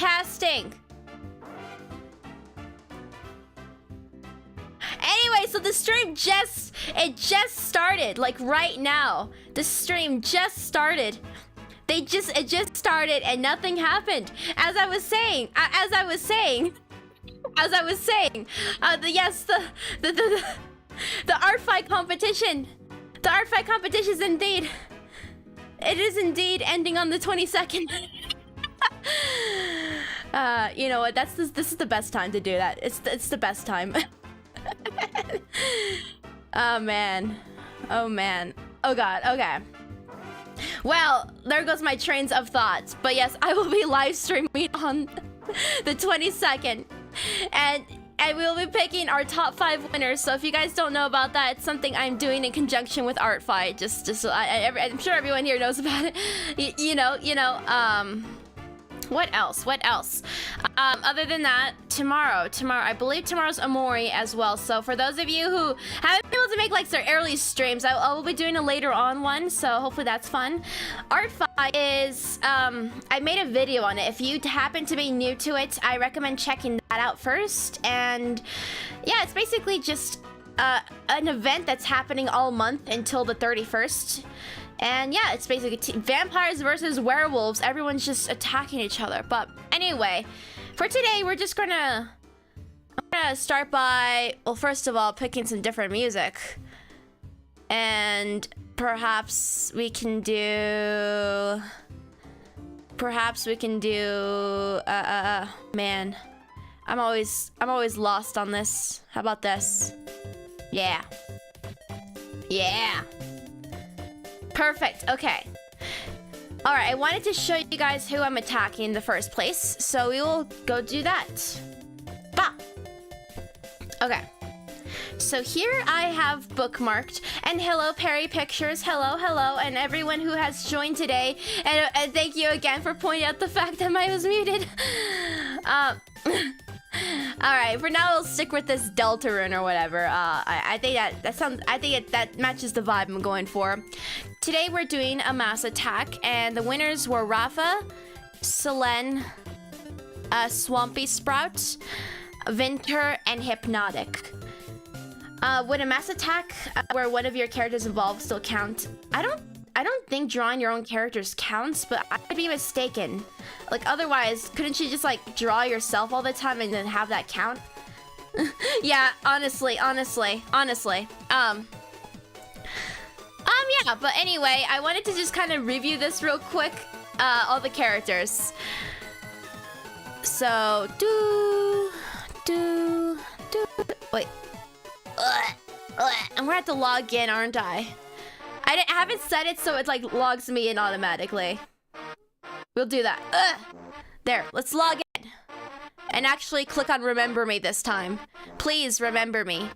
casting. Anyway, so the stream just started, like right now. The stream just started. It just started and nothing happened. As I was saying, the ARTFIGHT competition. The ARTFIGHT competition is indeed. It is indeed ending on the 22nd. You know what? This is the best time to do that. It's the best time. Oh man. Oh man. Oh god. Okay. Well, there goes my trains of thought. But yes, I will be live streaming on the 22nd, and we'll be picking our top 5 winners. So if you guys don't know about that, it's something I'm doing in conjunction with ARTFIGHT. I'm sure everyone here knows about it. You know. What else? Other than that, tomorrow, I believe tomorrow's Amori as well. So for those of you who haven't been able to make like their early streams, I will be doing a later on one. So hopefully that's fun. ARTFIGHT is, I made a video on it. If you happen to be new to it, I recommend checking that out first. And yeah, it's basically just an event that's happening all month until the 31st. And yeah, it's basically vampires versus werewolves. Everyone's just attacking each other. But anyway, for today, I'm gonna start by, well, first of all, picking some different music. And perhaps we can do, man, I'm always lost on this. How about this? Yeah. Perfect, okay. Alright, I wanted to show you guys who I'm attacking in the first place, so we will go do that. Bah! Okay. So here I have bookmarked, and hello Perry Pictures, hello, and everyone who has joined today, and thank you again for pointing out the fact that I was muted. Alright, for now we'll stick with this Delta rune or whatever. I think that matches the vibe I'm going for. Today we're doing a mass attack, and the winners were Rafa, Selene, Swampy Sprout, Vinter, and Hypnotic. Would a mass attack where one of your characters involved still count? I don't think drawing your own characters counts, but I'd be mistaken. Like, otherwise, couldn't you just, like, draw yourself all the time and then have that count? Yeah, honestly. Yeah, but anyway, I wanted to just kind of review this real quick, all the characters. So, wait. I'm gonna have to log in, aren't I? I haven't set it so it like logs me in automatically. We'll do that. There, let's log in. And actually click on remember me this time. Please remember me.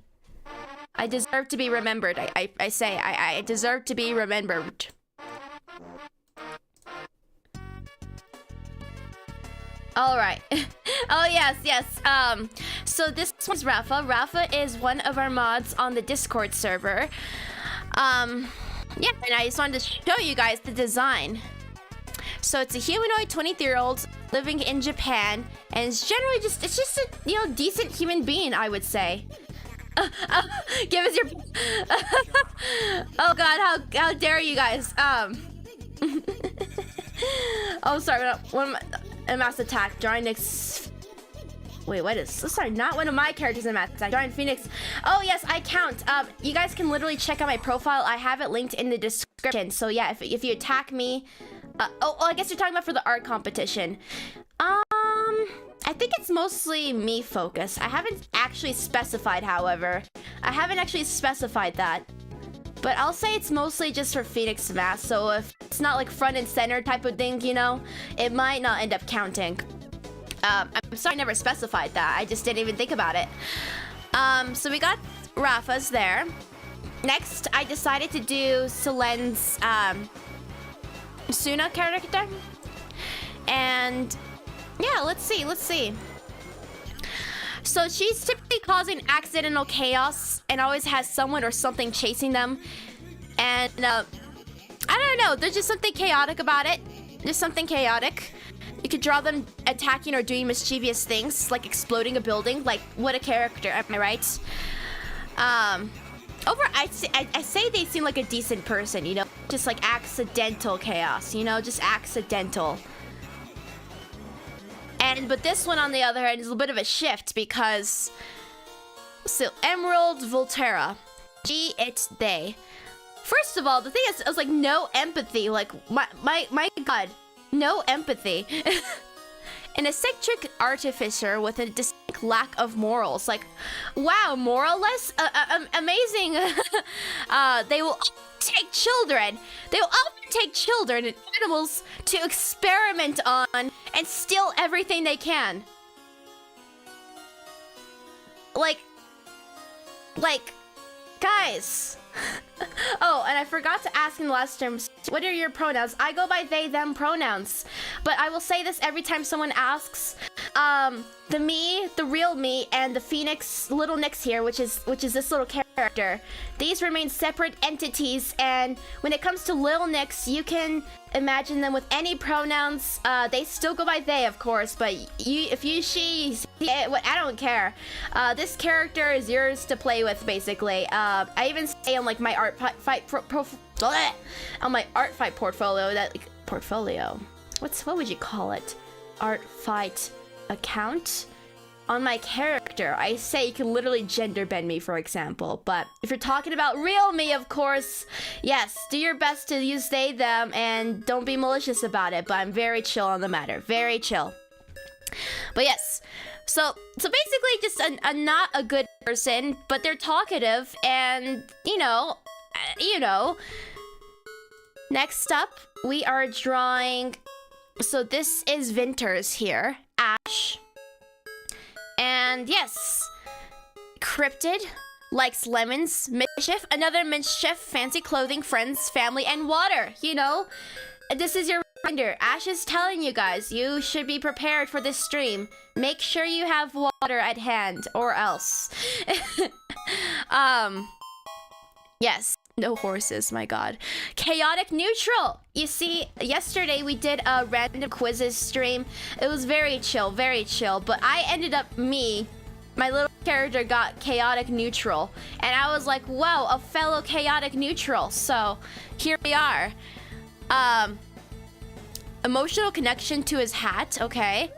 I deserve to be remembered. I say, I deserve to be remembered. All right. Oh, yes. So this one's Rafa. Rafa is one of our mods on the Discord server. Yeah, and I just wanted to show you guys the design. So it's a humanoid 23-year-old living in Japan, and it's generally it's just a, decent human being, I would say. Give us your... Oh god, how dare you guys. Oh, sorry, a mass attack. Drawing next... Wait, what is this? Sorry, not one of my characters in mass attack. Drawing Phoenix. Oh, yes, I count. You guys can literally check out my profile. I have it linked in the description. So yeah, if you attack me... I guess you're talking about for the art competition. I think it's mostly me focused. I haven't actually specified, however. I haven't actually specified that. But I'll say it's mostly just for Phoenix Mask, so if it's not like front and center type of thing, it might not end up counting. I'm sorry I never specified that. I just didn't even think about it. So we got Rafa's there. Next, I decided to do Selene's Suna character. And yeah, let's see. So she's typically causing accidental chaos and always has someone or something chasing them. And I don't know, there's just something chaotic about it. There's something chaotic. You could draw them attacking or doing mischievous things, like exploding a building. Like, what a character, am I right? I say they seem like a decent person, you know? Just like accidental chaos, you know? Just accidental. But this one, on the other hand, is a bit of a shift because... So, Emerald Volterra. She, it, they. First of all, the thing is, I was like, no empathy. Like, my god. No empathy. An eccentric artificer with a distinct lack of morals. Like, wow, moralless? Amazing. They will take children. They will often take children and animals to experiment on and steal everything they can. Like, guys. Oh, and I forgot to ask in the last term, what are your pronouns? I go by they, them pronouns. But I will say this every time someone asks. The me, the real me, and the Phoenix little Nyx here, which is this little character. These remain separate entities, and when it comes to Lil Nyx, you can imagine them with any pronouns. They still go by they, of course, but if you, she, I don't care. This character is yours to play with, basically. I even say on like my ARTFIGht on my ARTFIGht portfolio that what would you call it? ARTFIGht account on my character. I say you can literally gender bend me, for example. But if you're talking about real me, of course, yes, do your best to use they, them, and don't be malicious about it. But I'm very chill on the matter, very chill. But yes, so basically just a not a good person, but they're talkative, and you know. Next up, we are drawing. So this is Vinters here, Ash. And yes, Cryptid, likes lemons, mischief, another mischief, fancy clothing, friends, family, and water, you know? This is your reminder. Ash is telling you guys, you should be prepared for this stream. Make sure you have water at hand, or else. Yes. No horses, my god. Chaotic neutral. You see, yesterday we did a random quizzes stream. It was very chill, but I ended up, my little character got chaotic neutral. And I was like, wow, a fellow chaotic neutral. So, here we are. Emotional connection to his hat, okay.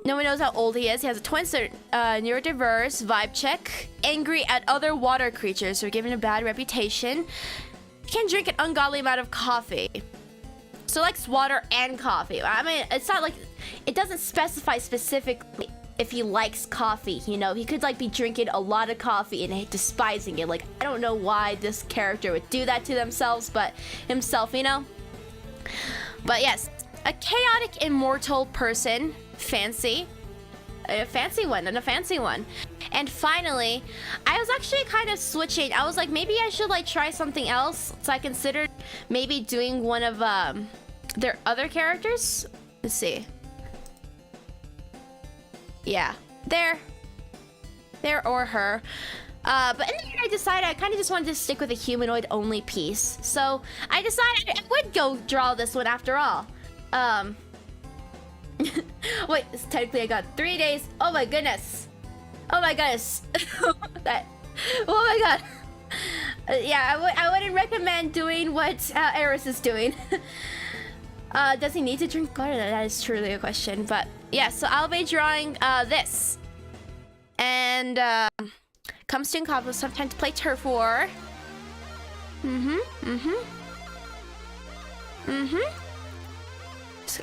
No one knows how old he is. He has a twin, neurodiverse, vibe check, angry at other water creatures who are given a bad reputation. He can drink an ungodly amount of coffee. So likes water and coffee. I mean, it's not like, it doesn't specify specifically if he likes coffee, you know? He could like be drinking a lot of coffee and despising it. Like, I don't know why this character would do that to themselves, but himself, you know? But yes, a chaotic immortal person. Fancy. A fancy one. And finally, I was actually kind of switching. I was like, maybe I should like try something else. So I considered maybe doing one of their other characters. Let's see. Yeah. There or her. But in the end, I decided I kind of just wanted to stick with a humanoid only piece. So I decided I would go draw this one after all. Wait, technically I got 3 days. Oh my goodness. Oh my goodness. Oh my god. Yeah, I wouldn't recommend doing what Eris is doing. Does he need to drink water? That is truly a question. But yeah, so I'll be drawing this. And comes to Cabo sometime to play Turf War.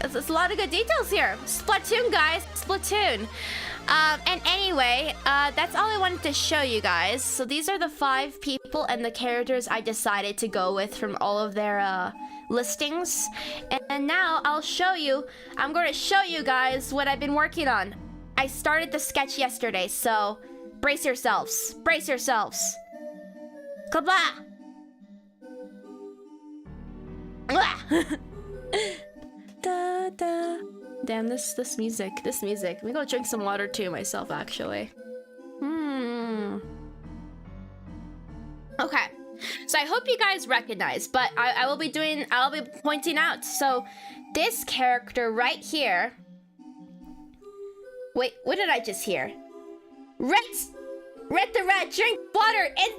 There's a lot of good details here. Splatoon, guys. Splatoon. And anyway, that's all I wanted to show you guys. So these are the 5 people and the characters I decided to go with from all of their listings. And now I'm going to show you guys what I've been working on. I started the sketch yesterday, so brace yourselves. Brace yourselves. Kabla! Da, da. Damn, this music. Let me go drink some water too myself, actually. Okay. So I hope you guys guys recognize, but I'll be pointing out. So this character right here. Wait, what did I just hear? Red the rat, drink water, and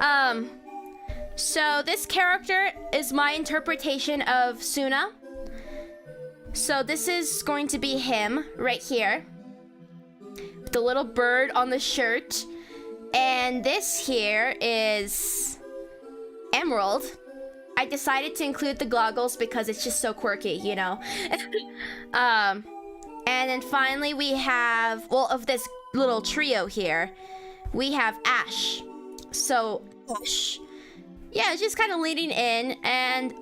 now! So this character is my interpretation of Suna. So this is going to be him right here. With the little bird on the shirt. And this here is Emerald. I decided to include the goggles because it's just so quirky, you know? And then finally we have, well, of this little trio here, we have Ash. So, Ash. Yeah, it's just kind of leading in. And,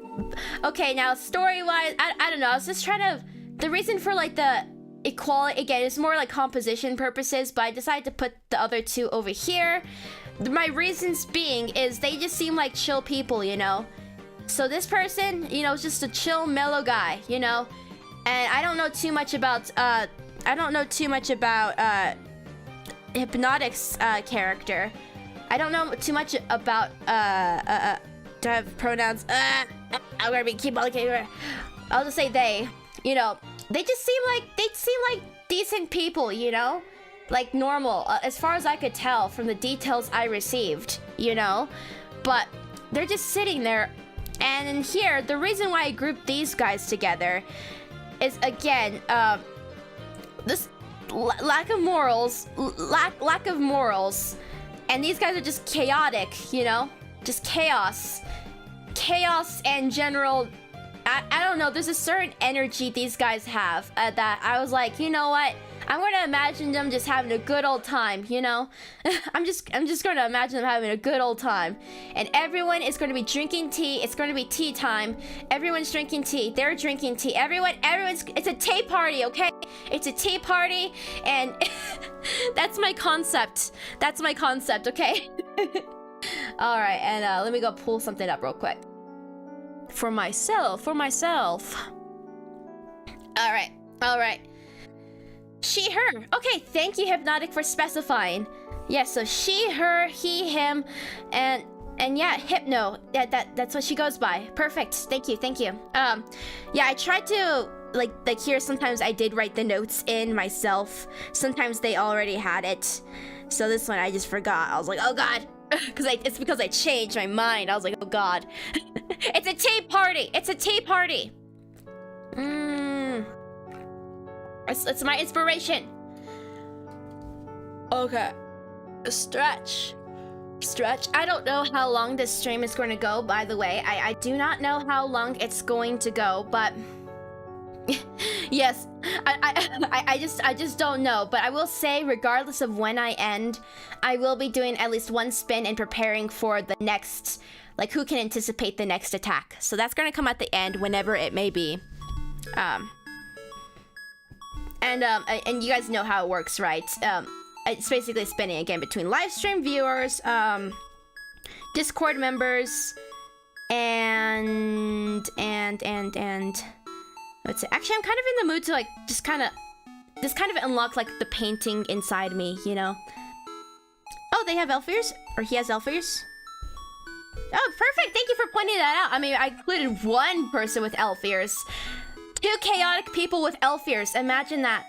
okay, now story-wise, I don't know. I was just trying to, the reason for like the equality, again, it's more like composition purposes, but I decided to put the other two over here. My reasons being is they just seem like chill people, you know? So this person, you know, is just a chill, mellow guy, you know? And I don't know too much about, Hypnotic's character. I don't know too much about, do I have pronouns? I'm gonna keep on looking. I'll just say they, you know, they seem like decent people, you know? Like normal, as far as I could tell from the details I received, you know? But they're just sitting there. And in here, the reason why I grouped these guys together is, again, this lack of morals, lack of morals, and these guys are just chaotic, you know? Just chaos and general, I don't know, there's a certain energy these guys have that I was like, you know what? I'm gonna imagine them just having a good old time, you know? I'm just gonna imagine them having a good old time. And everyone is gonna be drinking tea. It's gonna be tea time. Everyone's drinking tea. They're drinking tea. It's a tea party, okay? It's a tea party, and that's my concept. That's my concept, okay? All right, and let me go pull something up real quick. For myself. All right. She, her. Okay, thank you, Hypnotic, for specifying. Yeah, so she, her, he, him, and yeah, Hypno. That's what she goes by. Perfect. Thank you. Yeah, I tried to like here. Sometimes I did write the notes in myself. Sometimes they already had it. So this one I just forgot. I was like, oh god, it's because I changed my mind. I was like, oh god, it's a tea party. It's my inspiration. Okay. Stretch. I don't know how long this stream is going to go, by the way. I do not know how long it's going to go, but yes, I just don't know. But I will say, regardless of when I end, I will be doing at least one spin and preparing for the next, like, who can anticipate the next attack. So that's going to come at the end, whenever it may be. And you guys know how it works, right? It's basically spinning again between live stream viewers, Discord members, and let's see. Actually, I'm kind of in the mood to like just kind of unlock like the painting inside me, you know? Oh, they have elf ears, or he has elf ears. Oh, perfect! Thank you for pointing that out. I mean, I included one person with elf ears. 2 chaotic people with elf ears. Imagine that.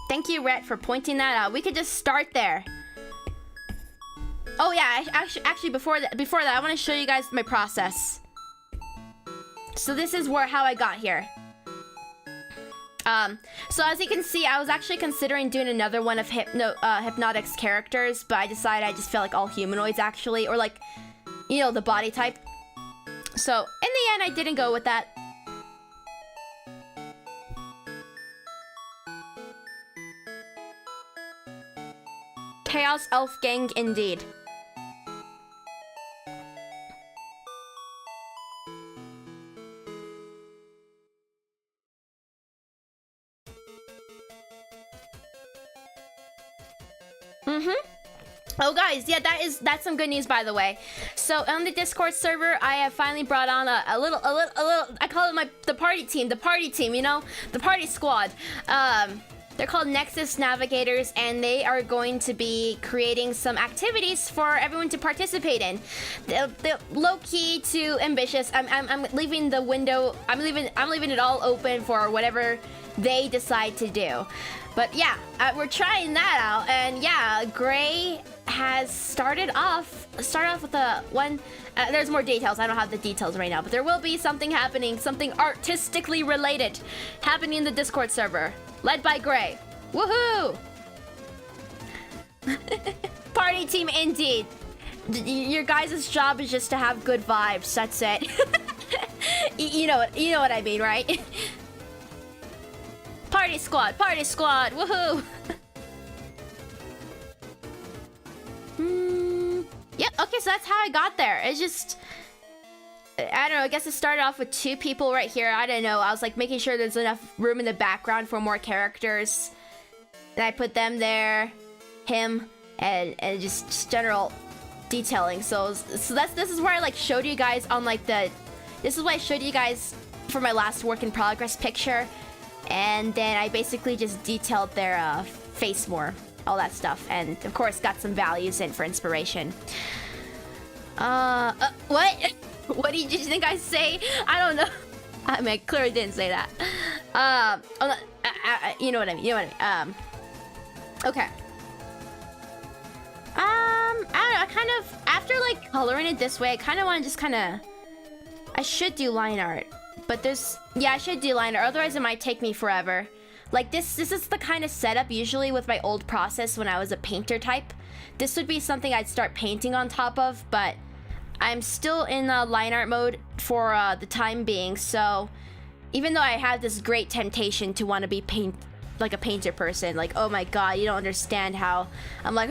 Thank you, Rhett, for pointing that out. We could just start there. Oh yeah, actually before that, I want to show you guys my process. So this is how I got here. So as you can see, I was actually considering doing another one of Hypnotic's characters, but I decided I just felt like all humanoids actually, or like, you know, the body type. So in the end, I didn't go with that. Chaos Elf Gang, indeed. Oh guys, yeah, that's some good news, by the way. So on the Discord server, I have finally brought on a little, I call it the party team, you know, the party squad. They're called Nexus Navigators, and they are going to be creating some activities for everyone to participate in. The low key to ambitious. I'm leaving the window. I'm leaving it all open for whatever they decide to do. But yeah, we're trying that out, and yeah, Gray has started off with a one. There's more details. I don't have the details right now, but there will be something happening, something artistically related, happening in the Discord server, led by Gray. Woohoo! Party team indeed. Your guys' job is just to have good vibes. That's it. You know what I mean, right? Party squad, woohoo! Yep, okay, so that's how I got there. It's just, I don't know, I guess it started off with 2 people right here. I don't know, I was like making sure there's enough room in the background for more characters. And I put them there, him, and just general detailing. So this is where I like showed you guys on like this is what I showed you guys for my last work in progress picture. And then I basically just detailed their face more, all that stuff, and of course got some values in for inspiration. What? What did you think I say? I don't know. I mean, I clearly didn't say that. You know what I mean. Okay. I don't know. I kind of, after like coloring it this way, I kind of want to just I should do line art. But I should do line art, otherwise it might take me forever. Like this is the kind of setup usually with my old process when I was a painter type. This would be something I'd start painting on top of, but I'm still in line art mode for the time being. So even though I have this great temptation to want to be like a painter person, like, oh my god, you don't understand how I'm like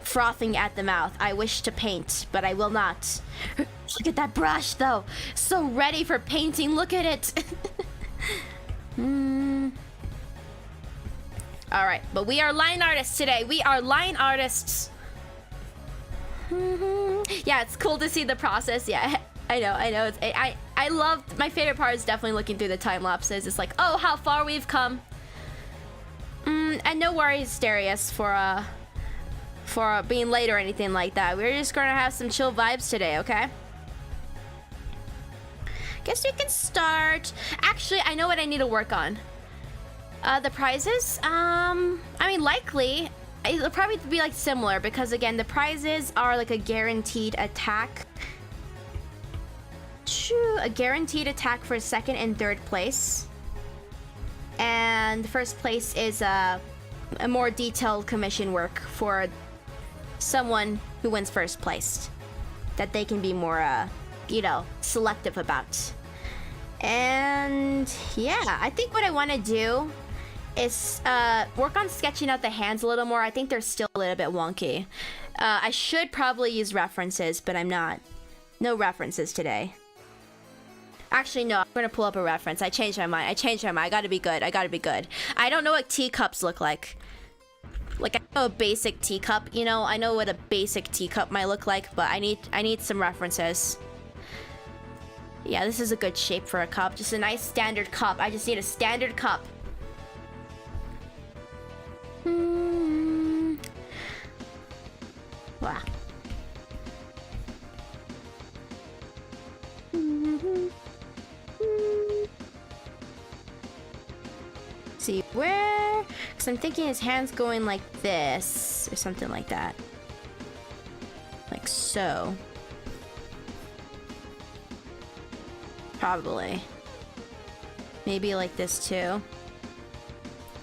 frothing at the mouth. I wish to paint, but I will not. Look at that brush though, so ready for painting. Look at it. All right, but we are line artists today. We are line artists. Yeah, it's cool to see the process. Yeah, I know. I love, my favorite part is definitely looking through the time lapses. It's like, oh, how far we've come. And no worries, Darius, for being late or anything like that. We're just gonna have some chill vibes today, okay? Guess we can start. Actually, I know what I need to work on. The prizes, I mean, likely it'll probably be like similar, because again, the prizes are like a guaranteed attack. A guaranteed attack for 2nd and 3rd place. And the 1st place is a more detailed commission work for someone who wins 1st place, that they can be more, you know, selective about. And yeah, I think what I want to do is work on sketching out the hands a little more. I think they're still a little bit wonky. I should probably use references, but I'm not. No references today. Actually, no, I'm gonna pull up a reference. I changed my mind. I gotta be good. I don't know what teacups look like. Like, I know a basic teacup, you know? I know what a basic teacup might look like, but I need some references. Yeah, this is a good shape for a cup. Just a nice standard cup. I just need a standard cup. Wow. See where? Because I'm thinking his hand's going like this or something like that. Like so. Probably. Maybe like this too.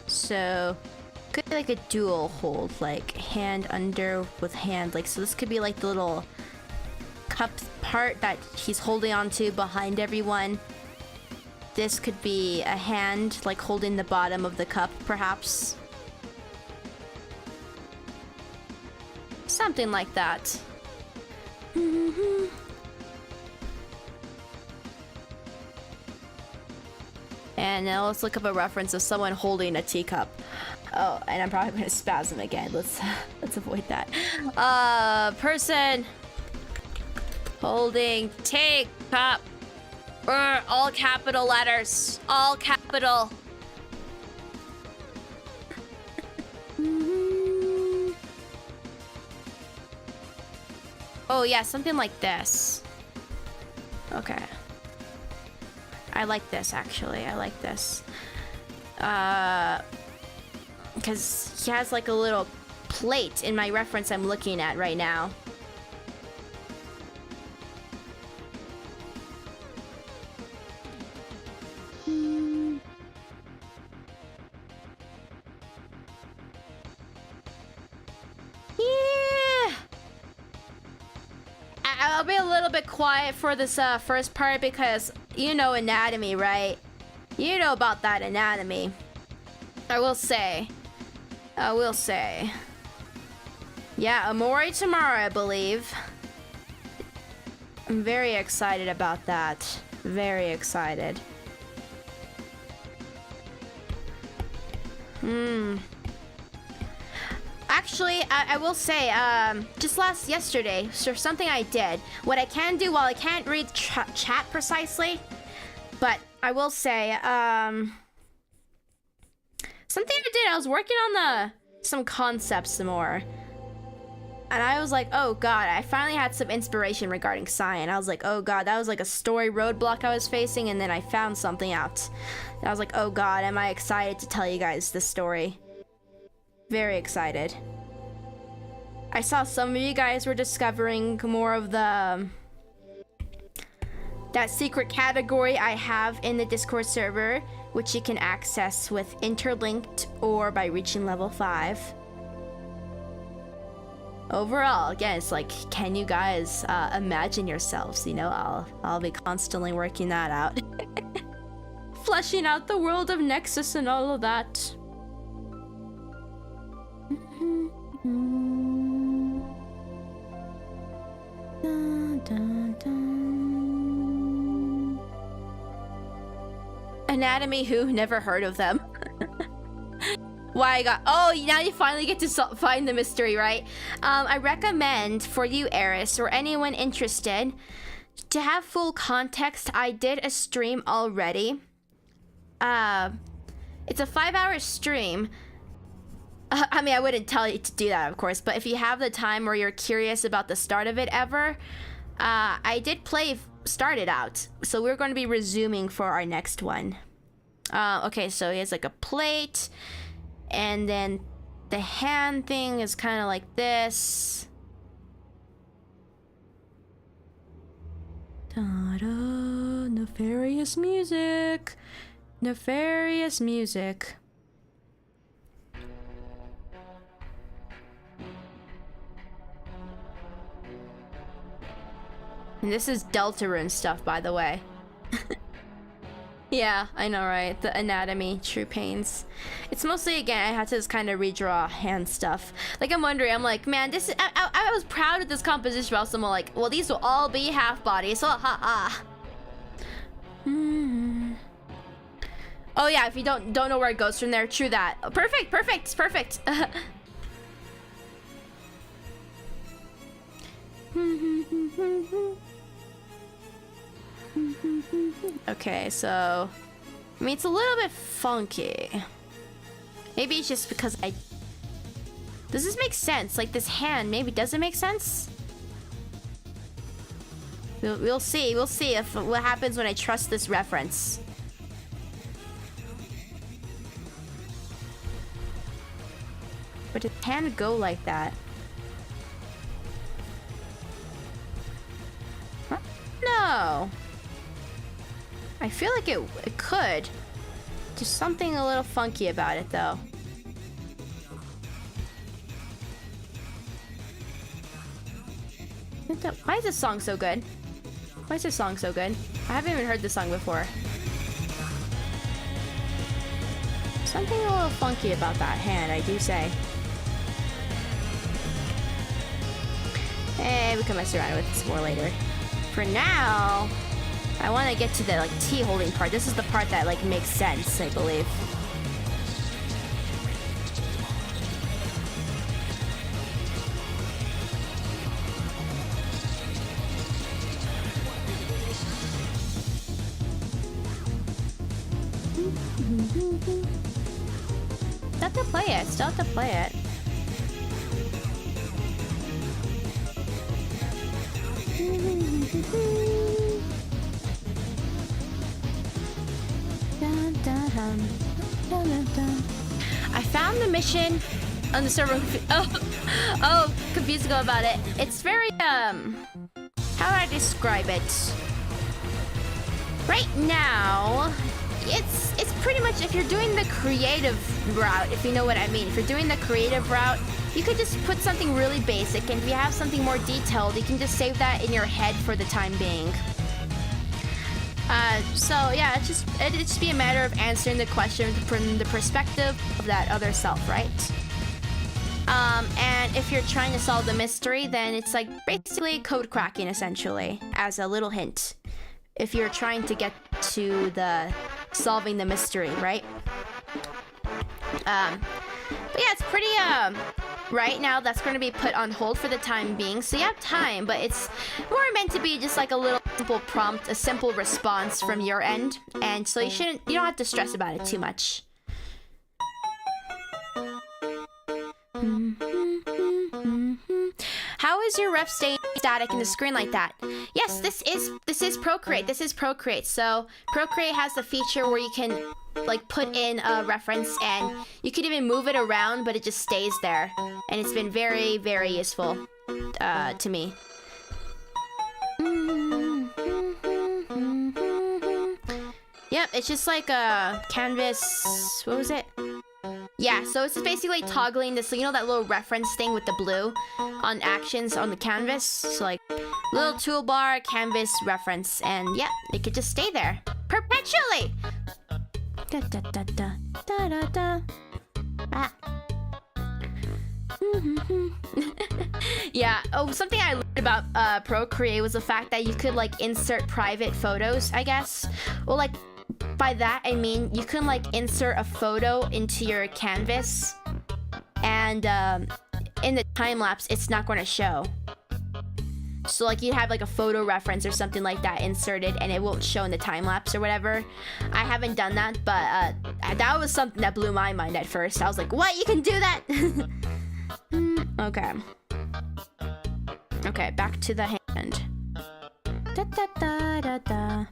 So could be like a dual hold, like hand under with hand. Like, so this could be like the little cup part that he's holding onto behind everyone. This could be a hand like holding the bottom of the cup, perhaps. Something like that. And now let's look up a reference of someone holding a teacup. Oh, and I'm probably gonna spasm again. Let's avoid that. Person holding teacup. All capital letters. All capital. Oh yeah, something like this. Okay. I like this, actually. I like this. Because he has like a little plate in my reference I'm looking at right now. I'll be a little bit quiet for this first part because you know anatomy, right? You know about that anatomy. I will say. Yeah, Amori tomorrow, I believe. I'm very excited about that. Very excited. Actually, I will say, just yesterday, so something I did. What I can do, while I can't read chat precisely, but I will say, something I did, I was working on some concepts some more. And I was like, oh god, I finally had some inspiration regarding Cyan. I was like, oh god, that was like a story roadblock I was facing, and then I found something out. And I was like, oh god, am I excited to tell you guys this story. Very excited. I saw some of you guys were discovering more of that secret category I have in the Discord server, which you can access with interlinked or by reaching level 5. Overall, again, it's like, can you guys imagine yourselves? You know, I'll be constantly working that out. Fleshing out the world of Nexus and all of that. Dun, dun, dun. Anatomy who? Never heard of them. Why I got... Oh, now you finally get to find the mystery, right? I recommend for you, Eris, or anyone interested, to have full context. I did a stream already. It's a 5-hour stream. I mean, I wouldn't tell you to do that, of course, but if you have the time or you're curious about the start of it ever, I did start it out. So we're going to be resuming for our next one. Okay, so he has like a plate, and then the hand thing is kind of like this. Ta-da, nefarious music. Nefarious music. And this is Deltarune stuff, by the way. Yeah, I know, right? The anatomy, true pains. It's mostly, again, I had to just kind of redraw hand stuff. Like, I'm wondering, I'm like, man, this is... I was proud of this composition, but also I'm like, well, these will all be half bodies, so ha-ha. Oh, yeah, if you don't know where it goes from there, true that. Oh, perfect. Okay, so I mean, it's a little bit funky. Maybe it's just because does this make sense? Like this hand, maybe does it make sense? We'll see if what happens when I trust this reference. But it can go like that. Huh? No. I feel like it could. Just something a little funky about it, though. Why is this song so good? Why is this song so good? I haven't even heard this song before. Something a little funky about that hand, I do say. Hey, we can mess around with this more later. For now, I want to get to the T holding part. This is the part that makes sense, I believe. Still have to play it. I found the mission on the server. Oh, confused about it. It's very, how do I describe it? Right now, it's pretty much, if you're doing the creative route, if you know what I mean. If you're doing the creative route, you could just put something really basic, and if you have something more detailed, you can just save that in your head for the time being. So yeah, it'd just be a matter of answering the question from the perspective of that other self, right? And if you're trying to solve the mystery, then it's like basically code cracking, essentially, as a little hint. If you're trying to get to the solving the mystery, right? But yeah, it's pretty, right now that's going to be put on hold for the time being, so you have time, but it's more meant to be just like a little simple prompt, a simple response from your end, and so you don't have to stress about it too much. How is your ref staying static in the screen like that? Yes, this is Procreate. This is Procreate. So Procreate has the feature where you can like put in a reference and you can even move it around, but it just stays there. And it's been very, very useful to me. Yep, it's just like a canvas. What was it? Yeah, so it's basically toggling this, you know, that little reference thing with the blue on actions on the canvas. So like little toolbar, canvas, reference, and yeah, it could just stay there perpetually. Da da da da da da da. Ah. Yeah. Oh, something I learned about Procreate was the fact that you could like insert private photos, I guess. Well, like by that I mean you can like insert a photo into your canvas, and in the time lapse it's not going to show. So like you'd have like a photo reference or something like that inserted and it won't show in the time lapse or whatever. I haven't done that, but that was something that blew my mind at first. I was like, what? You can do that? Okay. Okay, back to the hand. Da da da da da.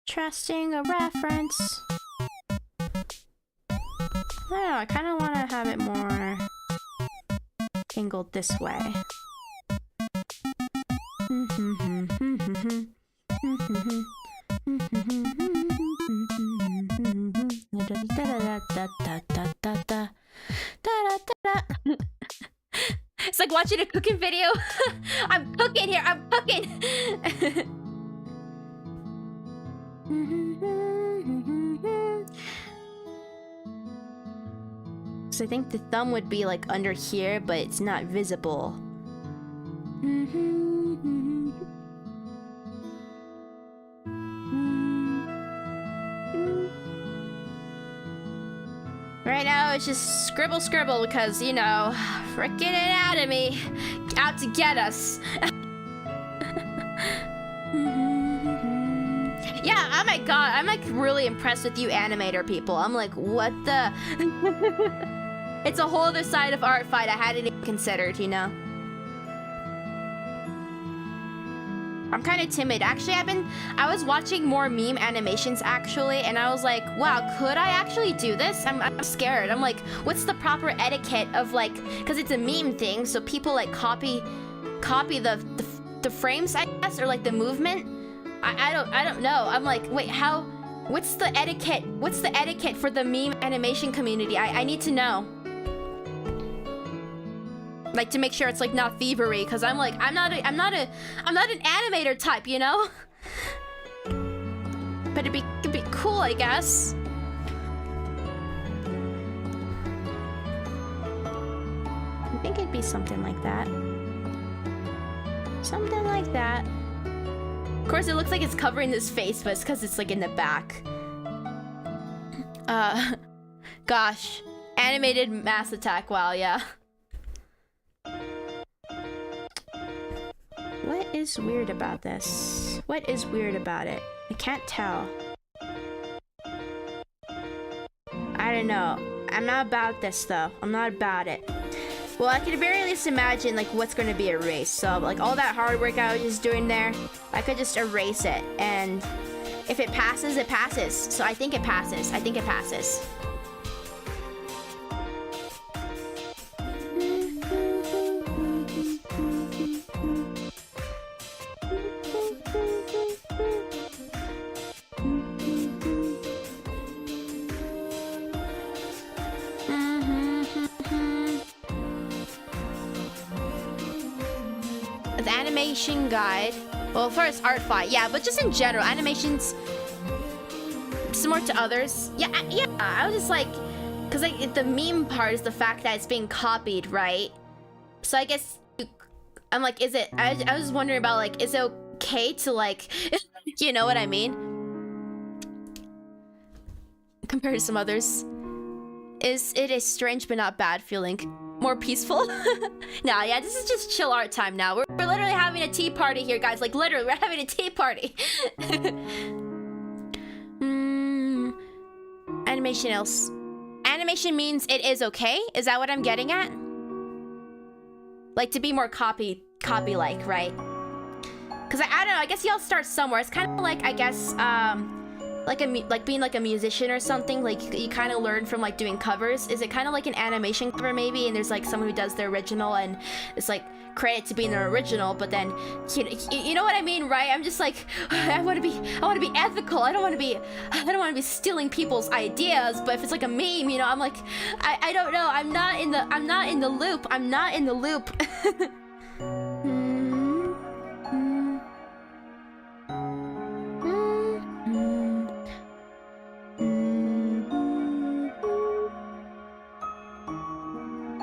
Trusting a reference. I don't know, I kind of want to have it more angled this way. It's like watching a cooking video. I'm cooking here, I'm cooking. So I think the thumb would be like under here, but it's not visible. Right now it's just scribble scribble because, you know, frickin' anatomy out to get us. Yeah, oh my god, I'm like really impressed with you animator people. I'm like, what the? It's a whole other side of ARTFIGHT I hadn't even considered, you know? I'm kind of timid. Actually, I was watching more meme animations actually, and I was like, wow, could I actually do this? I'm scared. I'm like, what's the proper etiquette of like, because it's a meme thing, so people like copy the frames, I guess, or like the movement. I don't know. I'm like, wait, how? What's the etiquette? What's the etiquette for the meme animation community? I need to know. Like to make sure it's like not thievery, because I'm like, I'm not an animator type, you know? But it'd be cool, I guess. I think it'd be something like that. Something like that. Of course, it looks like it's covering his face, but it's because it's like in the back. Gosh. Animated mass attack, wow, yeah. What is weird about this? What is weird about it? I can't tell. I don't know. I'm not about this, though. I'm not about it. Well, I could very least imagine like what's going to be erased. So like all that hard work I was just doing there, I could just erase it. And if it passes, it passes. So I think it passes. I think it passes. The animation guide. Well, first ARTFIGHT, yeah, but just in general, animations similar to others. Yeah, I was just like, because like the meme part is the fact that it's being copied, right? So I guess I'm like, is it? I was just wondering about like, is it okay to like, you know what I mean? Compared to some others, it is strange but not bad feeling. More peaceful. Nah, yeah, this is just chill art time now. We're literally having a tea party here, guys. Like literally, we're having a tea party. Animation else. Animation means it is okay. Is that what I'm getting at? Like to be more copy-like, right? Because I don't know. I guess y'all start somewhere. It's kind of like, I guess, like being like a musician or something. Like you kind of learn from like doing covers. Is it kind of like an animation cover maybe, and there's like someone who does the original and it's like credit to being the original, but then you know what I mean, right? I'm just like, I want to be ethical. I don't want to be stealing people's ideas. But if it's like a meme, you know, I'm like, I don't know. I'm not in the loop. I'm not in the loop.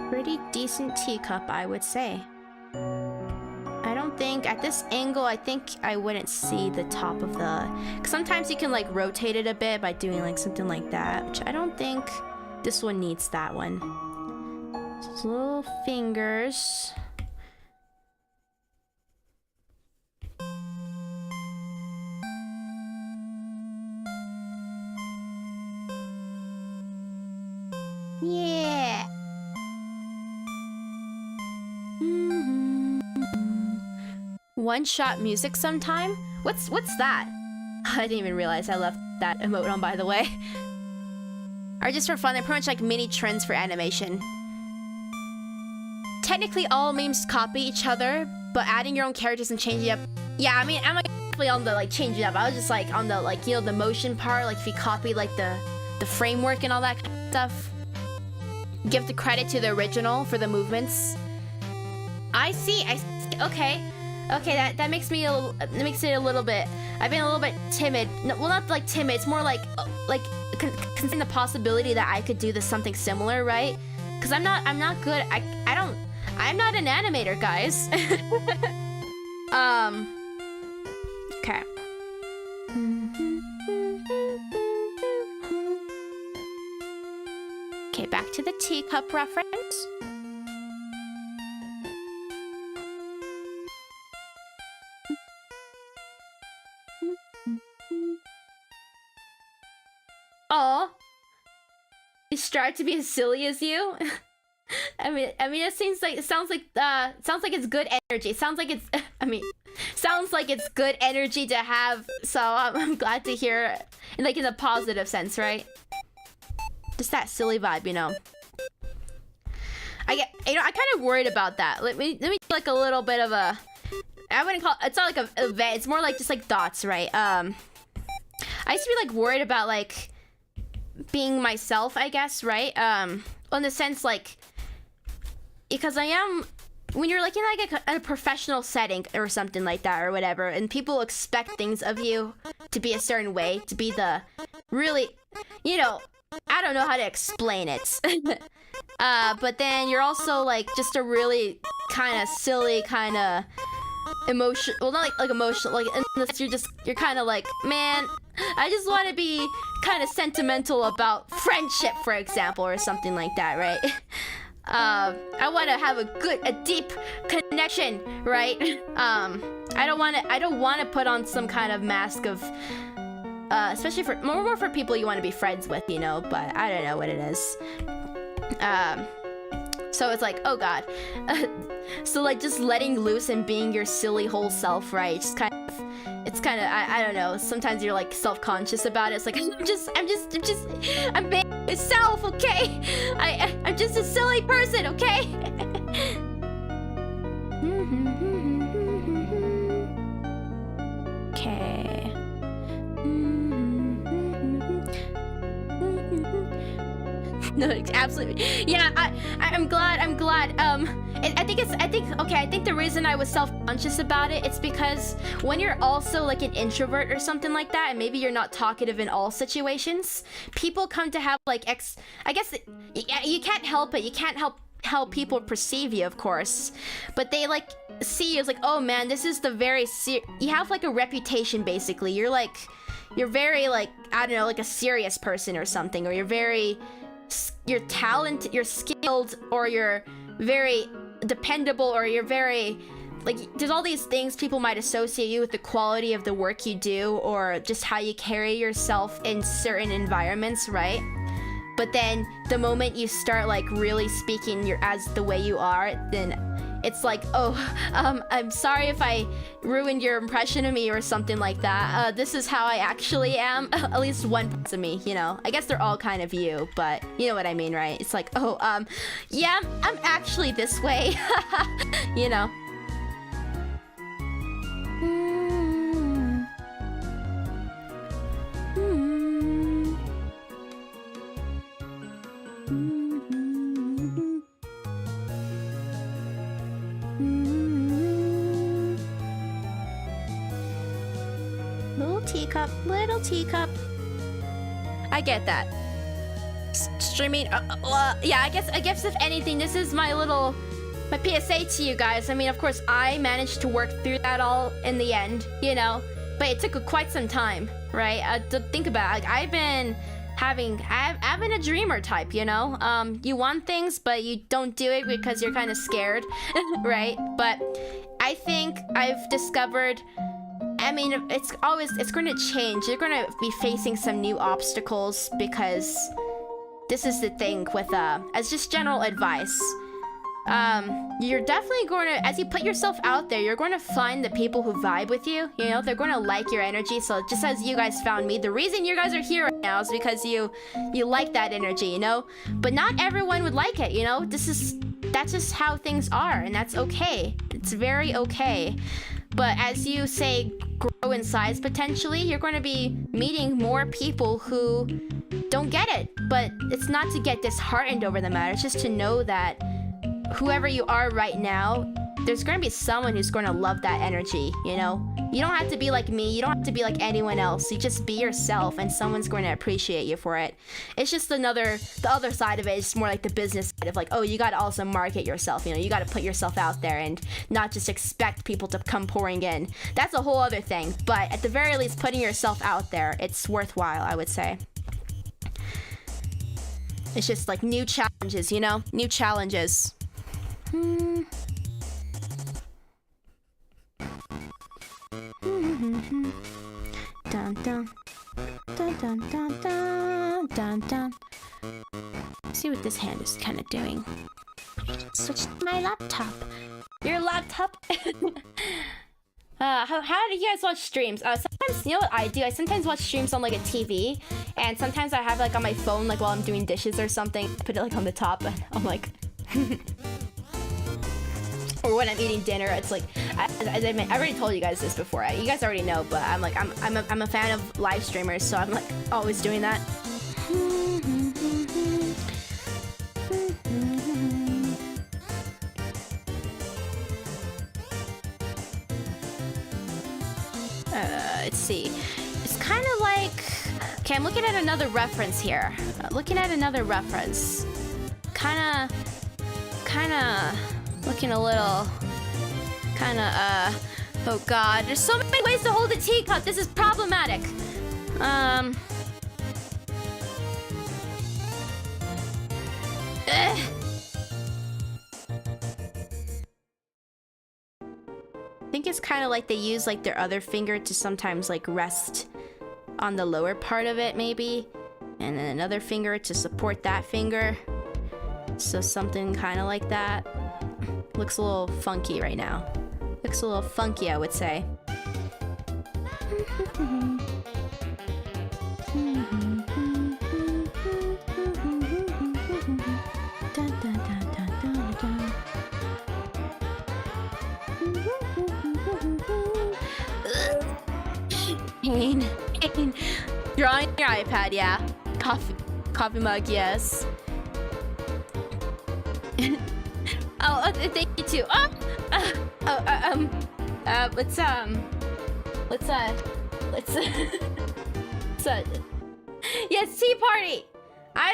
Pretty decent teacup, I would say. I don't think, at this angle, I think I wouldn't see the top of the... Cause sometimes you can like rotate it a bit by doing like something like that, which I don't think this one needs that one. Just little fingers. Yeah. One-shot music sometime? What's that? I didn't even realize I left that emote on, by the way. Are just for fun. They're pretty much like mini trends for animation. Technically, all memes copy each other, but adding your own characters and changing it up. Yeah, I mean, I'm like on the like change it up. I was just like on the like, you know, the motion part. Like if you copy like the framework and all that kind of stuff. Give the credit to the original for the movements. I see. Okay. Okay, that makes me it a little bit. I've been a little bit timid. No, well, not like timid. It's more like considering the possibility that I could do this something similar, right? Because I'm not good. I'm not an animator, guys. Okay. Okay, back to the teacup reference. Oh, you strive to be as silly as you. I mean, it sounds like it's good energy. It sounds like it's, sounds like it's good energy to have. So I'm glad to hear, in a positive sense, right? Just that silly vibe, you know. I kind of worried about that. Let me do like a little bit of a. I wouldn't call it's not like a event. It's more like just like dots, right? I used to be like worried about like being myself, I guess, right? In the sense like, because I am, when you're like in like a professional setting or something like that or whatever, and people expect things of you to be a certain way, to be the really, you know, I don't know how to explain it. But then you're also like just a really kind of silly kind of emotion, well, not like emotional, like unless you're kind of like, man, I just want to be kind of sentimental about friendship, for example, or something like that, right? I want to have a deep connection, right? I don't want to put on some kind of mask of, especially for more for people you want to be friends with, you know. But I don't know what it is. So it's like, oh god. So like just letting loose and being your silly whole self, right? Just kind of, it's kind of, I don't know. Sometimes you're like self-conscious about it. It's like, I'm being myself, okay? I'm just a silly person, okay? Okay. No, absolutely. Yeah, I'm glad. I think the reason I was self-conscious about it, it's because when you're also like an introvert or something like that, and maybe you're not talkative in all situations, people come to have like I guess you can't help it. You can't help how people perceive you, of course, but they like see you as like, oh man, this is the very you have like a reputation basically. You're very like, I don't know, like a serious person or something, or you're talented, you're skilled, or you're very dependable, or you're very like, there's all these things people might associate you with the quality of the work you do, or just how you carry yourself in certain environments, right? But then the moment you start like really speaking as the way you are, then it's like, oh, I'm sorry if I ruined your impression of me or something like that. This is how I actually am. At least one part of me, you know. I guess they're all kind of you, but you know what I mean, right? It's like, oh, yeah, I'm actually this way, you know. Little teacup. I get that. Streaming, yeah, I guess if anything, this is my PSA to you guys. I mean, of course, I managed to work through that all in the end, you know, but it took quite some time, right? To think about it. Like, I've been a dreamer type, you know? You want things, but you don't do it because you're kind of scared, right? But I think I've discovered, I mean, it's going to change. You're going to be facing some new obstacles, because this is the thing with, as just general advice, you're definitely going to, as you put yourself out there, you're going to find the people who vibe with you, you know, they're going to like your energy. So just as you guys found me, the reason you guys are here right now is because you like that energy, you know, but not everyone would like it, you know, that's just how things are, and that's okay. It's very okay. But as you say, grow in size potentially, you're going to be meeting more people who don't get it. But it's not to get disheartened over the matter. It's just to know that whoever you are right now, there's going to be someone who's going to love that energy, you know? You don't have to be like me. You don't have to be like anyone else. You just be yourself, and someone's going to appreciate you for it. It's just the other side of it is more like the business side of like, oh, you got to also market yourself. You know, you got to put yourself out there and not just expect people to come pouring in. That's a whole other thing. But at the very least, putting yourself out there, it's worthwhile, I would say. It's just like new challenges, you know? New challenges. Dun dun dun dun dun dun dun dun. See what this hand is kind of doing. Switch to my laptop. Your laptop? How do you guys watch streams? Sometimes, you know what I do? I sometimes watch streams on like a TV, and sometimes I have like on my phone, like while I'm doing dishes or something, put it like on the top, and I'm like. Or when I'm eating dinner, it's like, as I already told you guys this before. You guys already know, but I'm like, I'm a fan of live streamers, so I'm like always doing that. Let's see. It's kind of like, okay, I'm looking at another reference here. Looking looking a little, oh god, there's so many ways to hold a teacup. This is problematic. I think it's kind of like they use like their other finger to sometimes like rest on the lower part of it maybe, and then another finger to support that finger. So something kind of like that. Looks a little funky right now. Looks a little funky, I would say. Pain. Drawing your iPad, yeah. Coffee mug, yes. Oh, thank you too. Let's yes, tea party. I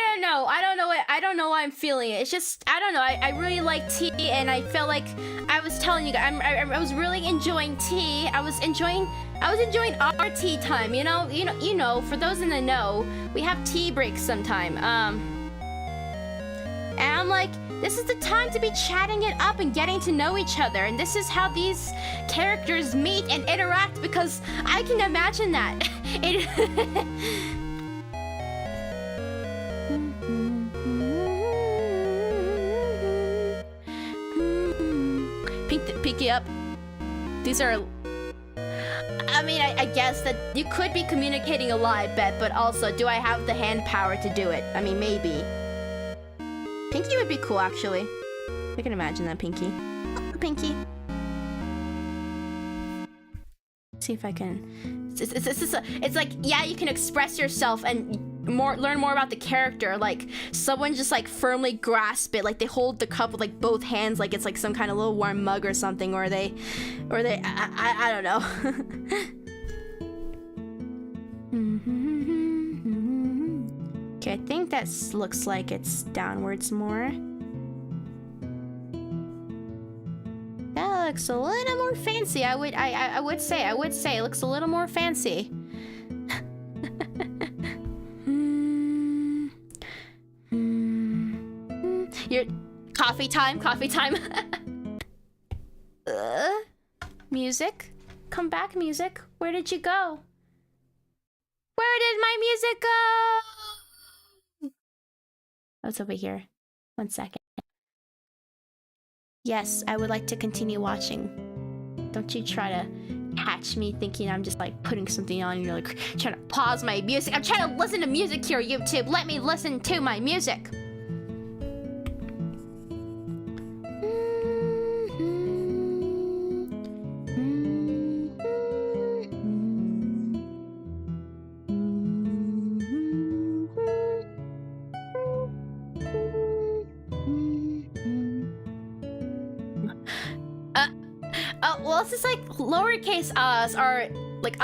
don't know why I'm feeling it. It's just, I don't know. I really like tea, and I felt like I was telling you guys, I was really enjoying tea. I was enjoying our tea time. You know. For those in the know, we have tea breaks sometime. And I'm like, this is the time to be chatting it up and getting to know each other. And this is how these characters meet and interact, because I can imagine that. Pinky up. These are... I mean, I guess that you could be communicating a lot, I bet, but also, do I have the hand power to do it? I mean, maybe. Pinky would be cool, actually. I can imagine that, Pinky. Pinky. See if I can... It's like, yeah, you can express yourself and learn more about the character. Like, someone just like firmly grasp it, like they hold the cup with like both hands, like it's like some kind of little warm mug or something, or they, I don't know. Okay, I think that looks like it's downwards more. That looks a little more fancy. I would say it looks a little more fancy. Your coffee time. Music, come back, music. Where did you go? Where did my music go? Oh, it's over here. 1 second. Yes, I would like to continue watching. Don't you try to catch me thinking I'm just like putting something on and you're like trying to pause my music. I'm trying to listen to music here, YouTube. Let me listen to my music. Well, it's just like lowercase us are like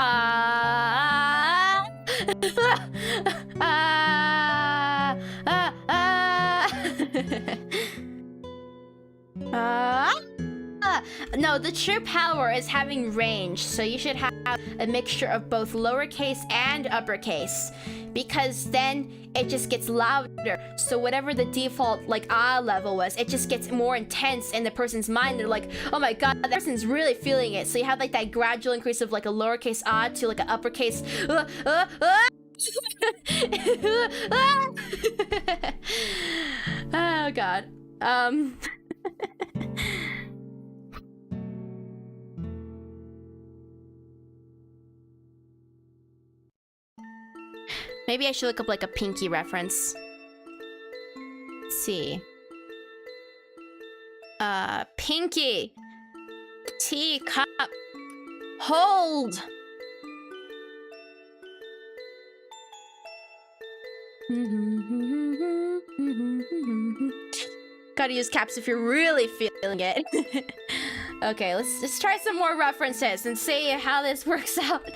No, the true power is having range, so you should have a mixture of both lowercase and uppercase, because then it just gets louder. So whatever the default like level was, it just gets more intense in the person's mind. They're like, oh my god, that person's really feeling it. So you have like that gradual increase of like a lowercase to like an uppercase oh god. Maybe I should look up like a Pinky reference. Let's see. Pinky. Teacup. Hold. Gotta use caps if you're really feeling it. Okay, let's try some more references and see how this works out.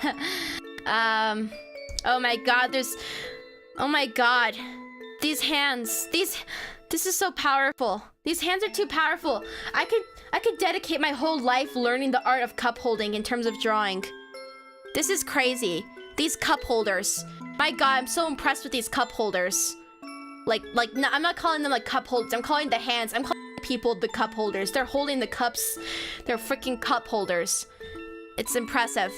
Oh my god, oh my god. These hands, this is so powerful. These hands are too powerful. I could dedicate my whole life learning the art of cup holding in terms of drawing. This is crazy. These cup holders. My god, I'm so impressed with these cup holders. No, I'm not calling them like cup holders. I'm calling the hands. I'm calling the people the cup holders. They're holding the cups. They're freaking cup holders. It's impressive.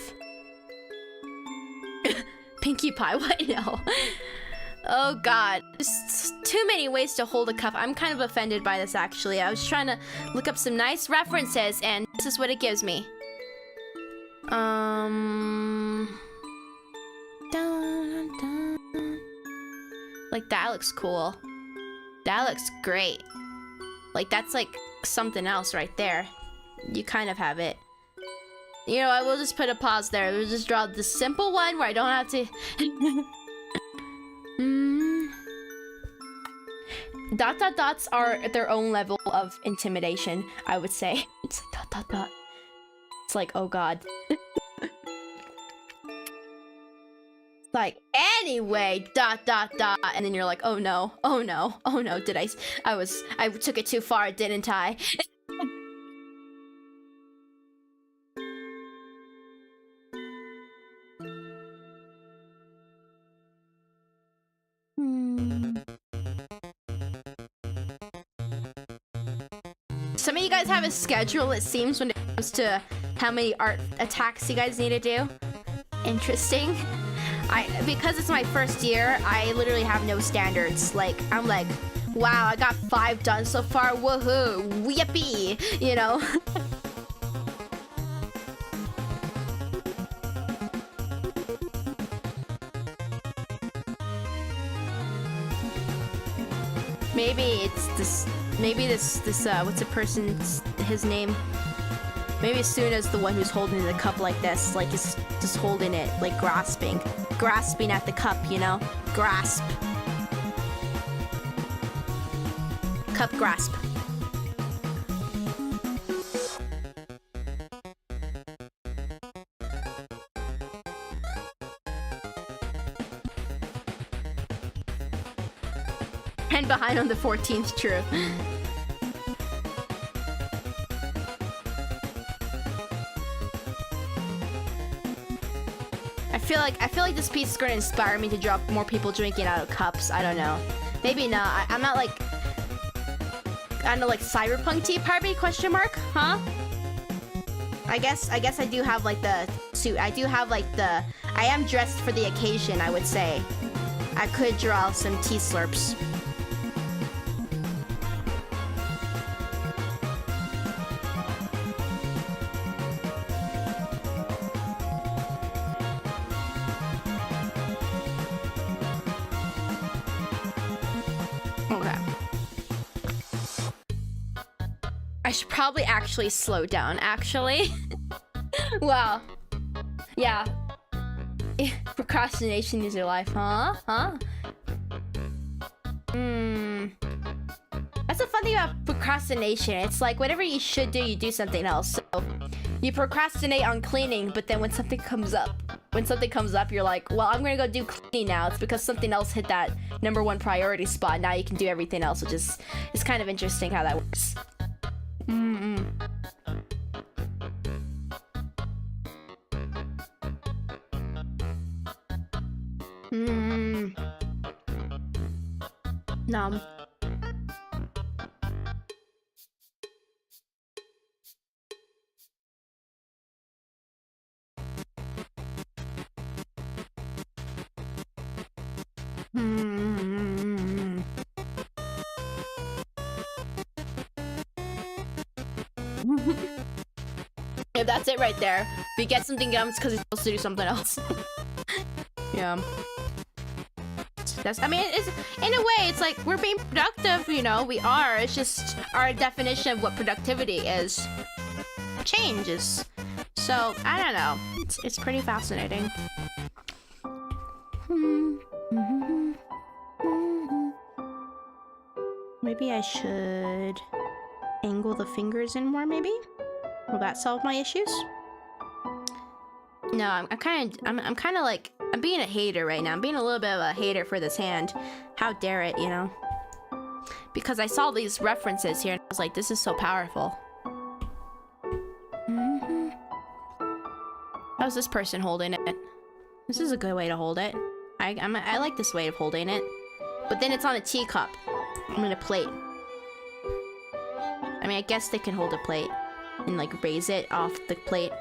Pinkie Pie, what? No. Oh god, there's too many ways to hold a cup. I'm kind of offended by this actually. I was trying to look up some nice references and this is what it gives me. Dun, dun. Like that looks cool. That looks great. Like that's like something else right there. You kind of have it. You know, I will just put a pause there. We'll just draw the simple one where I don't have to... Dot dot dots are their own level of intimidation, I would say. It's like dot dot dot. It's like, oh god. Like, anyway, dot dot dot. And then you're like, oh no, oh no, oh no, did I took it too far, didn't I? Some of you guys have a schedule, it seems, when it comes to how many art attacks you guys need to do. Interesting. Because it's my first year, I literally have no standards. Like, I'm like, wow, I got 5 done so far, woohoo, yippee, you know? Maybe it's this, what's a person's, his name? Maybe Suna's the one who's holding the cup like this, like just holding it, like grasping at the cup, you know? Grasp. Cup grasp. And behind on the 14th, true. I feel like this piece is gonna inspire me to draw more people drinking out of cups. I don't know. Maybe not. I'm not like, I don't know, like cyberpunk tea party question mark? Huh? I guess I do have like the suit. I do have like the, I am dressed for the occasion, I would say. I could draw some tea slurps. I should probably actually slow down, actually. Well, yeah. Procrastination is your life, huh? Huh? That's the fun thing about procrastination. It's like whatever you should do, you do something else. So you procrastinate on cleaning, but then when something comes up, you're like, well, I'm gonna go do cleaning now. It's because something else hit that #1 priority spot. Now you can do everything else, which is, it's kind of interesting how that works. Nom. Yeah, that's it right there. If you get something done, it's because it's supposed to do something else. Yeah. That's, I mean, it's, in a way, it's like, we're being productive, you know, we are. It's just our definition of what productivity is changes. So, I don't know. It's pretty fascinating. Maybe I should angle the fingers in more, maybe? Will that solve my issues? No, I'm kind of like, I'm being a hater right now. I'm being a little bit of a hater for this hand. How dare it, you know? Because I saw these references here and I was like, this is so powerful. How's this person holding it? This is a good way to hold it. I like this way of holding it. But then it's on a teacup. I'm gonna plate. I mean, I guess they can hold a plate and like raise it off the plate.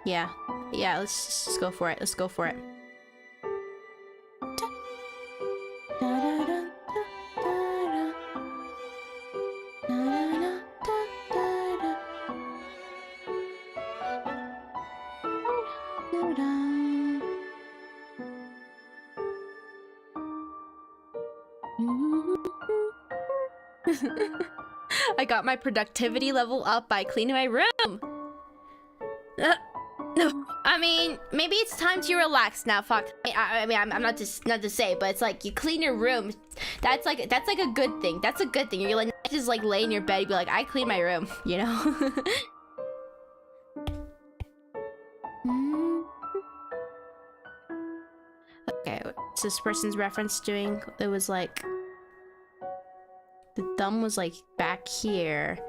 Yeah, let's just go for it. Let's go for it. I got my productivity level up by cleaning my room. I mean, maybe it's time to relax now. Fuck. I mean, I'm not to say, but it's like you clean your room. That's like a good thing. That's a good thing. You're like just like lay in your bed, and be like, I clean my room, you know. Okay, what's this person's reference doing? It was like the thumb was like back here,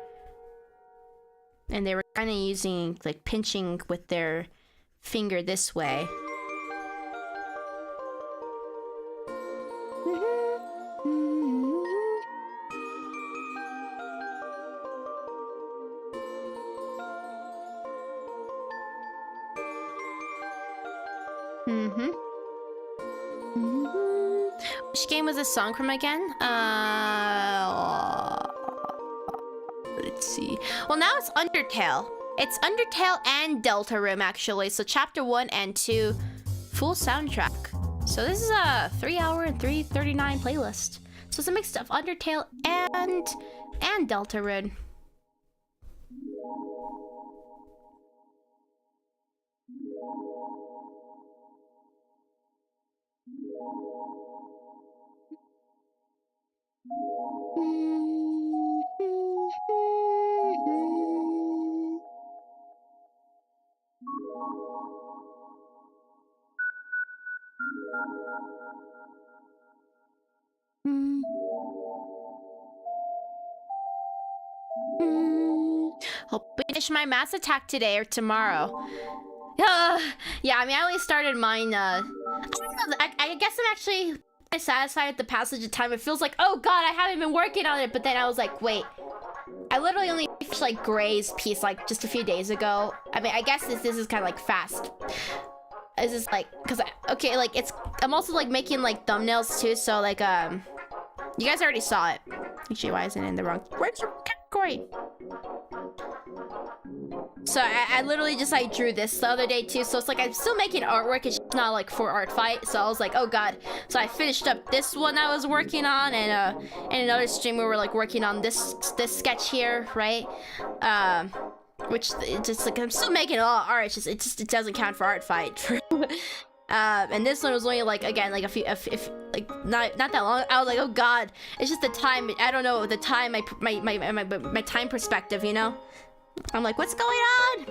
and they were kind of using like pinching with their finger this way. Which game was this song from again? Let's see. Well, now it's Undertale. It's Undertale and Deltarune, actually. So chapter 1 and 2, full soundtrack. So this is a 3-hour and 3:39 playlist. So it's a mix of Undertale and Deltarune. Hope we finish my mass attack today or tomorrow. Yeah, I mean, I only started mine, I don't know, I guess I'm actually satisfied with the passage of time. It feels like, oh god, I haven't been working on it, but then I was like, wait. I literally only finished, like, Gray's piece, like, just a few days ago. I mean, I guess this is kind of, like, fast. This is, like, because, okay, like, I'm also, like, making, like, thumbnails, too, so, like, you guys already saw it. Actually, why isn't it in the wrong category? So I literally just like drew this the other day too, so it's like I'm still making artwork, it's just not like for ARTFIGHT. So I was like, oh god. So I finished up this one I was working on, and another stream we were like working on this sketch here, right? Which it just like I'm still making a lot of art, it just doesn't count for ARTFIGHT. And this one was only like, again, like if like not that long. I was like, oh god, it's just the time. I don't know the time. My time perspective, you know. I'm like, what's going on?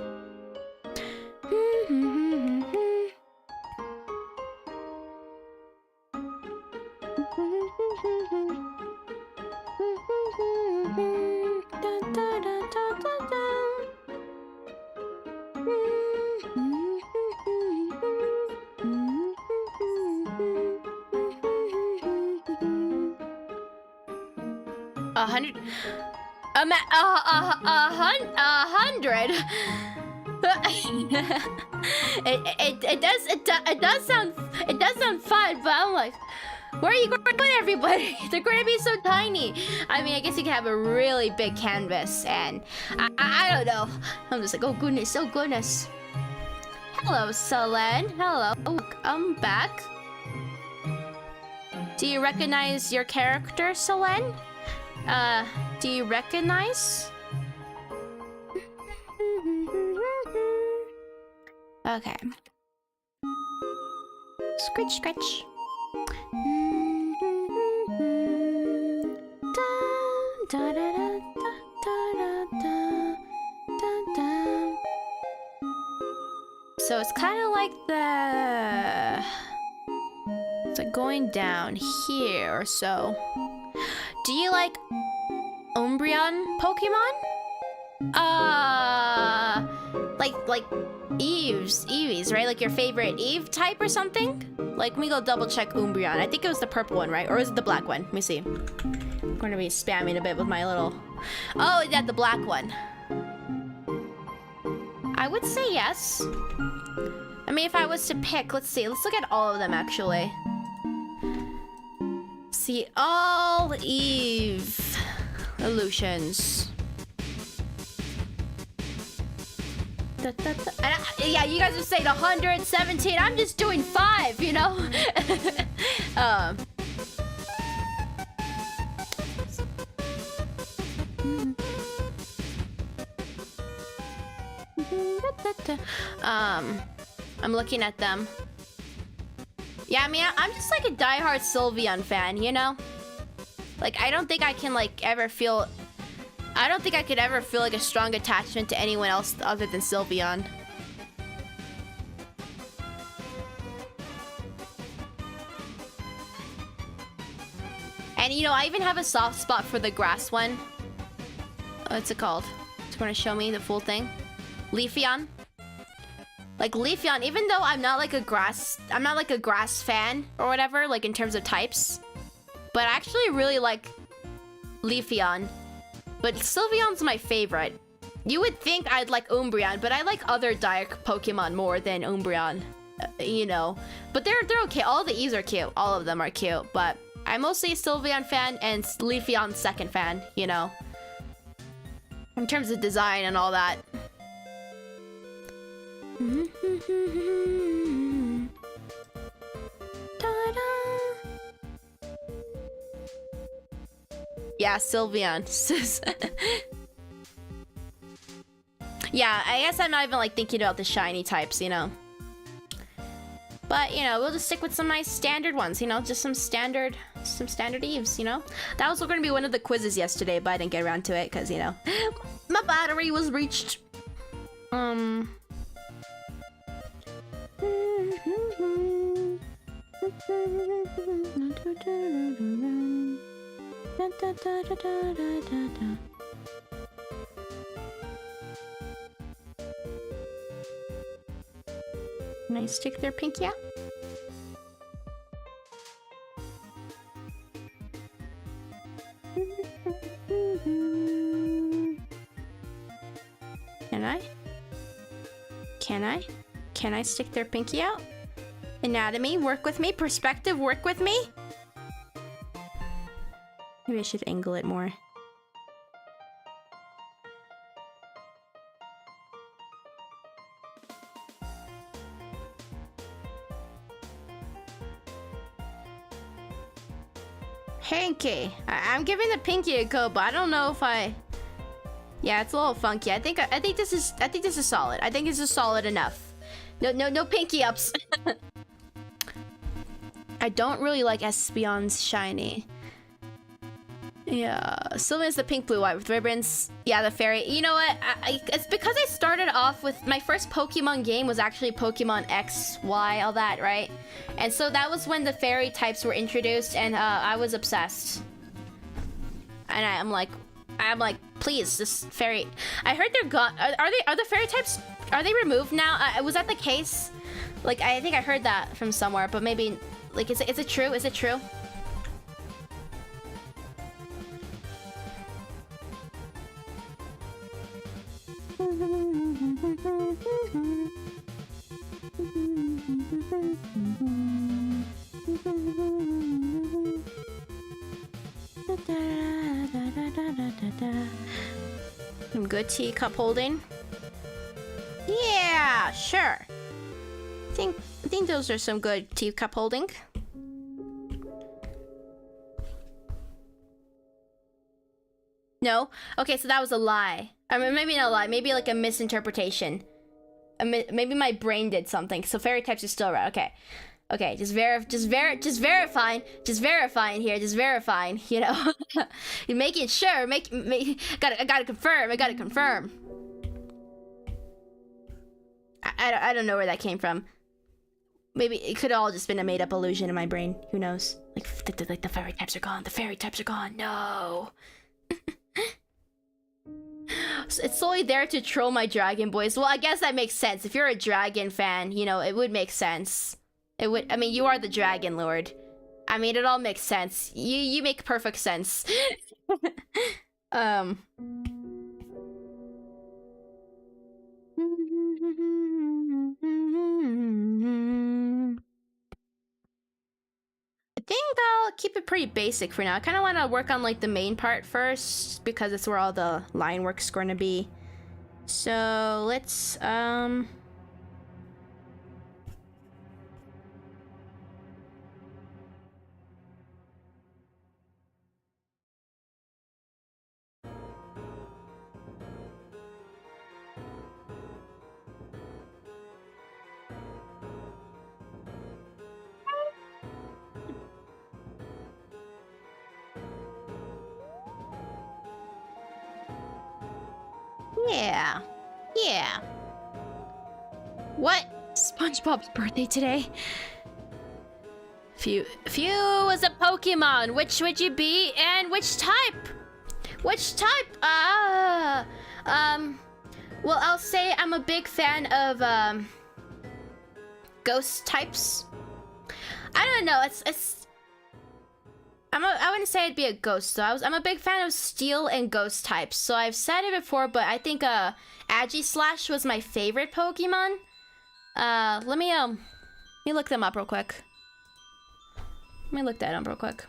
100. It does sound fun, but I'm like, where are you going to put everybody? They're going to be so tiny. I mean, I guess you can have a really big canvas, and I don't know. I'm just like, oh goodness, oh goodness. Hello, Solen. Hello, I'm back. Do you recognize your character, Solen? Do you recognize? Okay. Scritch, scratch. So it's kind of like it's like going down here or so. Do you like Umbreon Pokemon? Like Eevees, right? Like your favorite Eve type or something? Like, let me go double check Umbreon. I think it was the purple one, right? Or is it the black one? Let me see. I'm going to be spamming a bit with my little... Oh, yeah, the black one. I would say yes. I mean, if I was to pick, let's see. Let's look at all of them, actually. See, all Eve illusions. Yeah, you guys are saying 117. I'm just doing 5, you know? I'm looking at them. Yeah, I mean, I'm just like a diehard Sylveon fan, you know? Like, I don't think I can, like, ever feel... I don't think I could ever feel, like, a strong attachment to anyone else other than Sylveon. And, you know, I even have a soft spot for the grass one. What's it called? Do you want to show me the full thing? Leafeon. Like, Leafeon, even though I'm not like a grass fan or whatever, like in terms of types. But I actually really like Leafeon. But Sylveon's my favorite. You would think I'd like Umbreon, but I like other dark Pokemon more than Umbreon. You know. But they're okay. All the E's are cute. All of them are cute. But I'm mostly a Sylveon fan and Leafeon second fan, you know. In terms of design and all that. Yeah, Sylveon. Yeah, I guess I'm not even like thinking about the shiny types, you know. But, you know, we'll just stick with some nice standard ones, you know, just some standard Eves, you know. That was going to be one of the quizzes yesterday, but I didn't get around to it because, you know, my battery was reached. Can I stick their pinky out? Can I? Can I stick their pinky out? Anatomy, work with me. Perspective, work with me. Maybe I should angle it more. Pinky. I'm giving the pinky a go, but I don't know if I... Yeah, it's a little funky. I think this is solid. I think this is solid enough. No pinky ups. I don't really like Espeon's shiny. Yeah, Sylveon's the pink, blue, white with ribbons. Yeah, the fairy. You know what? It's because I started off with my first Pokemon game was actually Pokemon X, Y, all that, right? And so that was when the fairy types were introduced, and I was obsessed. And I'm like, please, this fairy. I heard they're gone. Are the fairy types? Are they removed now? Was that the case? Like, I think I heard that from somewhere, but maybe, like, is it true? Is it true? Some good teacup holding. Yeah, sure. I think those are some good teacup holding. No? Okay, so that was a lie. I mean, maybe not a lie, maybe like a misinterpretation. Maybe my brain did something. So fairy types are still right. Okay. Okay, just verifying here, just verifying, you know. You're making sure, I gotta confirm. I don't know where that came from. Maybe it could have all just been a made up illusion in my brain. Who knows? Like the fairy types are gone. The fairy types are gone. No. It's solely there to troll my dragon boys. Well, I guess that makes sense. If you're a dragon fan, you know, it would make sense. It would. I mean, you are the dragon lord. I mean, it all makes sense. You make perfect sense. I think I'll keep it pretty basic for now. I kind of want to work on like the main part first because it's where all the line work's going to be. So let's yeah. Yeah. What? SpongeBob's birthday today? If you was a Pokemon, which would you be and which type? Which type? Well, I'll say I'm a big fan of ghost types. I don't know, I wouldn't say I'd be a ghost though. I'm a big fan of steel and ghost types. So I've said it before, but I think Aegislash was my favorite Pokemon. Let me look them up real quick. Let me look that up real quick.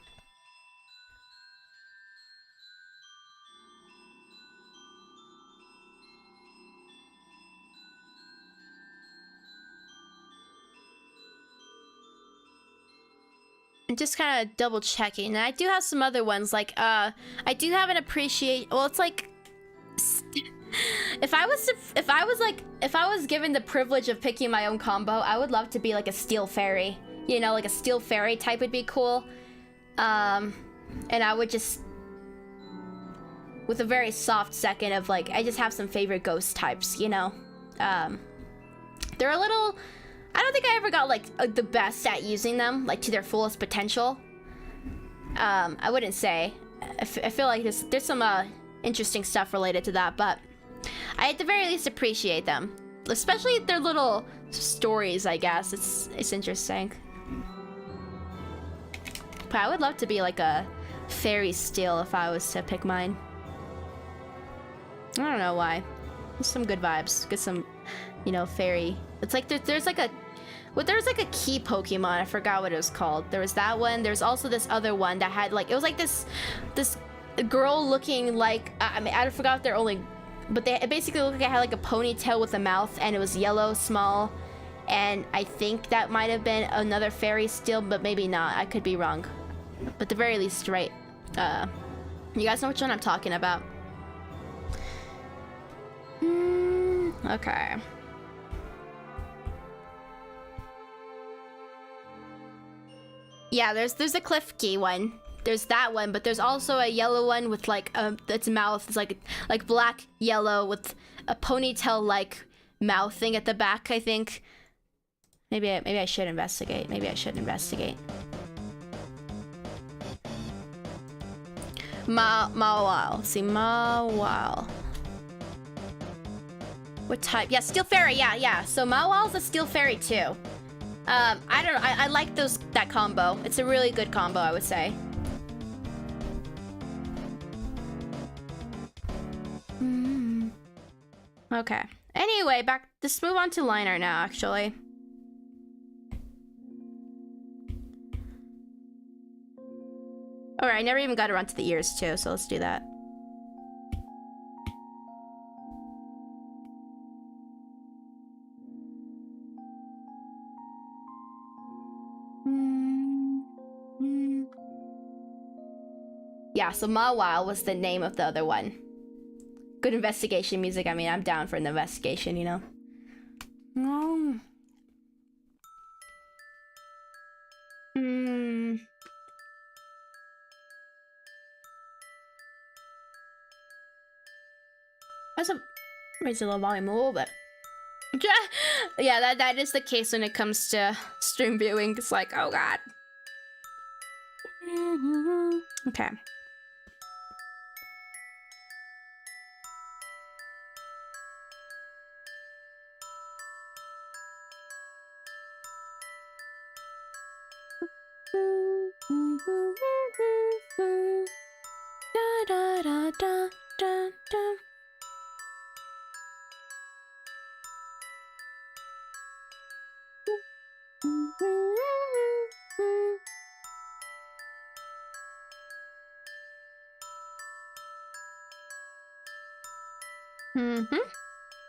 I'm just kind of double checking, and I do have some other ones. Like, I do have an appreciate. Well, it's like, if I was given the privilege of picking my own combo, I would love to be like a steel fairy. You know, like a steel fairy type would be cool. And I would just, with a very soft second of like, I just have some favorite ghost types. You know, they're a little. I don't think I ever got like the best at using them, like to their fullest potential. I wouldn't say. I feel like there's some interesting stuff related to that, but I at the very least appreciate them, especially their little stories. I guess it's interesting. But I would love to be like a fairy steel if I was to pick mine. I don't know why. There's some good vibes. Get some, you know, fairy. It's like there's like a key Pokemon. I forgot what it was called. There was that one. There's also this other one that had like, it was like this girl looking like, I mean, I forgot if they're only, but it basically looked like it had like a ponytail with a mouth, and it was yellow, small, and I think that might have been another fairy steel, but maybe not. I could be wrong. But at the very least, right? You guys know which one I'm talking about. Okay. Yeah, there's a Cliffkey one. There's that one, but there's also a yellow one with like its mouth is like black yellow with a ponytail like mouth thing at the back. I think. Maybe I should investigate. Maybe I should investigate. Mawile. See, Mawile. What type? Yeah, Steel Fairy. Yeah. So Mawile's a Steel Fairy too. I don't know. I like that combo. It's a really good combo, I would say. Okay. Anyway, let's move on to liner now, actually. Alright, I never even got around to the ears too, so let's do that. Yeah, so Mawile was the name of the other one. Good investigation music. I mean, I'm down for an investigation, you know? Let's raise the little volume a little bit. Yeah, that is the case when it comes to stream viewing. It's like, oh god. Okay. Da, da, da, da, da.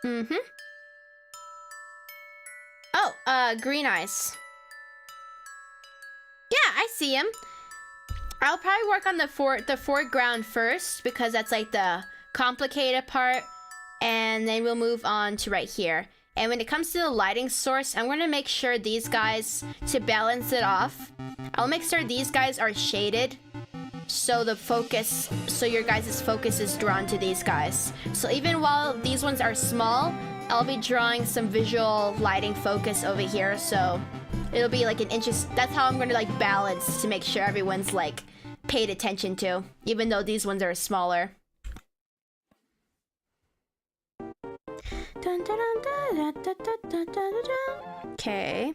Mm-hmm. Oh, green eyes. Yeah, I see him. I'll probably work on the foreground first because that's like the complicated part, and then we'll move on to right here. And when it comes to the lighting source, I'm gonna make sure these guys, to balance it off, I'll make sure these guys are shaded so the focus, so your guys' focus is drawn to these guys. So even while these ones are small, I'll be drawing some visual lighting focus over here, so it'll be like an interest. That's how I'm gonna like balance to make sure everyone's like paid attention to, even though these ones are smaller. Okay.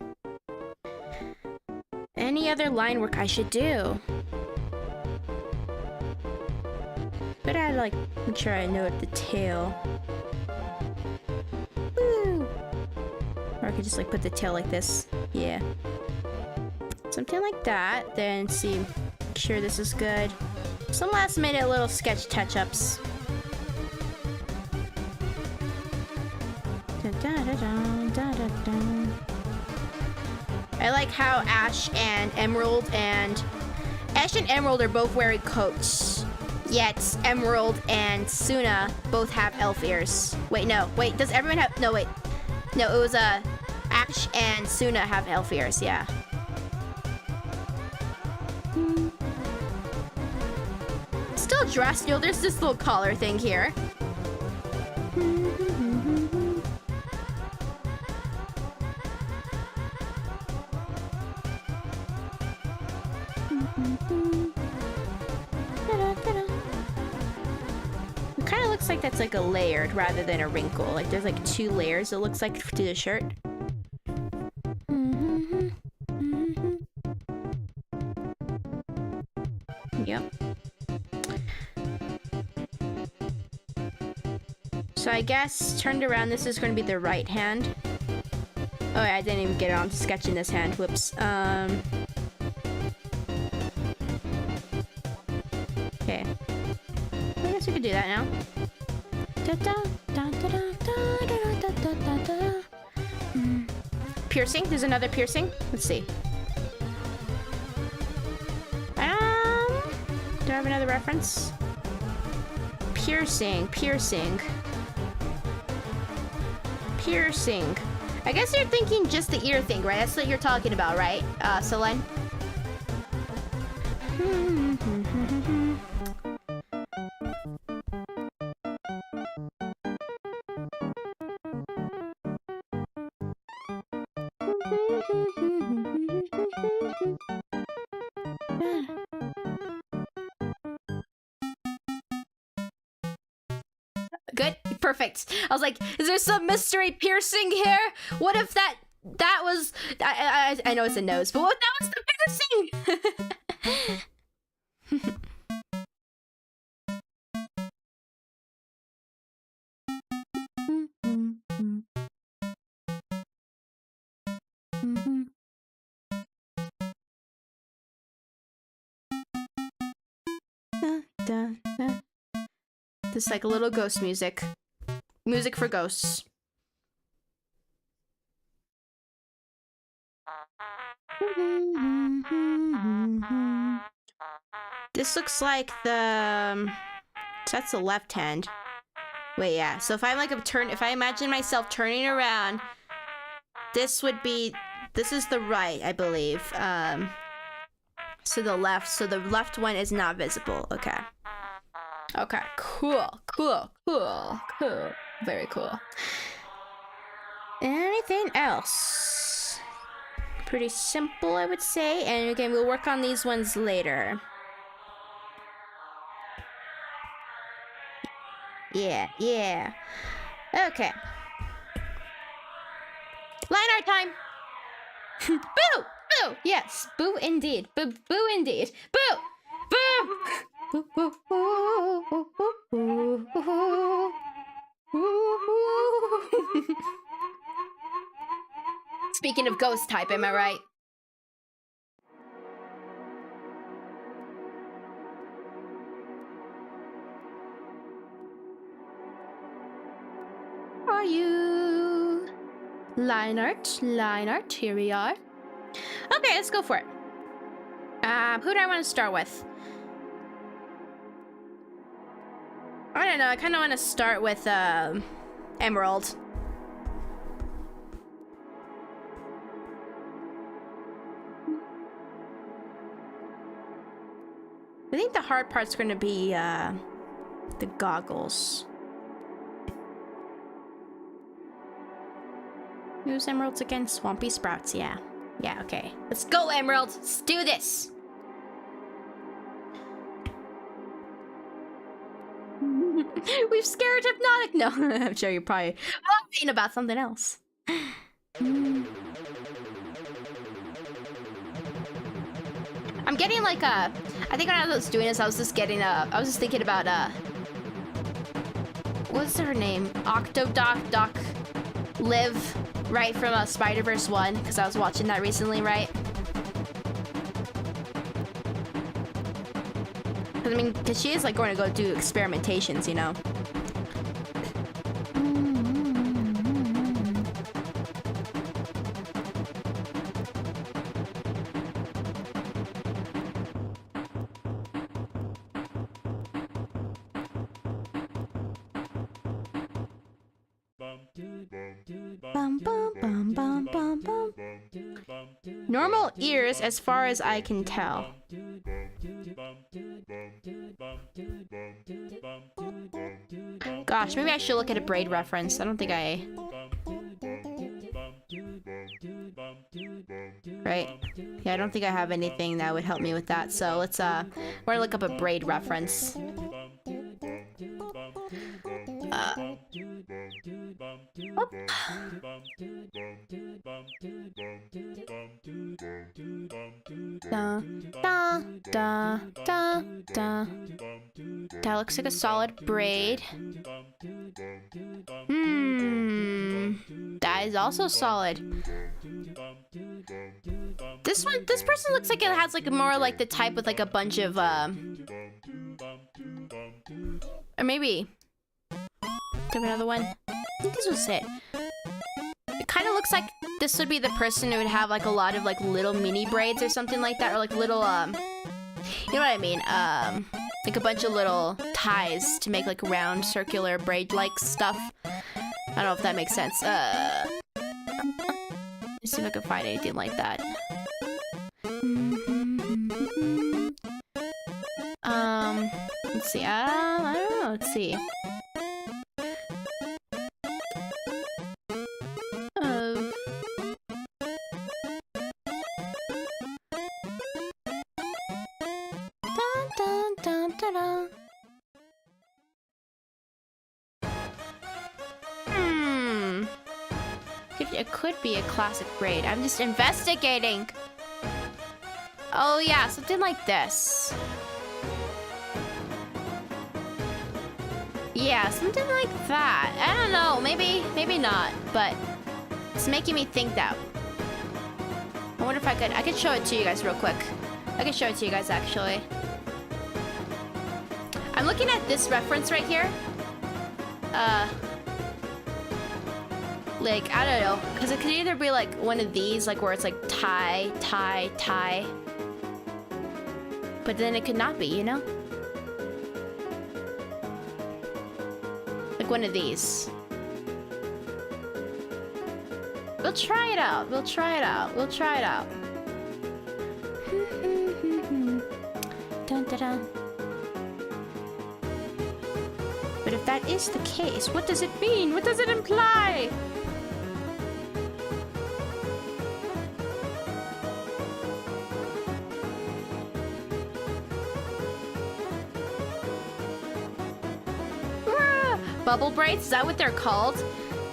Any other line work I should do? But I like make sure I know the tail. Woo! Or I could just like put the tail like this. Yeah. Something like that. Then see, make sure this is good. Some last minute little sketch touch-ups. I like how Ash and Emerald are both wearing coats. Yet Emerald and Suna both have elf ears. Wait, no. Wait, does everyone have... No, wait. No, it was Ash and Suna have elf ears, yeah. Still dressed, you know, there's this little collar thing here. It kind of looks like that's like a layered rather than a wrinkle. Like there's like 2 layers it looks like to the shirt. Yep. So I guess turned around, this is going to be the right hand. Oh, I didn't even get on to sketching this hand. Whoops. Okay. I guess we could do that now. Piercing? There's another piercing? Let's see. Do I have another reference? Piercing. I guess you're thinking just the ear thing, right? That's what you're talking about, right, Solen? Good, perfect. I was like, is there some mystery piercing here? What if that was? I know it's a nose, but what if that was the piercing? This like a little ghost music. Music for ghosts. This looks like the... So that's the left hand. Wait, yeah. So if I'm like if I imagine myself turning around, this would be... This is the right, I believe. So the left one is not visible. Okay. Okay, cool. Very cool. Anything else? Pretty simple, I would say. And again, we'll work on these ones later. Yeah. Okay. Line art time! Boo! Boo! Yes, boo indeed. Boo indeed. Boo! Boo! Speaking of ghost type, am I right? Are you line art, here we are. Okay, let's go for it. Who do I want to start with? I don't know, I kind of want to start with, Emerald. I think the hard part's going to be, the goggles. Who's Emeralds again? Swampy Sprouts, yeah. Yeah, okay. Let's go, Emerald! Let's do this! We've scared Hypnotic! No, I'm sure you're probably thinking about something else. I'm getting like a... I think when I was doing this, I was just getting a... I was just thinking about what's her name? Doc Liv, right, from Spider-Verse 1, because I was watching that recently, right? I mean, because she is like going to go do experimentations, you know? Normal ears, as far as I can tell. Gosh, maybe I should look at a braid reference. I don't think I... Right? Yeah, I don't think I have anything that would help me with that. So let's, we're gonna look up a braid reference. That looks like a solid braid. That is also solid. This person looks like it has like more like the type with like a bunch of or maybe give another one. I think this was it. It kind of looks like this would be the person who would have like a lot of like little mini braids or something like that, or like little you know what I mean, like a bunch of little ties to make like round circular braid like stuff. I don't know if that makes sense. Let's see if I can find anything like that. Let's see. I don't know. Let's see. It could be a classic braid. I'm just investigating. Oh yeah, something like this. Yeah, something like that. I don't know, maybe not, but it's making me think that. I wonder if I could show it to you guys real quick. I can show it to you guys actually. I'm looking at this reference right here. Like, I don't know, because it could either be like one of these, like where it's like tie, tie, tie. But then it could not be, you know? Like one of these. We'll try it out. We'll try it out. We'll try it out. Dun, dun, dun. But if that is the case, what does it mean? What does it imply? Bubble braids, is that what they're called?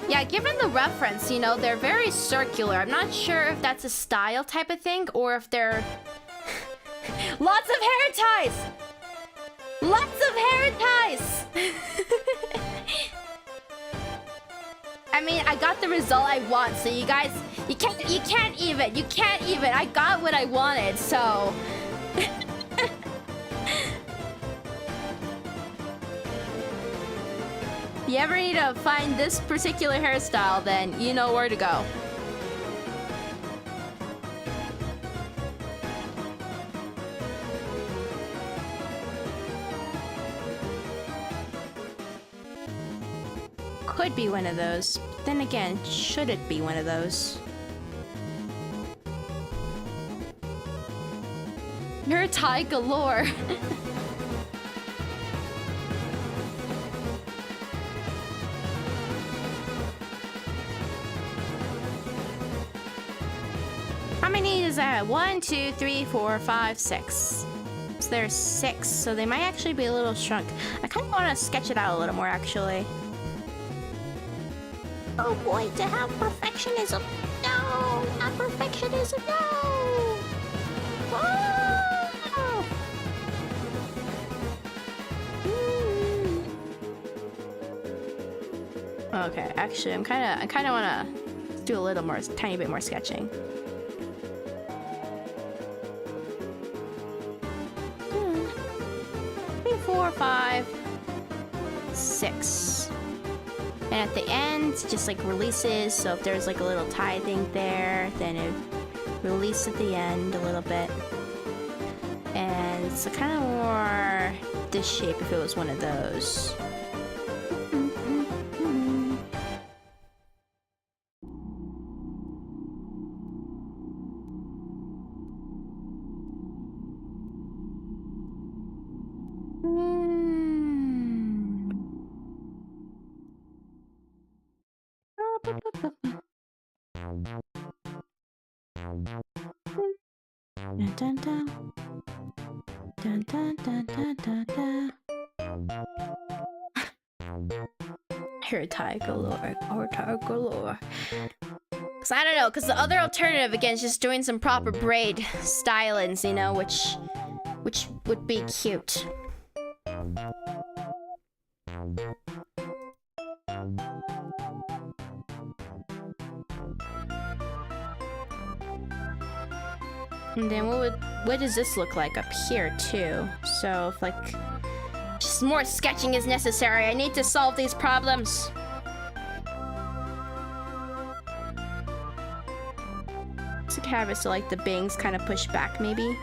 Yeah, given the reference, you know, they're very circular. I'm not sure if that's a style type of thing or if they're... Lots of hair ties! Lots of hair ties! I mean, I got the result I want, so you guys, you can't even. I got what I wanted, so... If you ever need to find this particular hairstyle, then you know where to go. could be one of those. Then again, should it be one of those? You're Thai galore. How many is that? 1, 2, 3, 4, 5, 6. So there's 6, so they might actually be a little shrunk. I kind of want to sketch it out a little more, actually. Oh boy, to have perfectionism. No, not perfectionism, no! Oh! Okay, actually, I kind of want to do a little more, tiny bit more sketching. 4, 5, 6. And at the end, just like releases. So if there's like a little tie thing there, then it release at the end a little bit. And it's kind of more this shape if it was one of those. Dun, dun, dun. Dun, dun, dun, dun, dun, dun. Hair tie galore, or tie galore. Cause I don't know, cause the other alternative again is just doing some proper braid stylings, you know, which would be cute. And then what does this look like up here too? So if like just more sketching is necessary. I need to solve these problems. So have it so like the bangs kind of push back maybe.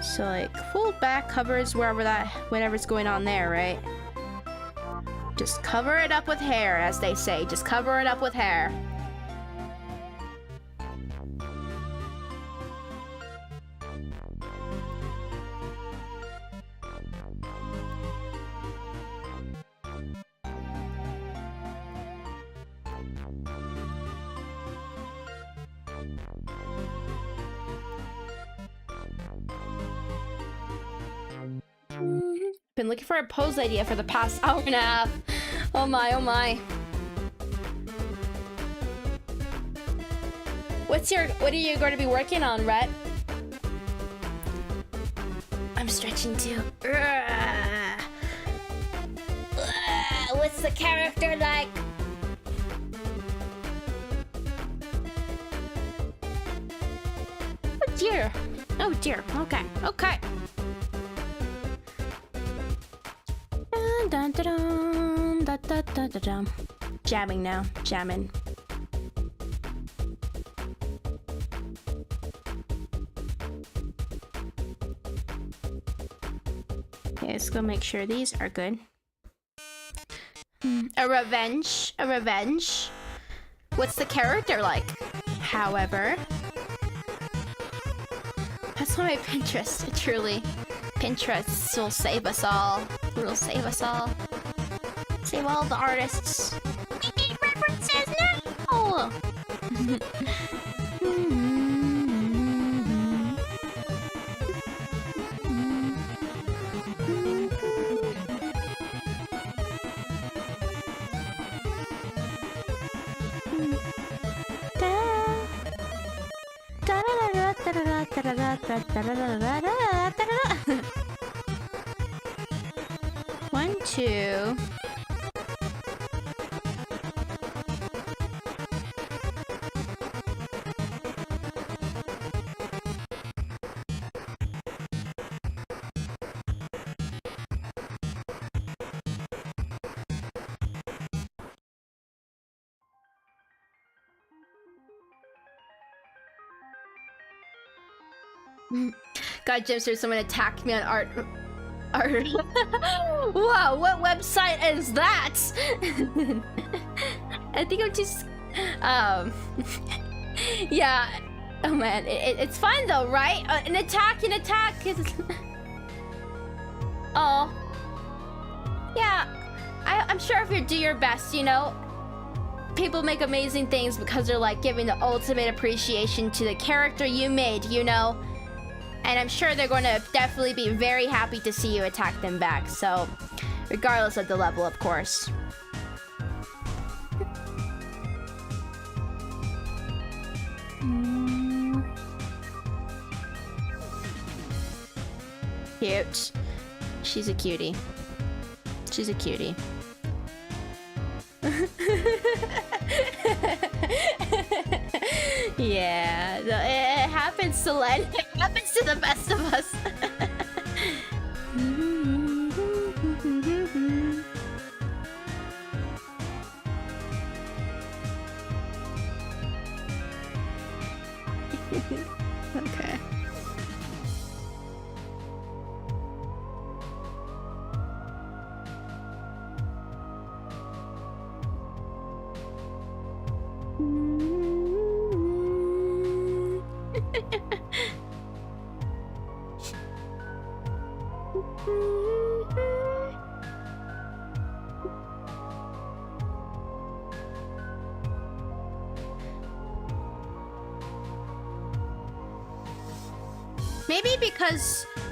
So like full back covers whatever's going on there, right? Just cover it up with hair, as they say. Just cover it up with hair. Been looking for a pose idea for the past hour and a half. Oh my, oh my. What are you going to be working on, Rhett? I'm stretching too. What's the character like? Oh dear. Oh dear. Okay. Okay. Dun, dun, dun, dun, dun, dun, dun, dun. Jamming now. Jamming. Okay, let's go make sure these are good. A revenge. A revenge. What's the character like? However. That's why Pinterest, truly. Pinterest will save us all. Will save us all. Save all the artists. We need references now! One, two. God, Jimster, someone attacked me on Art. Wow, what website is that? I think I'm just yeah. Oh man, it's fun though, right? An attack. Oh. Yeah, I'm sure if you do your best, you know, people make amazing things because they're like giving the ultimate appreciation to the character you made, you know? And I'm sure they're going to definitely be very happy to see you attack them back. So, regardless of the level, of course. Cute. She's a cutie. She's a cutie. Yeah, it happens to Len. It happens to the best of us. Okay.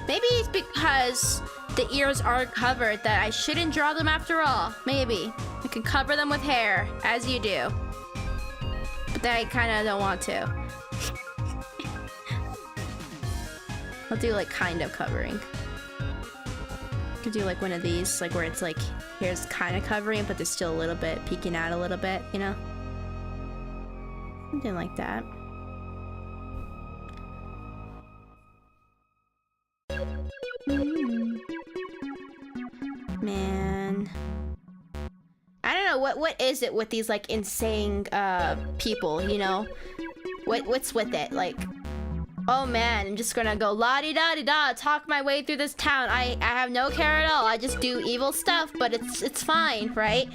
Maybe it's because the ears are covered that I shouldn't draw them after all. Maybe. I can cover them with hair, as you do. But then I kind of don't want to. I'll do like kind of covering. Could do like one of these, like where it's like hair's kind of covering, but there's still a little bit peeking out a little bit, you know? Something like that. Man, I don't know what is it with these like insane people, you know? What's with it? Like, oh man, I'm just gonna go la-di-da-di-da, talk my way through this town. I have no care at all. I just do evil stuff, but it's fine, right?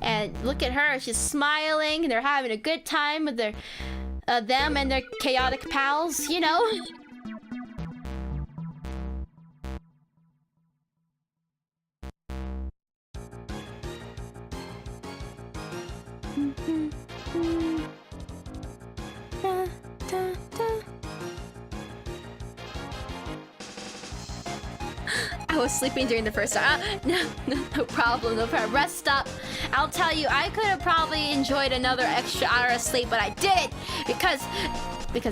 And look at her, she's smiling and they're having a good time with their them and their chaotic pals, you know? I was sleeping during the first time. No problem. Rest up. I'll tell you, I could have probably enjoyed another extra hour of sleep, but I didn't because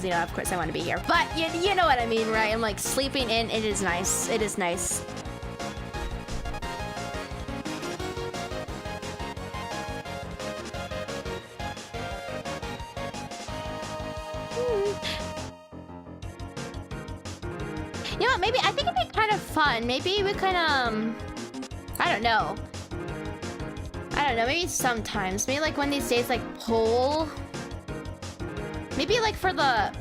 you know, of course, I want to be here. But you know what I mean, right? I'm like sleeping in. It is nice. It is nice. You know what, maybe, I think it'd be kind of fun. Maybe we could, I don't know, maybe sometimes. Maybe like one of these days, like, poll. Maybe like for the,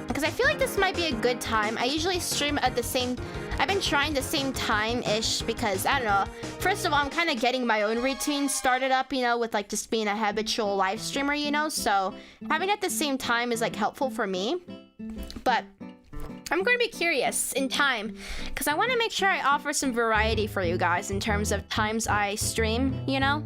because I feel like this might be a good time. I usually stream at the same, I've been trying the same time-ish because, I don't know. First of all, I'm kind of getting my own routine started up, you know, with like just being a habitual live streamer, you know? So having it at the same time is like helpful for me. But I'm going to be curious in time because I want to make sure I offer some variety for you guys in terms of times I stream, you know?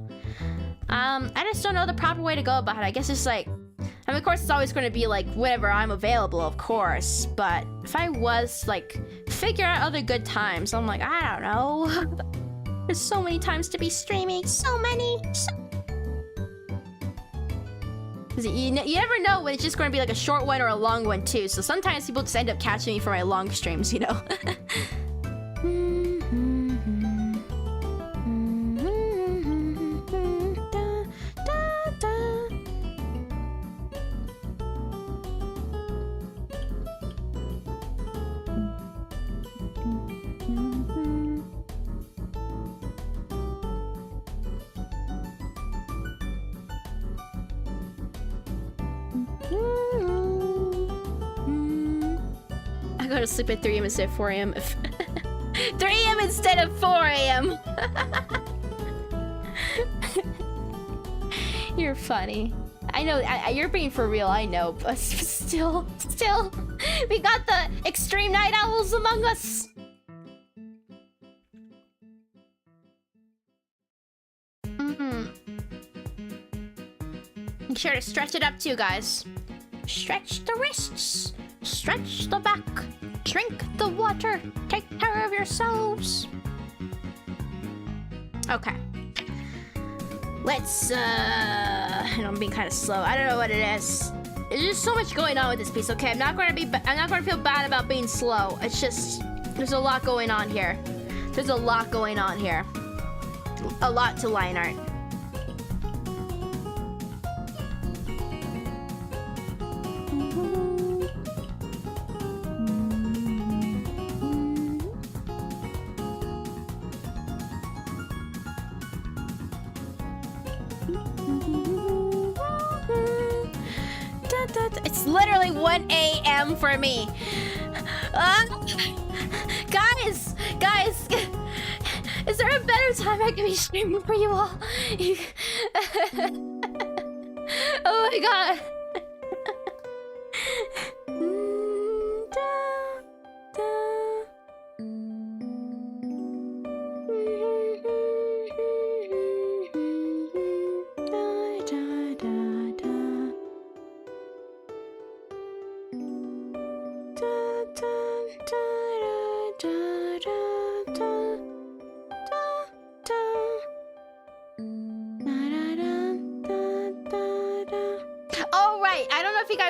I just don't know the proper way to go about it. I guess it's like, I mean, of course, it's always going to be like whenever I'm available, of course. But if I was like, figure out other good times, I'm like, I don't know. There's so many times to be streaming. So many. You never know when it's just going to be like a short one or a long one too. So sometimes people just end up catching me for my long streams, you know? I go to sleep at 3 a.m. instead of 4 a.m. if 3 a.m. instead of 4 a.m. You're funny. I know, you're being for real, I know, but still, we got the extreme night owls among us. Make sure to stretch it up too, guys. Stretch the wrists, stretch the back, drink the water, take care of yourselves. Okay. Let's, I know I'm being kind of slow. I don't know what it is. There's just so much going on with this piece, okay? I'm not gonna feel bad about being slow. It's just, there's a lot going on here. There's a lot going on here. A lot to line art. It's literally 1 a.m. for me. Guys, is there a better time I can be streaming for you all? Oh my god.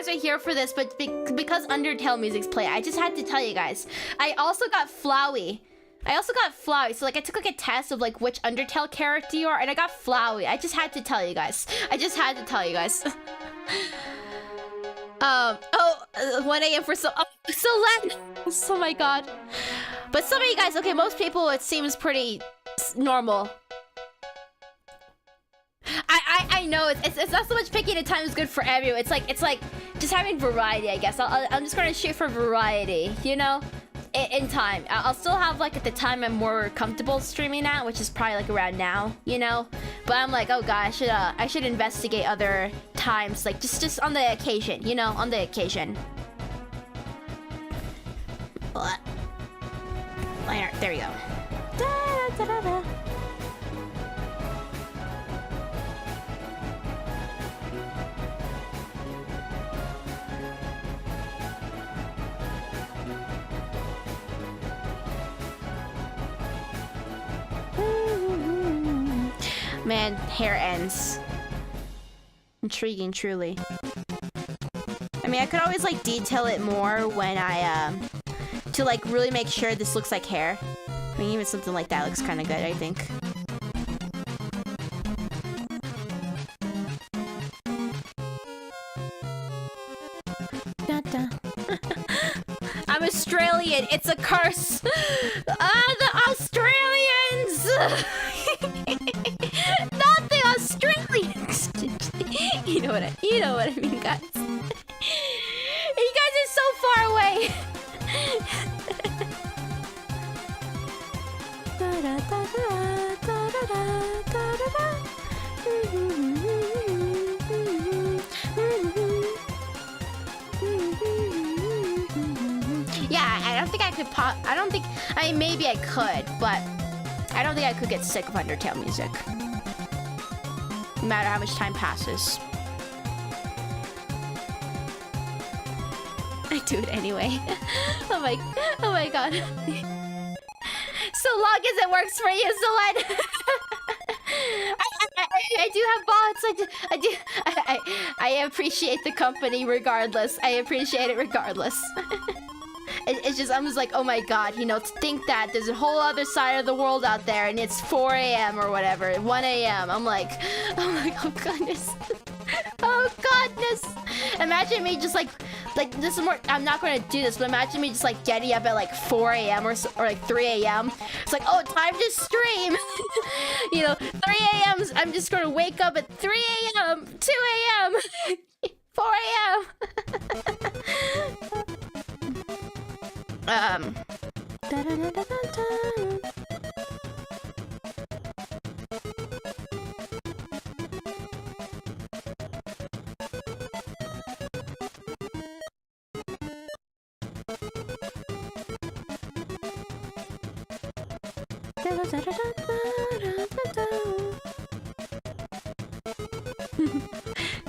Are here for this, but because Undertale music's playing, I just had to tell you guys. I also got Flowey. So like I took like a test of like which Undertale character you are, and I got Flowey. I just had to tell you guys. 1 a.m. for Solen. Oh my god. But some of you guys, okay, most people it seems pretty normal. I know it's not so much picking a time is good for everyone. It's like just having variety, I guess. I'm just gonna shoot for variety, you know, in time. I'll still have like at the time I'm more comfortable streaming at, which is probably like around now, you know. But I'm like, oh god, I should investigate other times, like just on the occasion, you know, on the occasion. Liner, there we go. Da, da, da, da. Man, hair ends. Intriguing, truly. I mean, I could always like detail it more when I to like really make sure this looks like hair. I mean, even something like that looks kind of good, I think. I'm Australian. It's a curse. The Australians. Not the Australians. You know what I mean, guys. You guys are so far away. Yeah, I don't think I could I mean, maybe I could, but I don't think I could get sick of Undertale music. No matter how much time passes. I do it anyway. Oh my god. So long as it works for you, Solen. I do have bots. I appreciate the company regardless. I appreciate it regardless. It's just, I'm just like, oh my god, you know, to think that there's a whole other side of the world out there and it's 4 a.m. or whatever, 1 a.m. I'm like, oh goodness. Oh goodness. Imagine me just like this is more, I'm not gonna do this, but imagine me just like getting up at like 4 a.m. or like 3 a.m. It's like, oh, time to stream. You know, 3 a.m. I'm just gonna wake up at 3 a.m., 2 a.m., 4 a.m.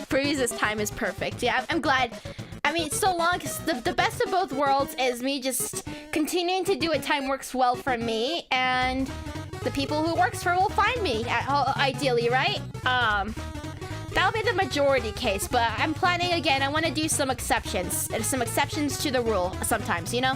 Freeze's time is perfect. Yeah, I'm glad. I mean, it's so long because the best of both worlds is me just continuing to do what time works well for me, and the people who it works for will find me, ideally, right? That'll be the majority case, but I'm planning again. I want to do some exceptions. There's some exceptions to the rule sometimes, you know?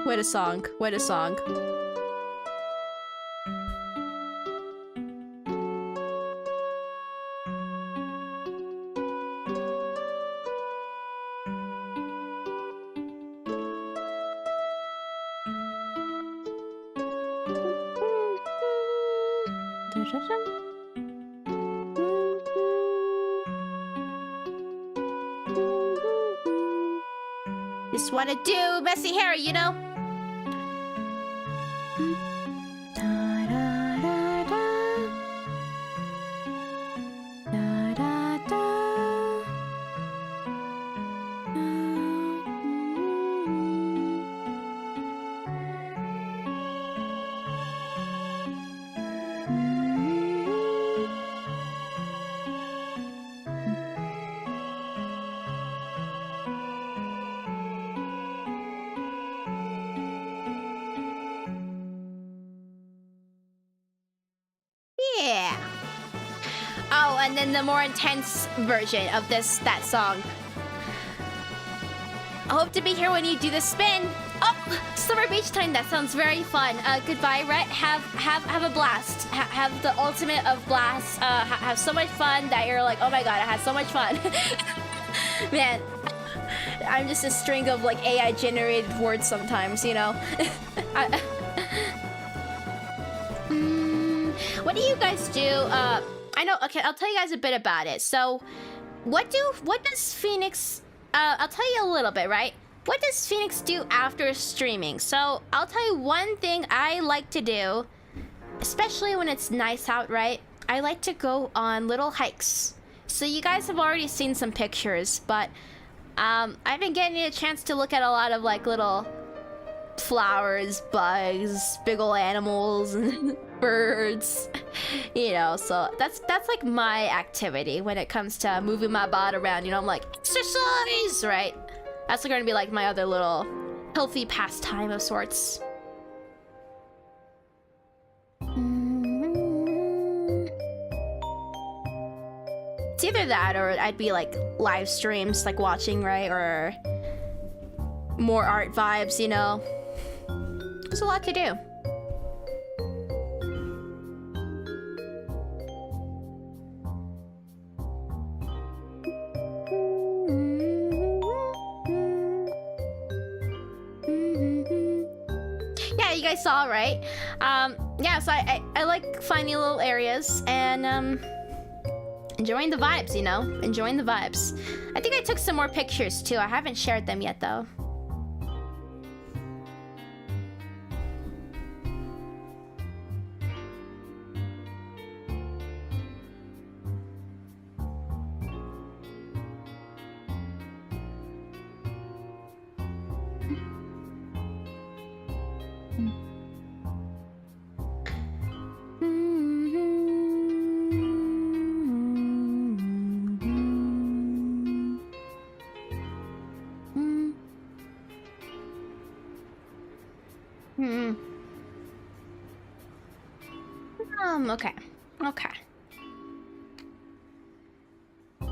What a song. What a song. Just wanna do messy hair, you know? Yeah. Oh, and then the more intense version of that song. I hope to be here when you do the spin. Oh, summer beach time. That sounds very fun. Goodbye, Rhett. Have a blast. Have the ultimate of blast. Have so much fun that you're like, oh my god, I had so much fun. Man, I'm just a string of like AI generated words sometimes, you know. What do you guys do? I know. Okay, I'll tell you guys a bit about it. So, what does Phoenix? I'll tell you a little bit, right? What does Phoenix do after streaming? So, I'll tell you one thing I like to do, especially when it's nice out, right? I like to go on little hikes. So, you guys have already seen some pictures, but I've been getting a chance to look at a lot of like little flowers, bugs, big ol' animals, and birds, you know. So that's like my activity when it comes to moving my body around, you know. I'm like, exercise, right? That's going to be like my other little healthy pastime of sorts. It's either that or I'd be like live streams, like watching, right? Or more art vibes, you know. There's a lot to do. Yeah, you guys saw, right? Yeah, so I like finding little areas and enjoying the vibes, you know? Enjoying the vibes. I think I took some more pictures too. I haven't shared them yet though. Okay. Okay. I'm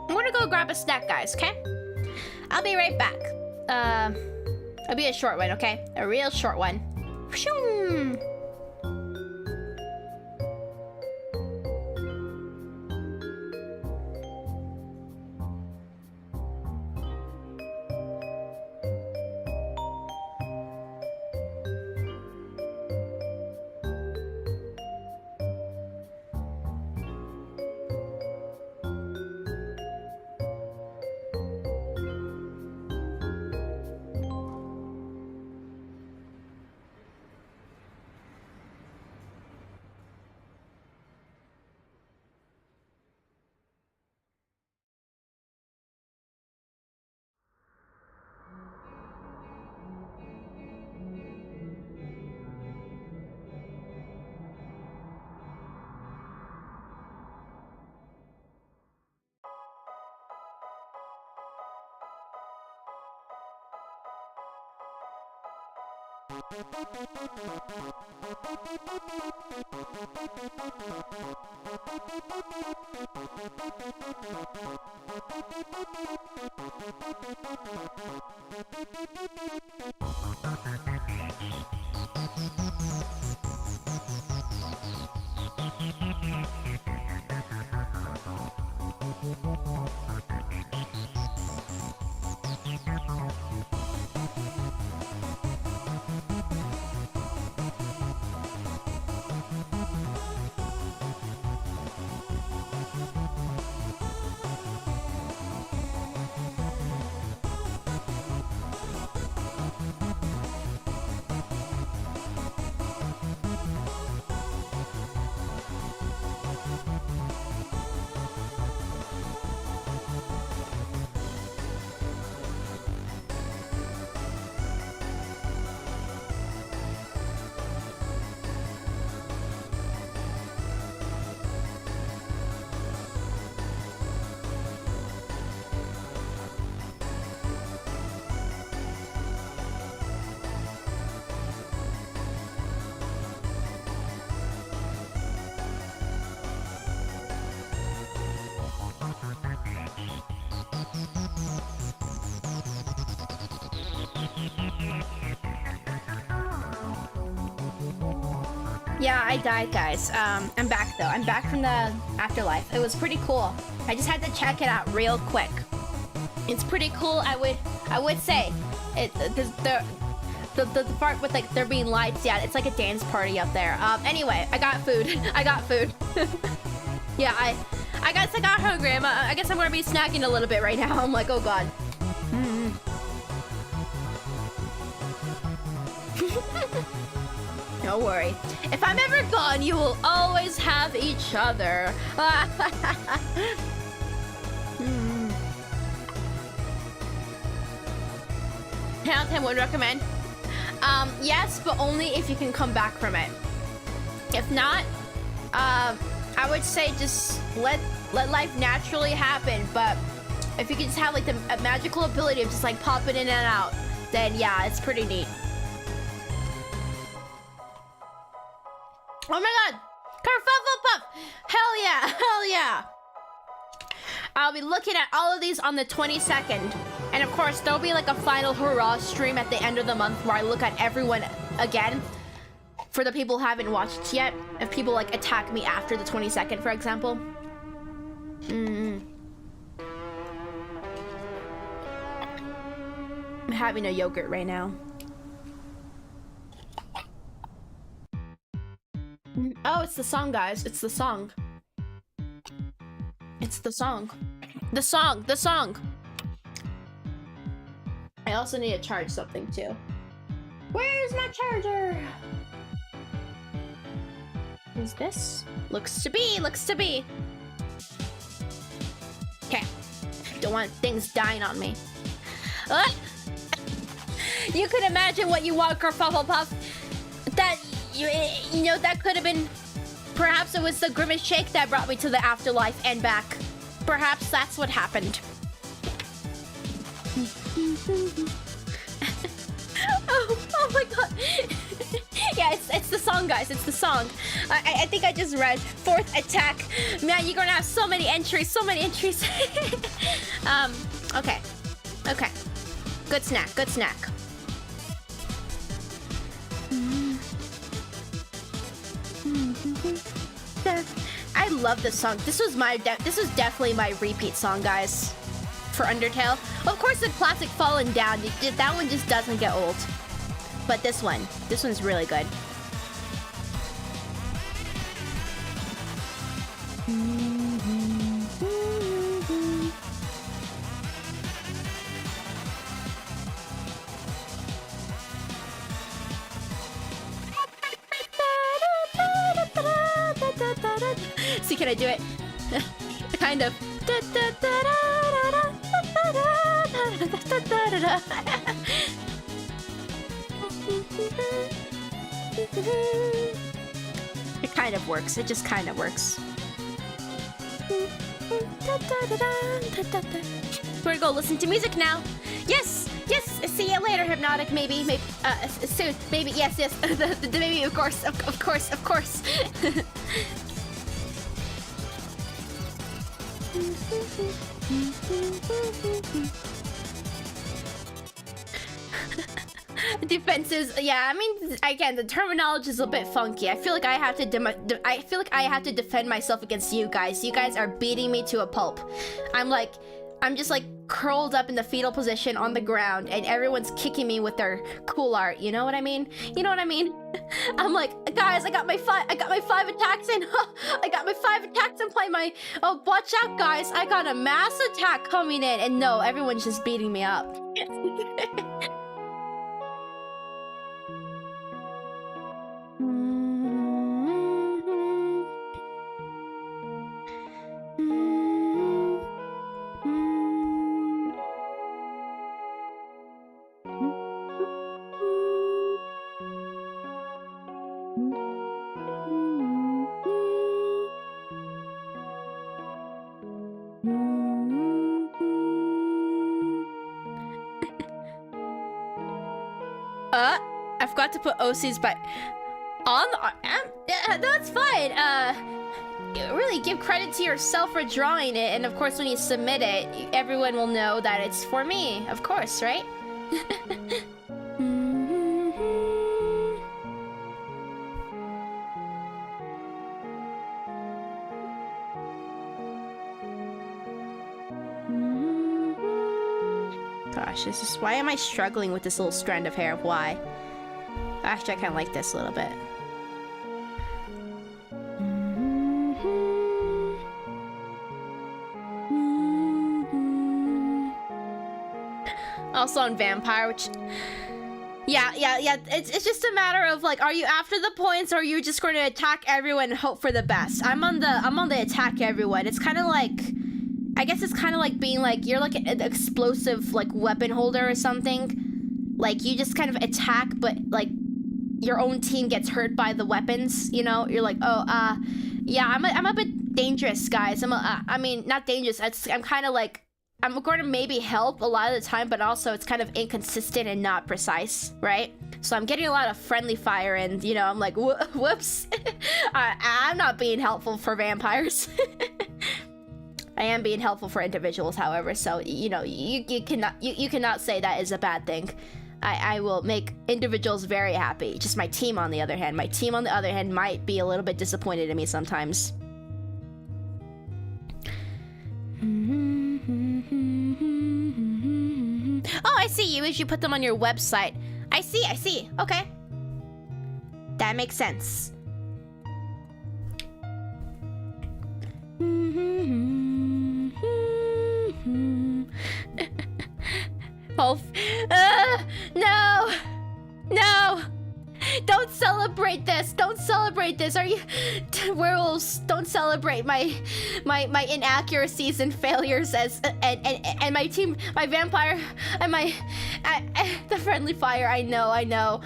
gonna go grab a snack, guys, okay? I'll be right back. It'll be a short one, okay? A real short one. Pshoo. Yeah, I died, guys. I'm back though. I'm back from the afterlife. It was pretty cool. I just had to check it out real quick. It's pretty cool. I would say it. The part with like there being lights. Yeah, it's like a dance party up there. Anyway, I got food. I got food. Yeah, I guess I got hungry. I guess I'm gonna be snacking a little bit right now. I'm like, oh god. Don't worry. If I'm ever gone, you will always have each other. Count would recommend. Yes, but only if you can come back from it. If not, I would say just let life naturally happen. But if you can just have like the magical ability of just like popping in and out, then yeah, it's pretty neat. Oh my god! Kerfuffle puff! Hell yeah! Hell yeah! I'll be looking at all of these on the 22nd. And of course, there'll be like a final hurrah stream at the end of the month where I look at everyone again. For the people who haven't watched it yet. If people like attack me after the 22nd, for example. I'm having a yogurt right now. Oh, it's the song, guys. It's the song. It's the song. The song. The song. I also need to charge something, too. Where's my charger? Is this? Looks to be. Looks to be. Okay. Don't want things dying on me. You could imagine what you want, Kerfuffle Puff. That... You know, that could have been... Perhaps it was the Grimace Shake that brought me to the afterlife and back. Perhaps that's what happened. oh my god. Yeah, it's the song, guys. It's the song. I think I just read 4th attack. Man, you're gonna have so many entries. So many entries. Okay. Okay. Good snack. Good snack. love this song. This was definitely my repeat song, guys, for Undertale. Of course, the classic Fallen Down. That one just doesn't get old. But this one's really good. See, can I do it? Kind of. It kind of works. It just kind of works. We're gonna go listen to music now. Yes, yes. See you later, Hypnotic. Maybe, soon. Maybe, yes, yes. Maybe, of course, of course, of course. Defenses, yeah. I mean, again, the terminology is a bit funky. I feel like I have to defend myself against you guys. You guys are beating me to a pulp. I'm just like curled up in the fetal position on the ground, and everyone's kicking me with their cool art. You know what I mean? You know what I mean? I'm like, guys, I got my 5 attacks in. I got my 5 attacks and play my. Oh, watch out, guys! I got a mass attack coming in, and no, everyone's just beating me up. I forgot to put OC's by on. Yeah, that's fine. Really give credit to yourself for drawing it, and of course, when you submit it, everyone will know that it's for me. Of course, right? Gosh, why am I struggling with this little strand of hair? Why? Actually, I kind of like this a little bit. Also on Vampire, which... Yeah. It's just a matter of, like, are you after the points, or are you just going to attack everyone and hope for the best? I'm on the attack everyone. It's kind of like... I guess it's kind of like being like, you're like an explosive, like, weapon holder or something. Like, you just kind of attack, but, like, your own team gets hurt by the weapons, you know? You're like, oh, yeah, I'm a bit dangerous, guys. I mean, not dangerous. I'm kind of like, I'm going to maybe help a lot of the time, but also it's kind of inconsistent and not precise, right? So I'm getting a lot of friendly fire, and, you know, I'm like, whoops. I'm not being helpful for vampires. I am being helpful for individuals, however, so, you know, you cannot say that is a bad thing. I will make individuals very happy. Just my team, on the other hand. My team, on the other hand, might be a little bit disappointed in me sometimes. Oh, I see. You should put them on your website. I see. Okay. That makes sense. Oh, no! Don't celebrate this! Don't celebrate this! Are you... Werewolves, don't celebrate my inaccuracies and failures as... And my team, my vampire, and the friendly fire, I know.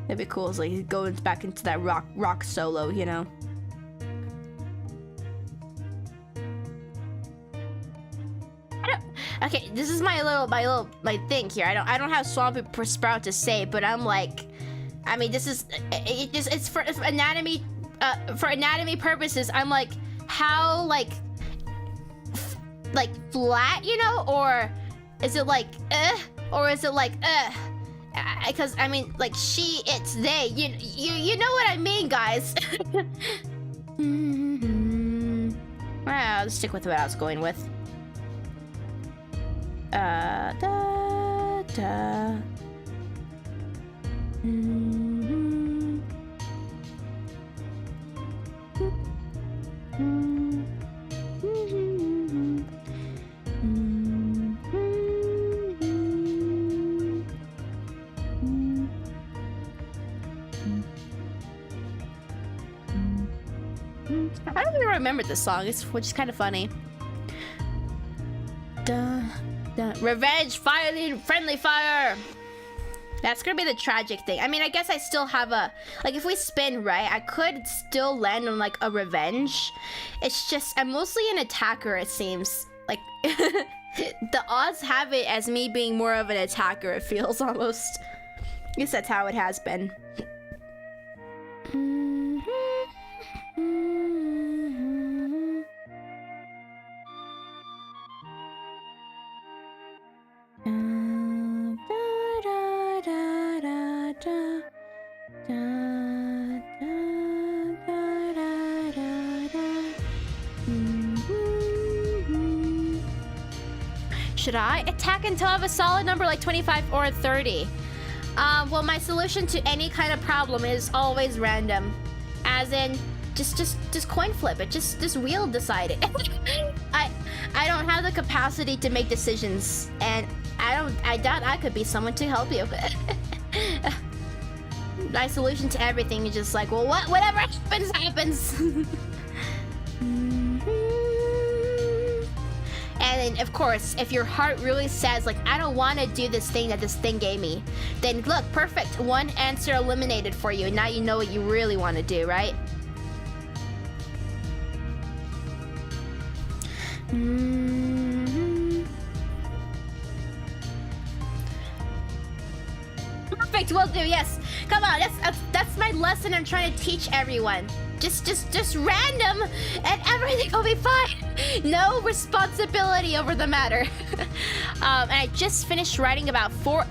It'd be cool, it's like going back into that rock solo, you know. Okay, this is my thing here. I don't have Swampy Sprout to say, but I'm like, I mean, this is it's for anatomy purposes. I'm like, how like flat, you know, or is it like or is it like because I mean, like she, it's they. You know what I mean, guys. Well, I'll stick with what I was going with. Da, da. I don't even remember this song, which is kind of funny. Da, da. Revenge, fire, friendly fire. That's gonna be the tragic thing. I mean, I guess I still have a, like, if we spin right, I could still land on like a revenge. It's just I'm mostly an attacker, it seems. Like the odds have it as me being more of an attacker, it feels almost. I guess that's how it has been. Should I attack until I have a solid number like 25 or 30? Well, my solution to any kind of problem is always random. As in, just coin flip it. Just wheel decide it. I don't have the capacity to make decisions, and I doubt I could be someone to help you. My solution to everything is just like, well, whatever happens, happens. And then, of course, if your heart really says, like, I don't want to do this thing that this thing gave me, then look, perfect. One answer eliminated for you. Now you know what you really want to do, right? Perfect, will do, yes. Come on, that's my lesson I'm trying to teach everyone. Just random, and everything will be fine. No responsibility over the matter. And I just finished writing about four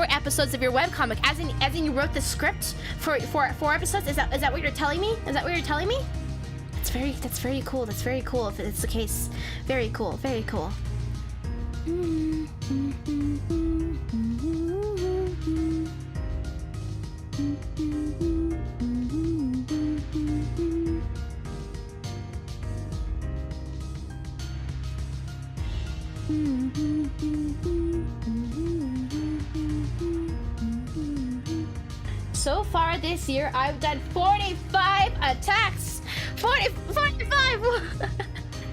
episodes of your webcomic. As in you wrote the script for 4 episodes. Is that what you're telling me? Is that what you're telling me? That's very cool. That's very cool if it's the case. Very cool. Very cool. So far this year, I've done 45 attacks. 45.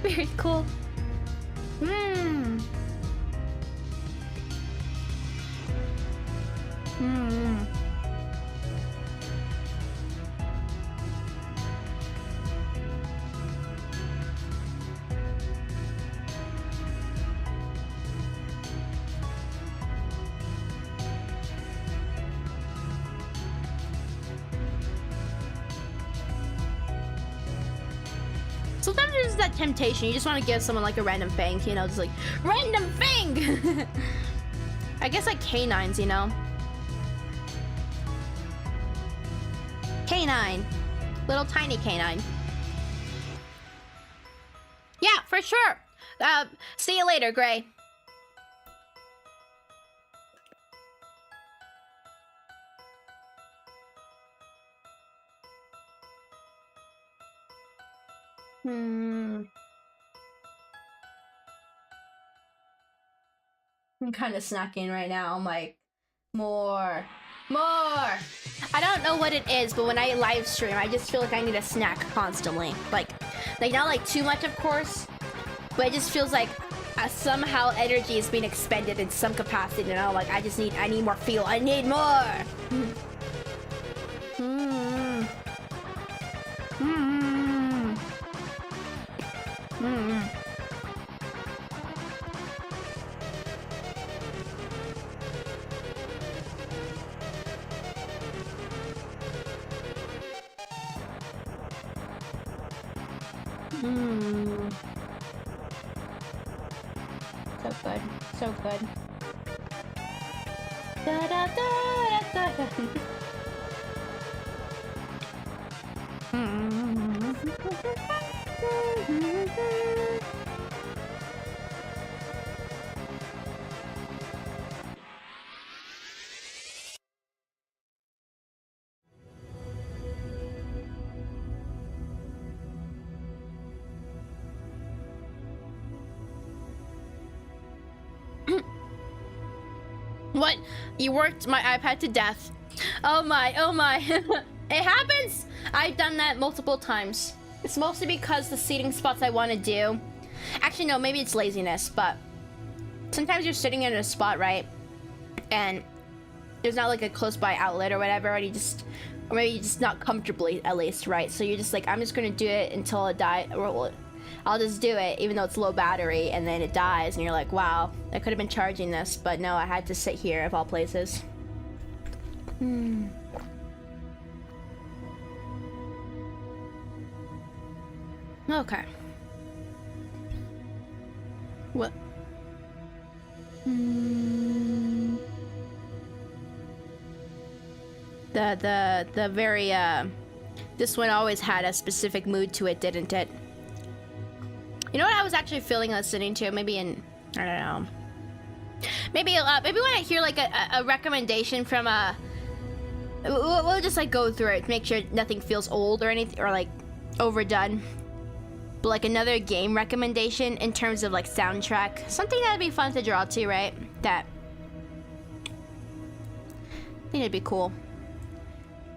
Very cool. Sometimes there's that temptation. You just want to give someone like a random thing, you know, just like random thing. I guess like canines, you know. Canine, little tiny canine. Yeah, for sure. See you later, Gray. I'm kind of snacking right now. I'm like, more. I don't know what it is, but when I live stream, I just feel like I need a snack constantly. Like not like too much, of course, but it just feels like somehow energy is being expended in some capacity. You know, like I need more fuel. I need more. Mm. So good. So good. Da, da, da, da, da. What? You worked my iPad to death. Oh my, oh my. It happens! I've done that multiple times. It's mostly because the seating spots I want to do. Actually, no, maybe it's laziness, but sometimes you're sitting in a spot, right? And there's not like a close by outlet or whatever, and you just, or maybe you're just not comfortably at least, right? So you're just like, I'm just gonna do it until it dies, or I'll just do it even though it's low battery, and then it dies, and you're like, wow, I could have been charging this, but no, I had to sit here of all places. Okay. What? The very this one always had a specific mood to it, didn't it? You know what I was actually feeling listening to? Maybe in, I don't know. Maybe when I hear like a recommendation from a, we'll just like go through it, make sure nothing feels old or anything, or like overdone. But like another game recommendation in terms of like soundtrack, something that'd be fun to draw to, right? That, I think it'd be cool.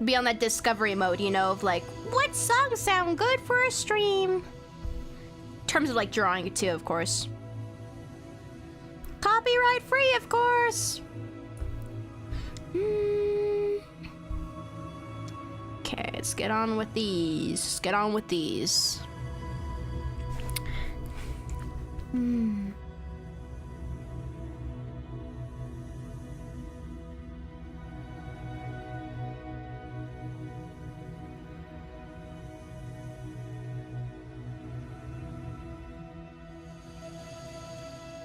Be on that discovery mode, you know, of like, what songs sound good for a stream? In terms of like drawing it too, of course. Copyright free, of course. Okay, let's get on with these. Let's get on with these.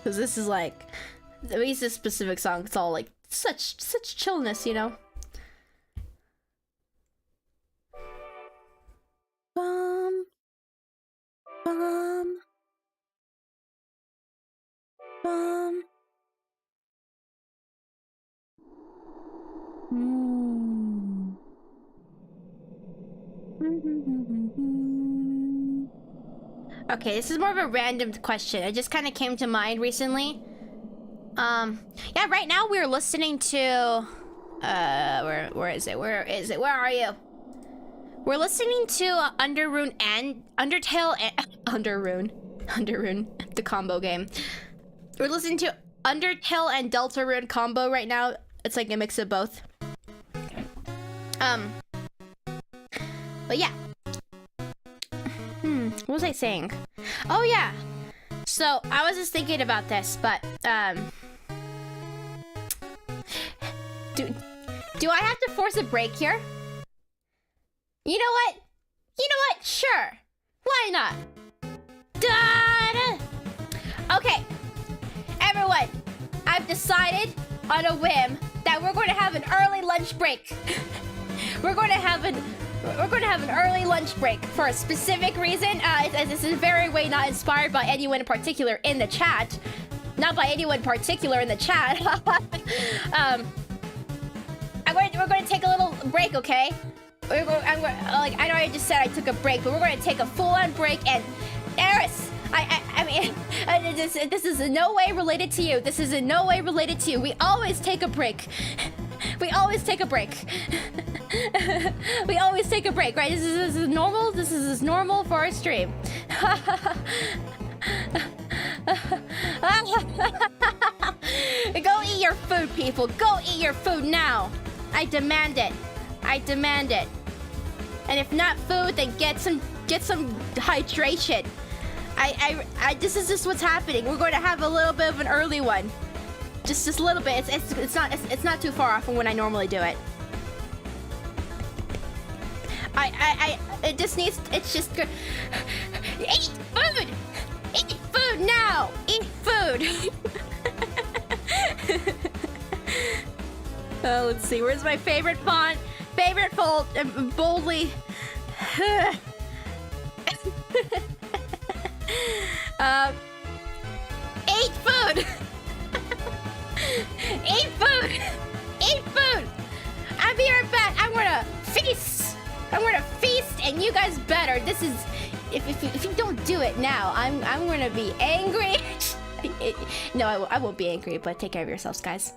Because this is like, at least this specific song, it's all like such chillness, you know? Bum, bum, bum. Okay, this is more of a random question. It just kind of came to mind recently. Yeah, right now we're listening to, where is it? Where is it? Where are you? We're listening to Underrune and Undertale and Underrune, the combo game. We're listening to Undertale and Deltarune combo right now. It's like a mix of both. But yeah. What was I saying? Oh yeah. So I was just thinking about this, but do I have to force a break here? You know what? You know what? Sure. Why not? Da-da! Okay. Everyone, I've decided on a whim that we're going to have an early lunch break. We're going to have an early lunch break for a specific reason. This is very way not inspired by anyone in particular in the chat. Not by anyone in particular in the chat. We're going to take a little break, okay? I know I just said I took a break, but we're going to take a full-on break. And Eris, I mean, this is in no way related to you. This is in no way related to you. We always take a break. We always take a break. We always take a break, right? This is normal. This is normal for our stream. Go eat your food, people. Go eat your food now. I demand it. I demand it. And if not food, then get some hydration. This is just what's happening. We're going to have a little bit of an early one. Just a little bit. It's not too far off from when I normally do it. It just needs. It's just good. Eat food! Eat food now! Eat food! Let's see, where's my favorite font? Favorite font, boldly. Eat food! Eat food! Eat food! I'll be right back. I'm gonna feast. I'm gonna feast, and you guys better. This is, if you don't do it now, I'm gonna be angry. No, I won't be angry, but take care of yourselves, guys.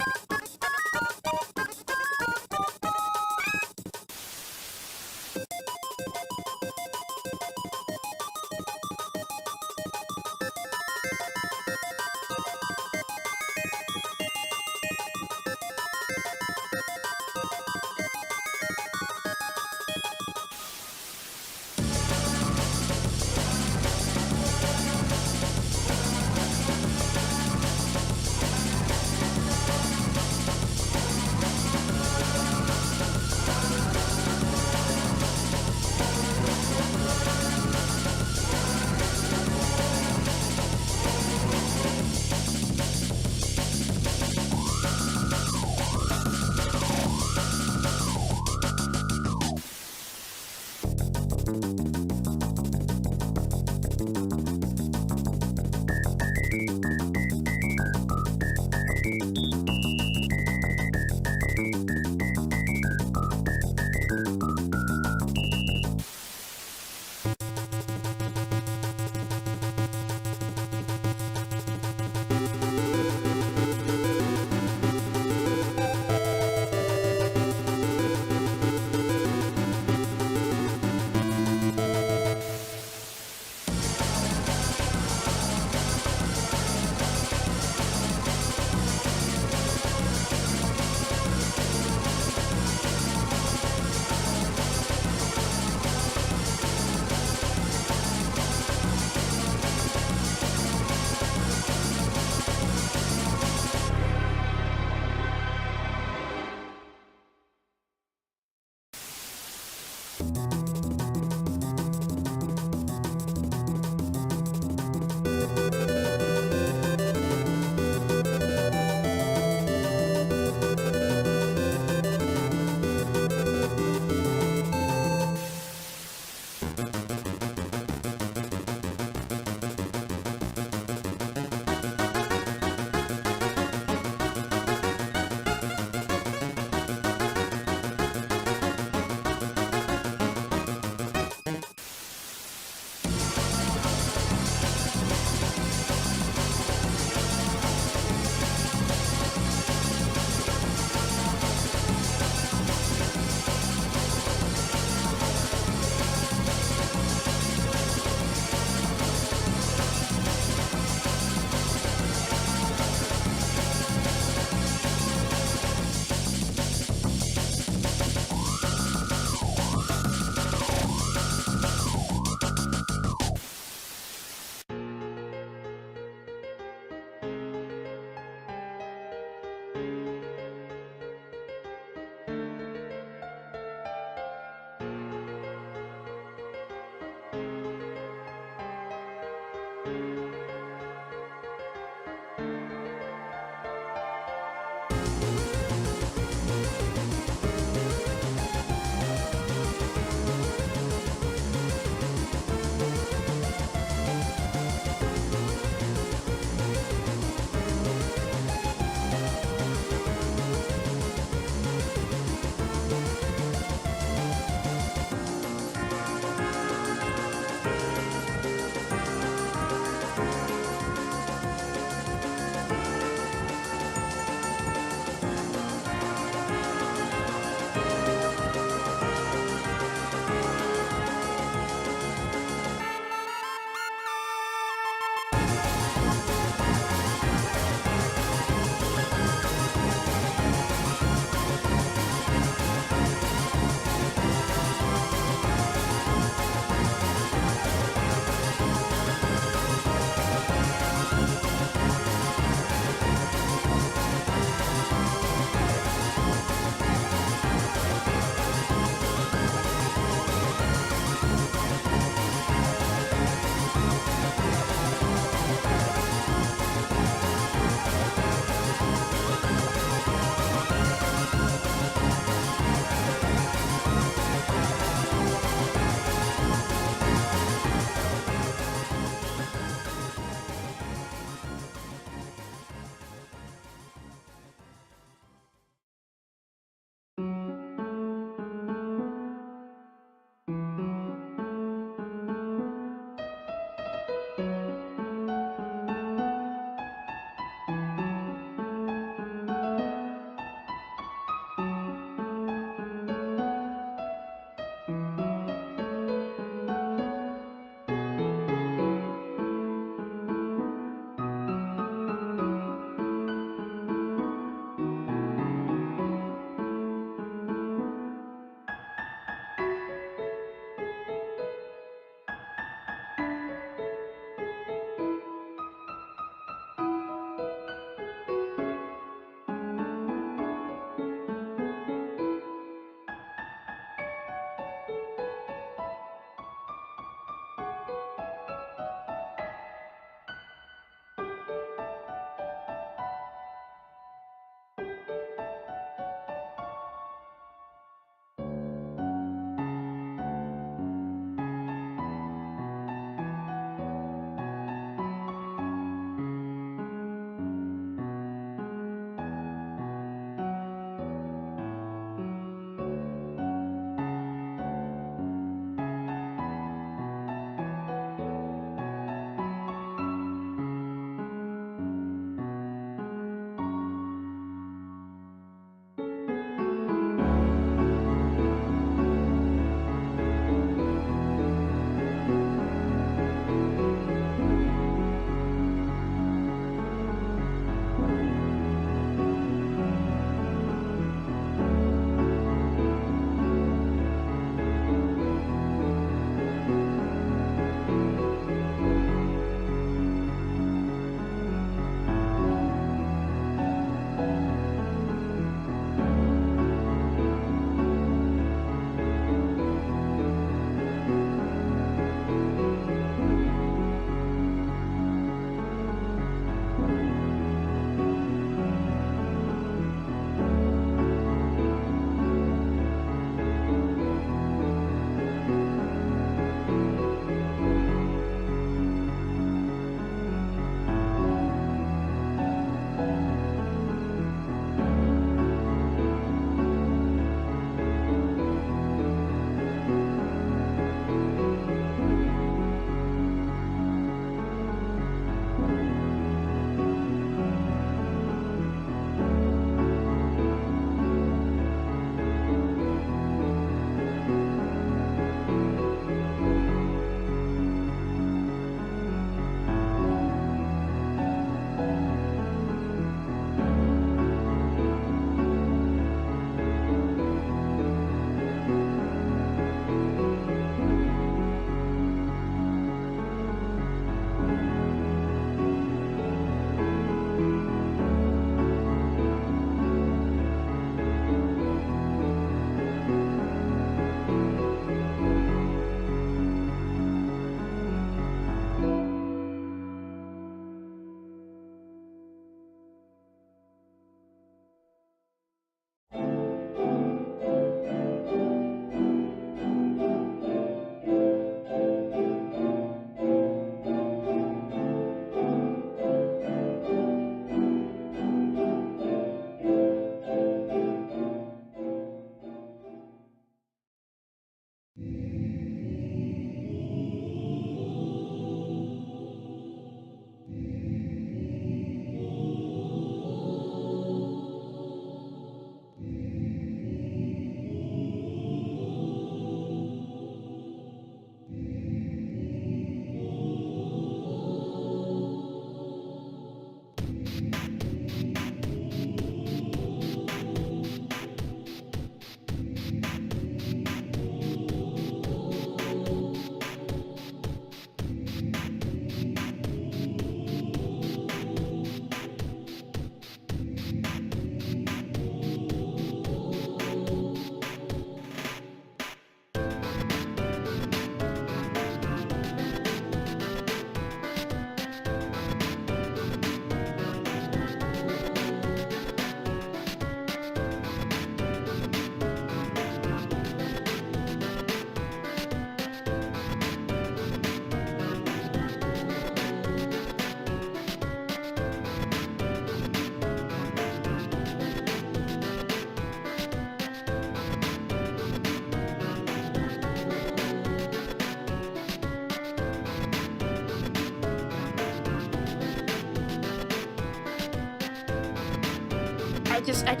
just had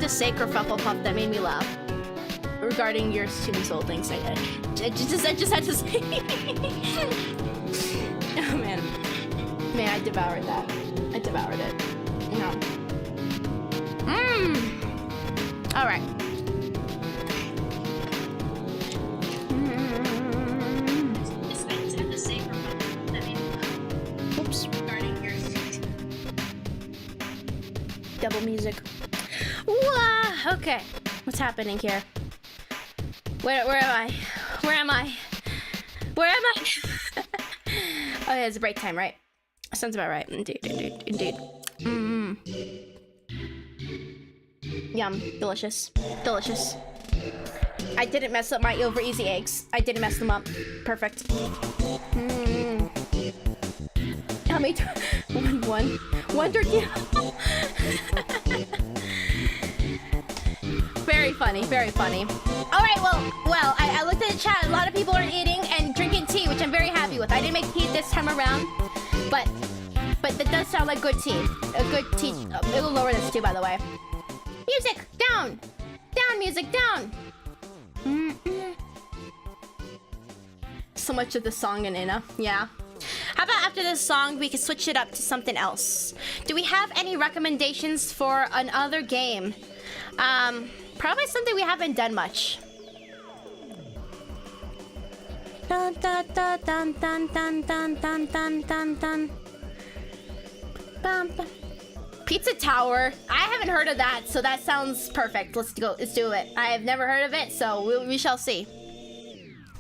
to say kerfuffle puff that made me laugh. Regarding your student soul things, I just had to say. Oh man, I devoured that. I devoured it. No. All right. Oops. Regarding your double music. Wah! Okay. What's happening here? Where am I? Where am I? Where am I? Oh yeah, it's break time, right? Sounds about right. Indeed. Yum. Delicious. Delicious. I didn't mess up my overusing eggs. I didn't mess them up. Perfect. How many one tortilla. Very funny, very funny. All right, well, I looked at the chat. A lot of people are eating and drinking tea, which I'm very happy with. I didn't make tea this time around, but that does sound like good tea. A good tea. It will lower this too, by the way. Music down, down, music down. So much of the song in Ina, yeah. How about after this song, we can switch it up to something else? Do we have any recommendations for another game? Probably something we haven't done much. Dun dun dun dun dun dun dun dun dun dun dun. Bum, bum. Pizza Tower. I haven't heard of that, so that sounds perfect. Let's go. Let's do it. I have never heard of it, so we shall see.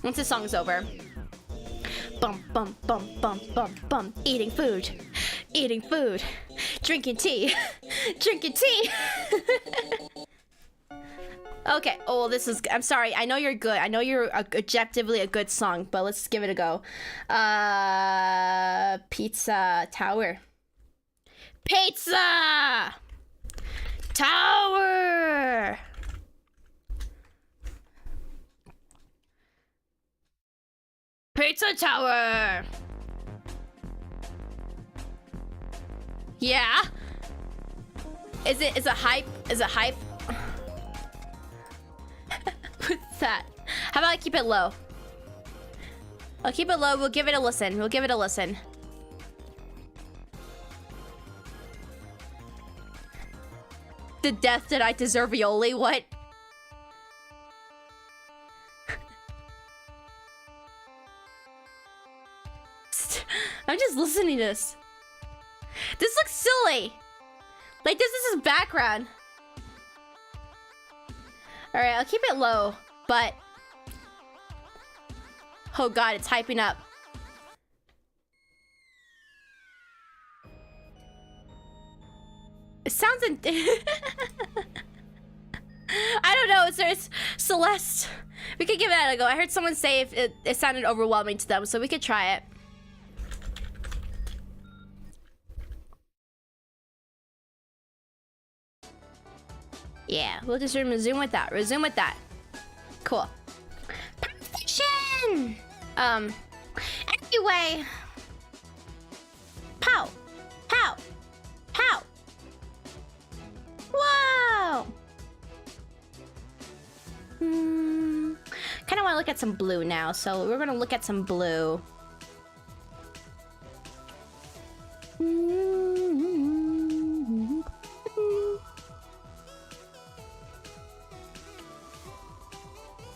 Once the song's over. Bum bum bum bum bum bum. Eating food. Eating food. Drinking tea. Drinking tea. Okay. Oh, this is. I'm sorry. I know you're good. I know you're objectively a good song, but let's give it a go. Pizza Tower. Pizza Tower. Pizza Tower. Yeah. Is it hype? Is it hype? What's that? How about I keep it low? I'll keep it low. We'll give it a listen. We'll give it a listen. The death that I deserve, Ioli. What? I'm just listening to this. This looks silly. Like this is background. All right, I'll keep it low, but oh god, it's hyping up. It sounds I don't know, it's Celeste. We could give that a go. I heard someone say if it sounded overwhelming to them, so we could try it. Yeah, we'll just resume with that. Resume with that. Cool. Perfection! Anyway. Pow! Pow! Pow! Whoa! Kind of want to look at some blue now, so we're going to look at some blue.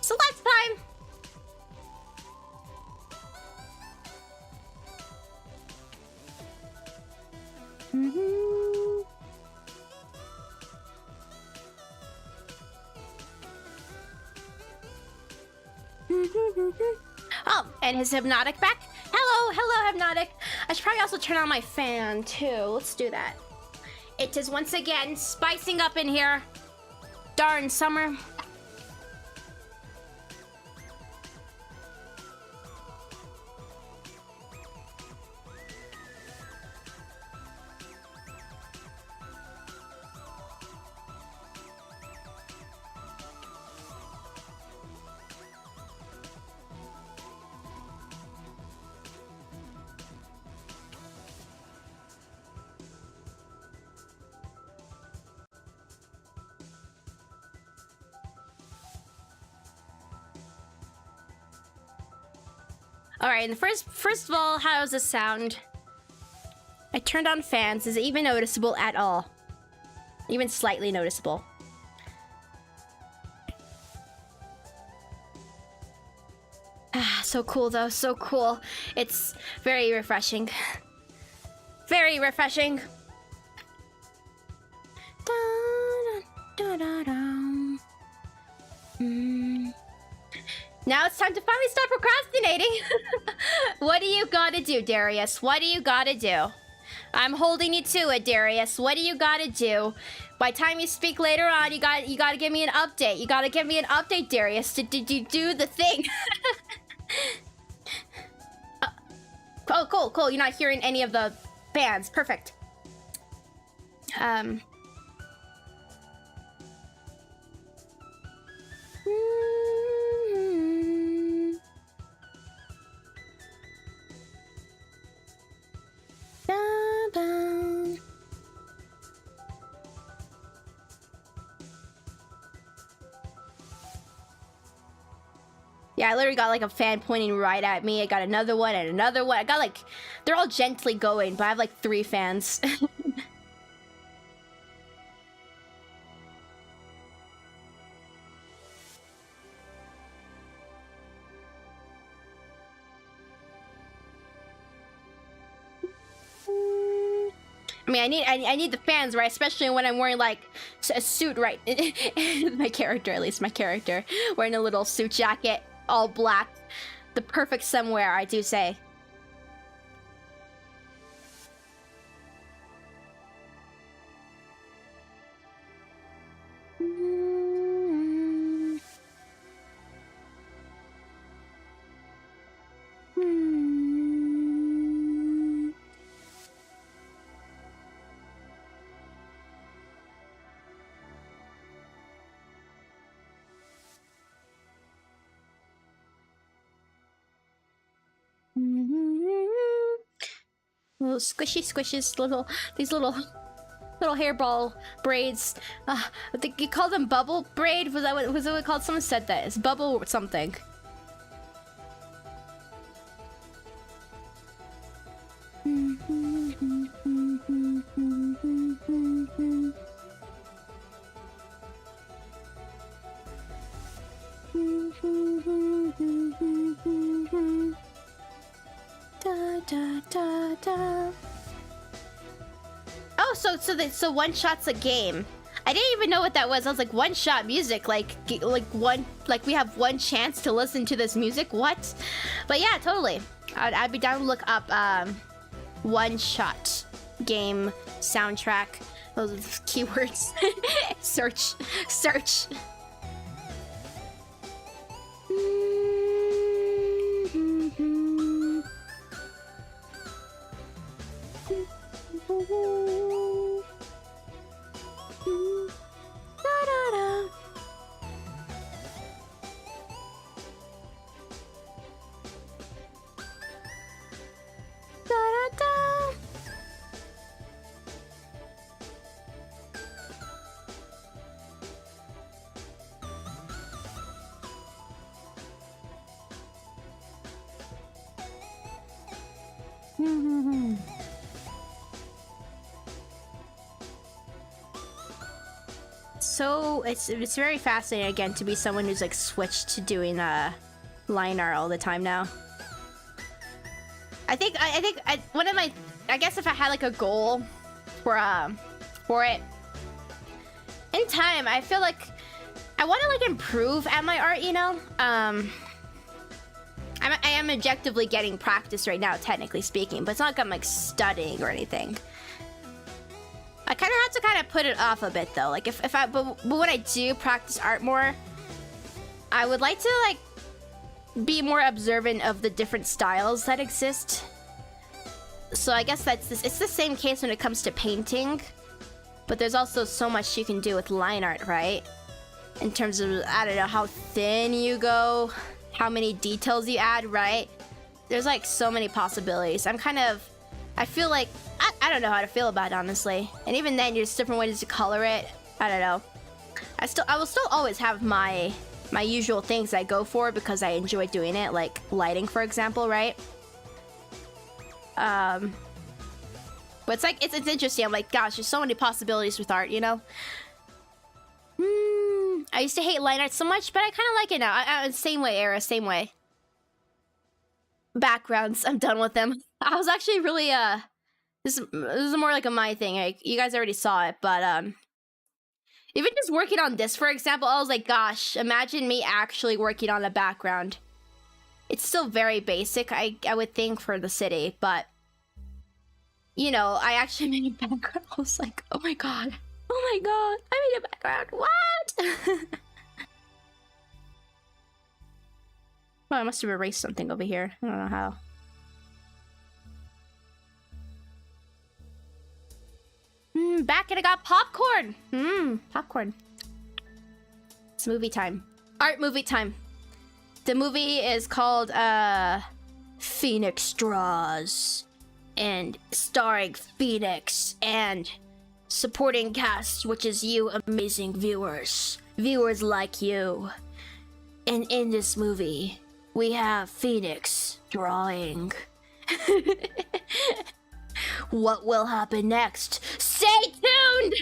Select time! Oh, and his Hypnotic back. Hello, Hypnotic. I should probably also turn on my fan, too. Let's do that. It is once again spicing up in here. Darn summer. All right, and first of all, how does this sound? I turned on fans. Is it even noticeable at all? Even slightly noticeable? Ah, so cool though, so cool. It's very refreshing. Very refreshing. Now it's time to finally stop procrastinating. What do you gotta do, Darius? What do you gotta do? I'm holding you to it, Darius. What do you gotta do? By the time you speak later on, you gotta give me an update. You gotta give me an update, Darius. Did you do the thing? Oh, cool. You're not hearing any of the bands. Perfect. Yeah, I literally got like a fan pointing right at me. I got another one and another one. I got like, they're all gently going, but I have like 3 fans. I mean, I need the fans, right? Especially when I'm wearing like a suit, right? My character, at least my character, wearing a little suit jacket, all black, the perfect somewhere, I do say. Little squishy squishes, these little hairball braids. I think you call them bubble braid. Was that what called? Someone said that it's bubble something. Oh, so one shot's a game. I didn't even know what that was. I was like, one shot music, like we have one chance to listen to this music. What? But yeah, totally. I'd be down to look up one shot game soundtrack. Those are the keywords. Search. So it's very fascinating again to be someone who's like switched to doing line art all the time now. I think one of my, I guess if I had like a goal for it in time, I feel like I want to like improve at my art, you know. I am objectively getting practice right now, technically speaking, but it's not like I'm like studying or anything. I kind of have to put it off a bit though. Like but when I do practice art more, I would like to like be more observant of the different styles that exist. So I guess it's the same case when it comes to painting, but there's also so much you can do with line art, right? In terms of, I don't know, how thin you go, how many details you add, right? There's like so many possibilities. I feel like, I don't know how to feel about it, honestly. And even then, there's different ways to color it. I don't know. I will still always have my my usual things I go for because I enjoy doing it, like lighting, for example, right? But it's like, it's interesting. I'm like, gosh, there's so many possibilities with art, you know? I used to hate line art so much, but I kind of like it now. Same way, Era, same way. Backgrounds, I'm done with them. I was actually really, this is more like a my thing. Like, you guys already saw it, but, even just working on this, for example, I was like, gosh, imagine me actually working on a background. It's still very basic, I would think, for the city, but, you know, I actually made a background. I was like, oh my god, I made a background, what? Well, I must have erased something over here. I don't know how. Back and I got popcorn. Popcorn. It's movie time. Art movie time. The movie is called Phoenix Straws, and starring Phoenix and supporting cast, which is you amazing viewers like you. And in this movie we have Phoenix drawing. What will happen next? Stay tuned!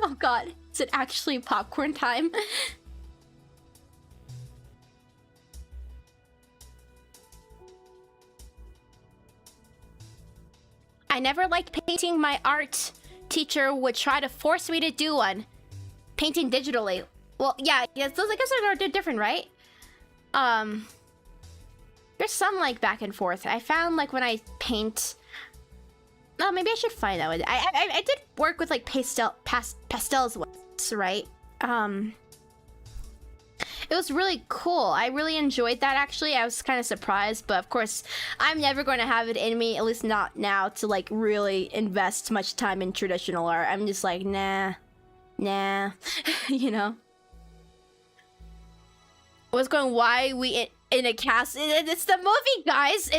Oh god, is it actually popcorn time? I never liked painting. My art teacher would try to force me to do one. Painting digitally. Well, yeah, those I guess are different, right? There's some like back and forth. I found like when I paint. Oh, maybe I should find that one. I did work with like pastels once, right? It was really cool. I really enjoyed that, actually. I was kind of surprised, but of course, I'm never going to have it in me, at least not now, to like really invest much time in traditional art. I'm just like, nah, you know? What's going, why we in a cast? It's the movie, guys!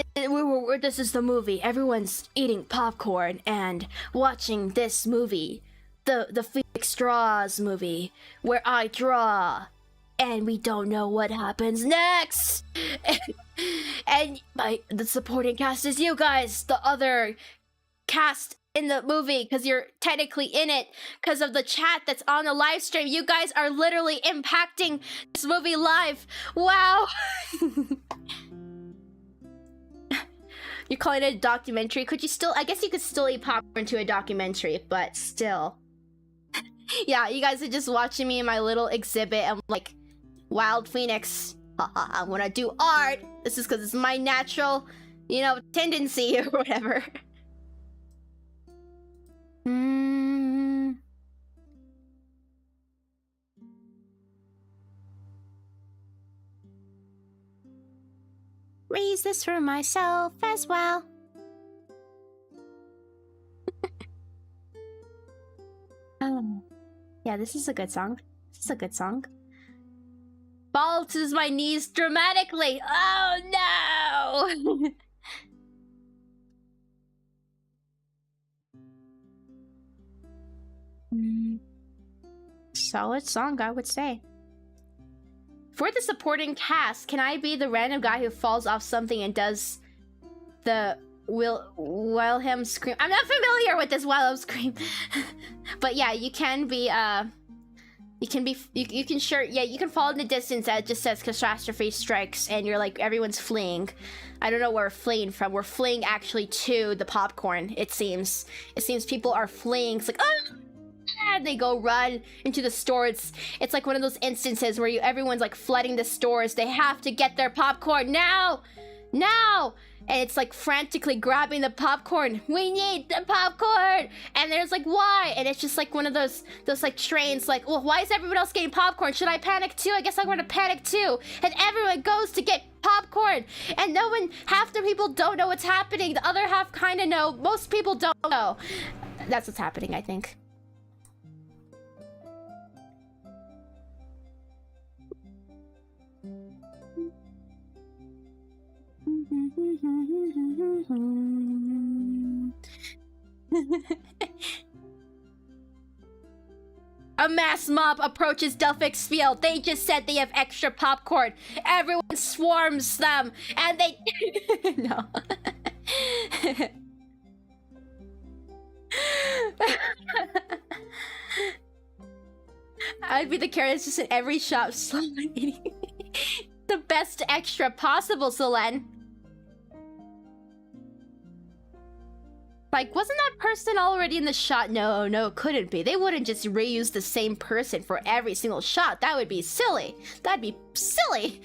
This is the movie. Everyone's eating popcorn and watching this movie. The Phoenix Straws movie, where I draw. And we don't know what happens next. And the supporting cast is you guys, the other cast in the movie, because you're technically in it because of the chat that's on the live stream. You guys are literally impacting this movie live. Wow. You're calling it a documentary. Could you still, I guess you could still eat popcorn to a documentary, but still. Yeah, you guys are just watching me in my little exhibit. I'm like, Wild Phoenix, I want to do art. This is because it's my natural, you know, tendency or whatever. Raise this for myself as well. Yeah, this is a good song. This is a good song. Fall to my knees dramatically. Oh no! Solid song, I would say. For the supporting cast, can I be the random guy who falls off something and does the Wilhelm scream? I'm not familiar with this Wilhelm scream. But yeah, you can be you can sure, yeah, you can fall in the distance that just says catastrophe strikes and you're like, everyone's fleeing. I don't know where we're fleeing from. We're fleeing actually to the popcorn, it seems. It seems people are fleeing. It's like, oh! And they go run into the store. It's like one of those instances where everyone's like flooding the stores. They have to get their popcorn now! Now! And it's like frantically grabbing the popcorn. We need the popcorn! And there's like, why? And it's just like one of those like trains, like, well, why is everyone else getting popcorn? Should I panic too? I guess I'm gonna panic too. And everyone goes to get popcorn. And no one, half the people don't know what's happening. The other half kind of know. Most people don't know. That's what's happening, I think. A mass mob approaches Delphix Field. They just said they have extra popcorn. Everyone swarms them, and they... No. I'd be the character just in every shop slowly eating the best extra possible, Solen. Like, wasn't that person already in the shot? No, it couldn't be. They wouldn't just reuse the same person for every single shot. That would be silly. That'd be silly.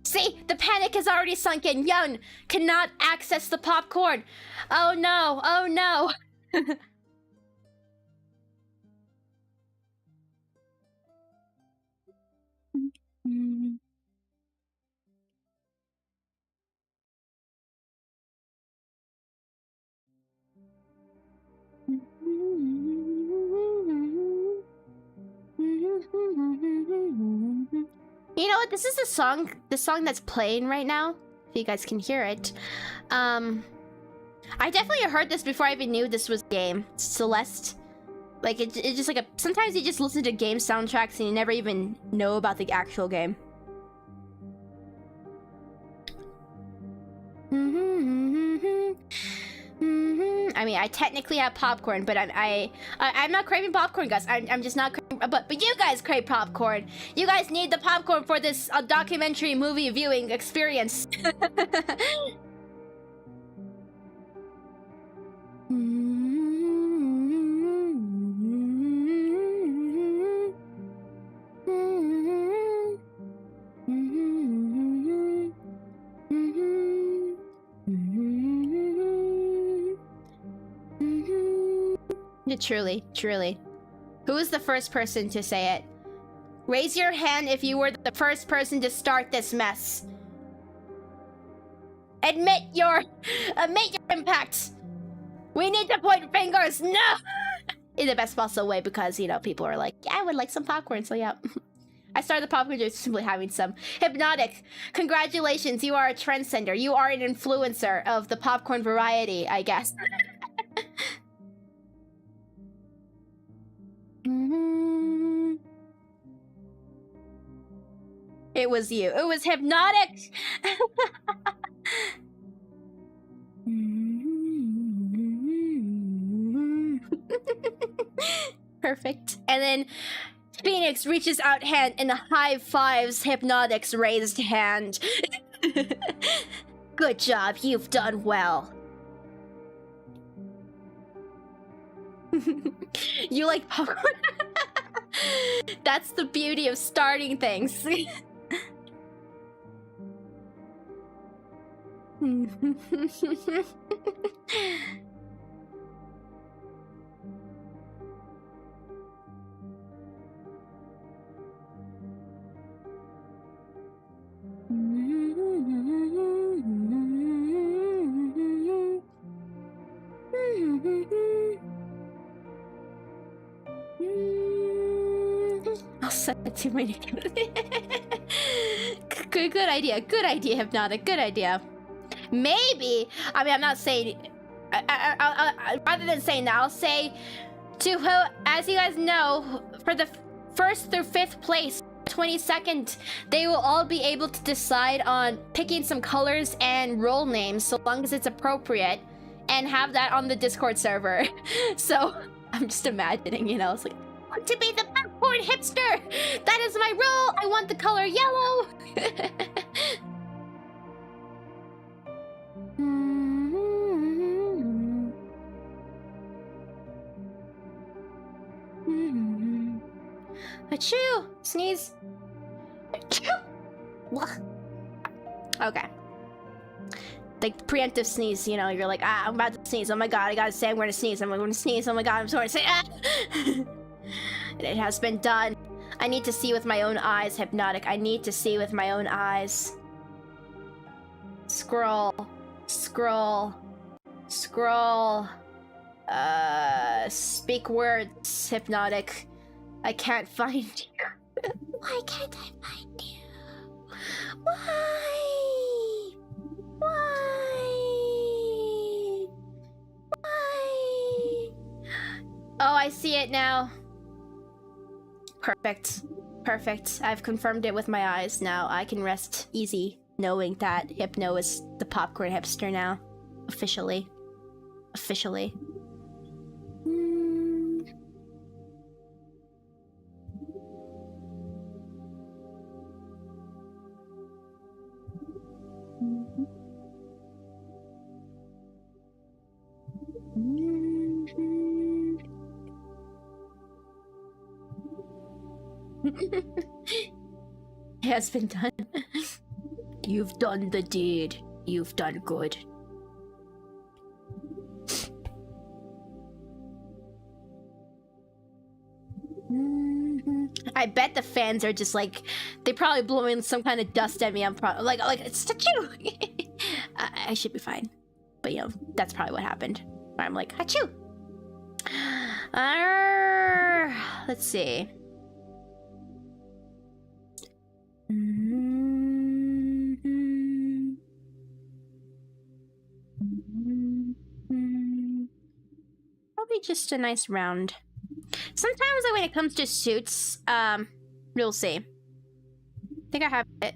See, the panic has already sunk in. Yun cannot access the popcorn. Oh no, oh no. You know what? This is the song that's playing right now. If you guys can hear it. I definitely heard this before I even knew this was a game. Celeste. Like, it's just like a... Sometimes you just listen to game soundtracks and you never even know about the actual game. I mean, I technically have popcorn, but I'm not craving popcorn, guys. I'm just not craving... But you guys crave popcorn. You guys need the popcorn for this documentary movie viewing experience. Truly. Who was the first person to say it? Raise your hand if you were the first person to start this mess. Admit your impact. We need to point fingers. No, in the best possible way, because you know people are like, yeah, I would like some popcorn. So yeah, I started the popcorn just simply having some. Hypnotic, congratulations, you are a trendsetter. You are an influencer of the popcorn variety, I guess. It was you. It was Hypnotic. Perfect. And then Phoenix reaches out hand and high fives Hypnotic's raised hand. Good job. You've done well. You like popcorn? That's the beauty of starting things. I'll send it to my Good idea. Good idea, Hypnotic. Good idea. Maybe. I mean, I'm not saying. Rather than saying that, I'll say to who, as you guys know, for the 1st through 5th place, 22nd, they will all be able to decide on picking some colors and role names, so long as it's appropriate, and have that on the Discord server. So I'm just imagining, you know, it's like, I want to be the popcorn hipster. That is my role. I want the color yellow. Achoo! Sneeze. Achoo! Okay. Like preemptive sneeze, you know, you're like, ah, I'm about to sneeze. Oh my god, I gotta say I'm gonna sneeze. I'm gonna sneeze. Oh my god, I'm sorry to say, ah! It has been done. I need to see with my own eyes, Hypnotic. I need to see with my own eyes. Scroll. Scroll. Scroll. Speak words, Hypnotic. I can't find you. Why can't I find you? Why? Why? Why? Oh, I see it now. Perfect. Perfect. I've confirmed it with my eyes now. I can rest easy knowing that Hypno is the popcorn hipster now. Officially. Officially. It has been done. You've done the deed. You've done good. I bet the fans are just like, they probably blowing some kind of dust at me. I'm probably like it's achoo. I should be fine, but you know that's probably what happened. I'm like achoo. Let's see. Probably just a nice round. Sometimes like, when it comes to suits, we'll see. I think I have it.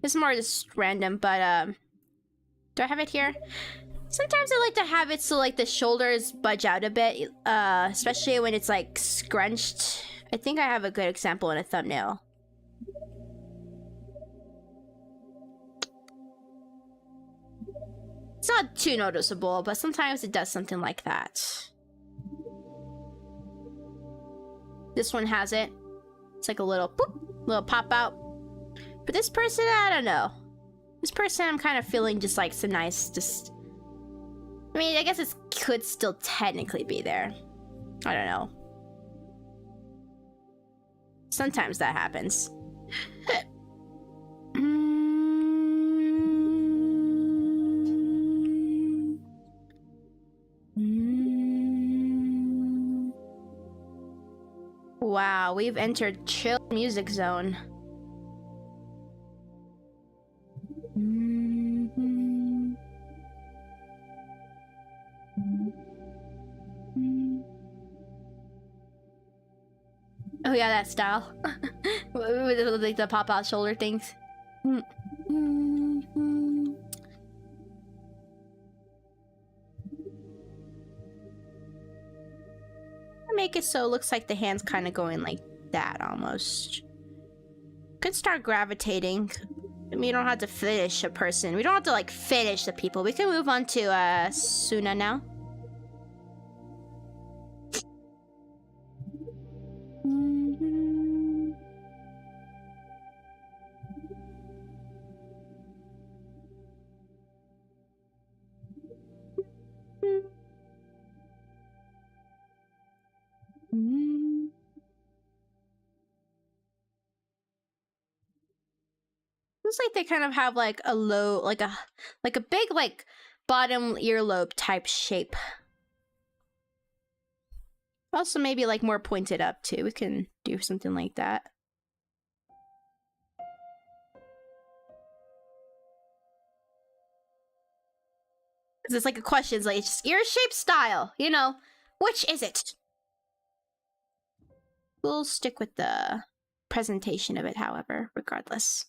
This is more just random, but do I have it here? Sometimes I like to have it so like the shoulders budge out a bit, especially when it's like scrunched. I think I have a good example in a thumbnail. It's not too noticeable, but sometimes it does something like that. This one has it. It's like a little boop, little pop out. But this person, I don't know. This person, I'm kind of feeling just like some nice, just... I mean, I guess it could still technically be there. I don't know. Sometimes that happens. Wow, we've entered chill music zone. Oh yeah, that style. With like the pop out shoulder things. Make it so it looks like the hand's kind of going like that almost. Could start gravitating. I mean, you don't have to finish a person. We don't have to like finish the people. We can move on to Suna now. Looks like they kind of have like a low, like a big like bottom earlobe type shape. Also maybe like more pointed up too. We can do something like that. Cause it's like a question, it's like it's just ear shape style, you know, which is it? We'll stick with the presentation of it, however, regardless.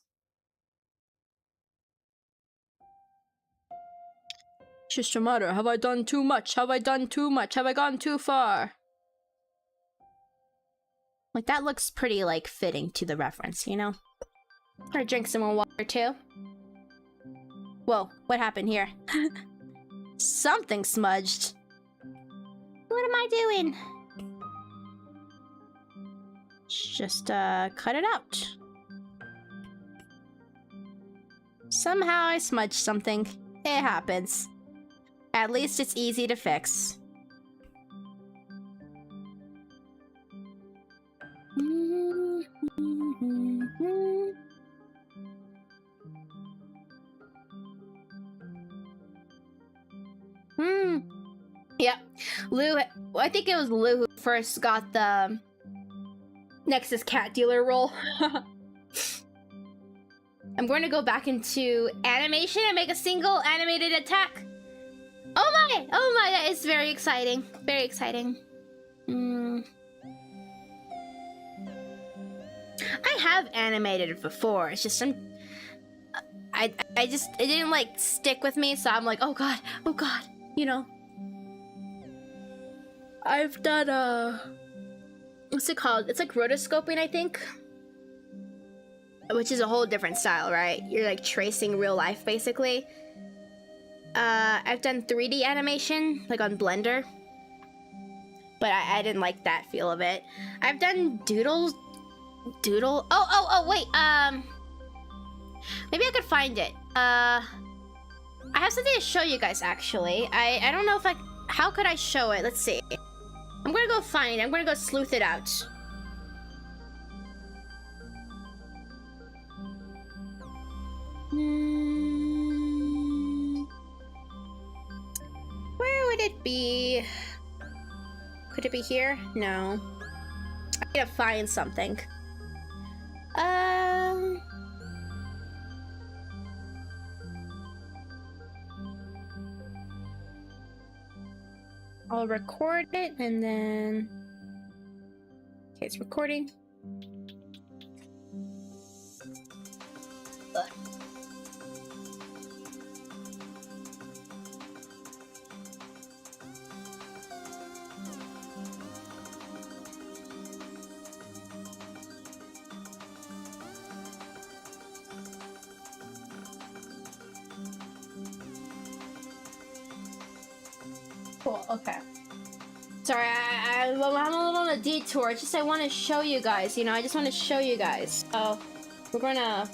It's just a matter, have I done too much? Have I done too much? Have I gone too far? Like, that looks pretty, like, fitting to the reference, you know? Or drink some more water, too. Whoa, what happened here? Something smudged. What am I doing? Just, cut it out. Somehow I smudged something. It happens. At least it's easy to fix. Yep. Lou, I think it was Lou who first got the Nexus cat dealer role. I'm going to go back into animation and make a single animated attack. Oh my, that is very exciting. Very exciting. I have animated it before. It's just it didn't like stick with me, so I'm like, oh god, you know. I've done what's it called? It's like rotoscoping, I think. Which is a whole different style, right? You're like tracing real life, basically. I've done 3D animation, like on Blender. But I didn't like that feel of it. I've done doodle. Oh, wait, maybe I could find it. I have something to show you guys, actually. I don't know if how could I show it? Let's see. I'm gonna go find it. I'm gonna go sleuth it out. Where would it be? Could it be here? No. I need to find something. I'll record it and then... Okay, it's recording. Cool, okay. Sorry, I'm a little on a detour. It's just I want to show you guys, you know, I just want to show you guys. So, we're gonna...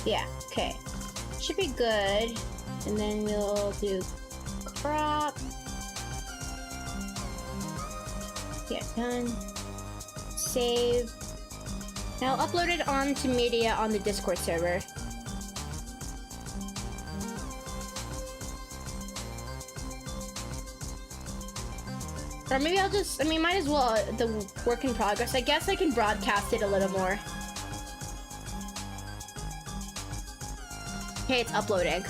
Yeah, okay. Should be good. And then we'll do crop. Yeah, done. Save. Now I'll upload it onto media on the Discord server. Or maybe I'll just, I mean, might as well, the work in progress. I guess I can broadcast it a little more. Okay, it's uploading.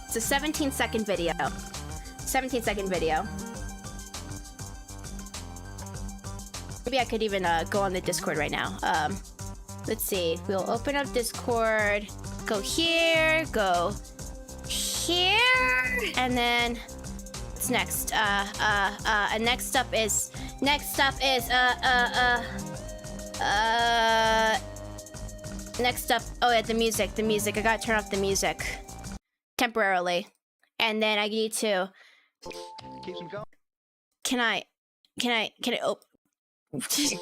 It's a 17-second video. 17-second video. Maybe I could even go on the Discord right now. Let's see. We'll open up Discord. Go here. Go here. And then what's next? And next up is. Next up. Oh yeah, the music. The music. I gotta turn off the music temporarily. And then I need to. Can I? Oh. Keeps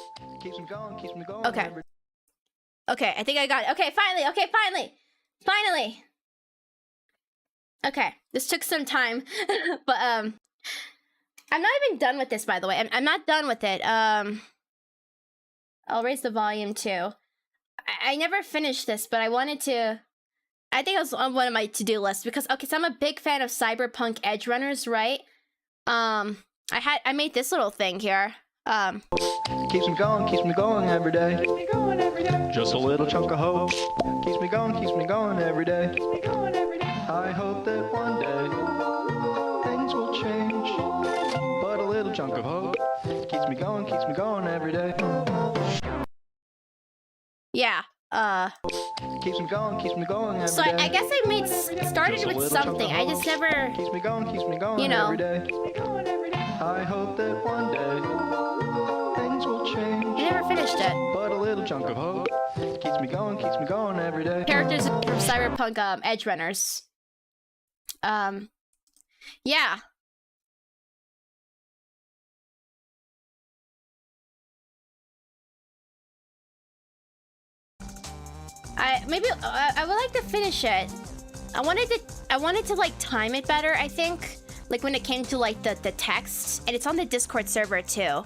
me going. Okay. Okay, I think I got it. Okay, finally. Okay, this took some time, but I'm not even done with this, by the way. I'm not done with it. I'll raise the volume too. I never finished this, but I wanted to. I think it was on one of my to-do lists because so I'm a big fan of cyberpunk edge runners, right? I made this little thing here. Keeps me going every day. Just a little chunk of hope. Keeps me going every day. I hope that one day things will change. But a little chunk of hope keeps me going every day. Yeah. Keeps me going every day. So I guess I started with something. I just never. Keeps me going you know. every day. I hope that one day things will change. I never finished it. But a little chunk of hope keeps me going every day. Characters from cyberpunk edge runners. Yeah. I would like to finish it. I wanted to like time it better, I think. Like when it came to like the text, and it's on the Discord server too.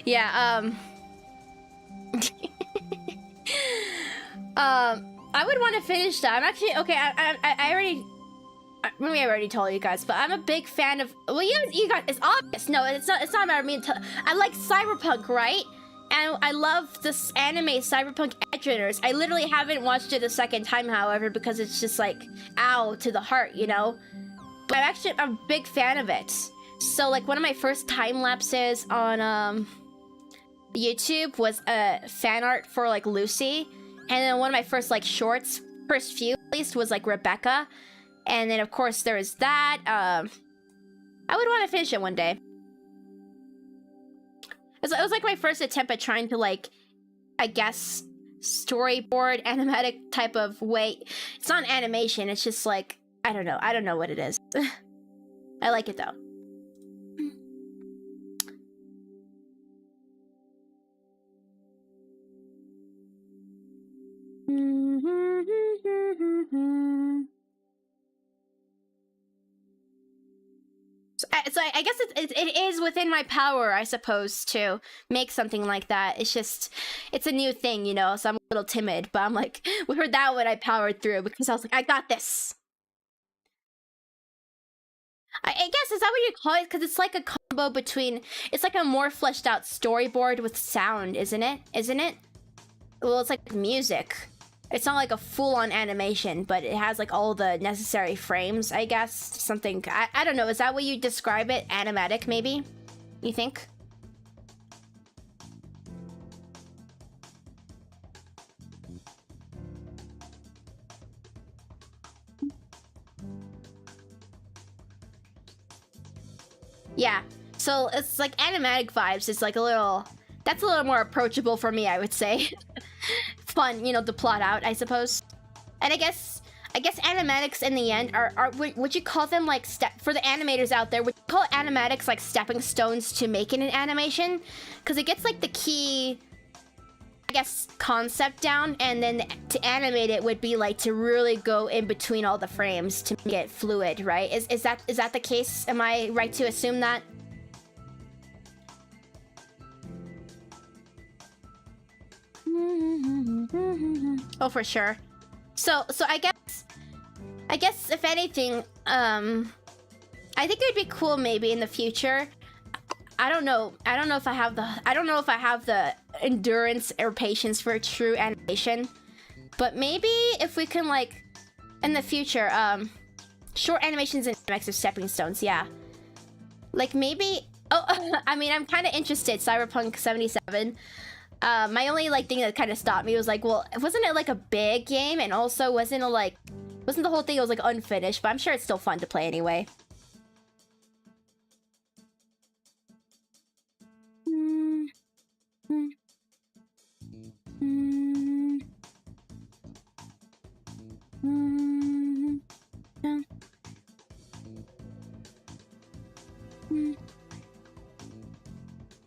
Yeah, I would want to finish that. I'm actually okay. I already. Maybe I already told you guys, but I'm a big fan of. Well, you guys, it's obvious. No, it's not. It's not about me. I like cyberpunk, right? And I love this anime, Cyberpunk Edge Runners. I literally haven't watched it a second time, however, because it's just like, ow, to the heart, you know? But I'm a big fan of it. So, like, one of my first time lapses on YouTube was fan art for, like, Lucy. And then one of my first, like, shorts, first few at least, was, like, Rebecca. And then, of course, there was that. I would want to finish it one day. It was like my first attempt at trying to, like, I guess, storyboard, animatic type of way. It's not animation, it's just like, I don't know what it is. I like it though. So I guess it is within my power, I suppose, to make something like that. It's just, it's a new thing, you know, so I'm a little timid, but I'm like, with that one I powered through because I was like, I got this. I guess, is that what you call it? Because it's like a combo between, it's like a more fleshed out storyboard with sound, isn't it? Isn't it? Well, it's like music. It's not like a full-on animation, but it has like all the necessary frames, I guess. Something, I don't know, is that what you describe it? Animatic, maybe? You think? Yeah, so it's like animatic vibes. It's like a little, that's a little more approachable for me, I would say. Fun, you know, to plot out, I suppose. And I guess animatics in the end are would you call them like for the animators out there, would you call animatics like stepping stones to making an animation? Because it gets like the key, I guess, concept down, and then to animate it would be like to really go in between all the frames to make it fluid, right? Is that the case? Am I right to assume that? Oh, for sure. So I guess if anything, I think it would be cool maybe in the future. I don't know if I have the endurance or patience for true animation, but maybe if we can, like, in the future, short animations and mix of stepping stones, yeah. Like maybe, oh, I mean, I'm kind of interested. Cyberpunk 77. My only like thing that kind of stopped me was like, well, wasn't it like a big game, and also wasn't the whole thing, it was like unfinished, but I'm sure it's still fun to play anyway.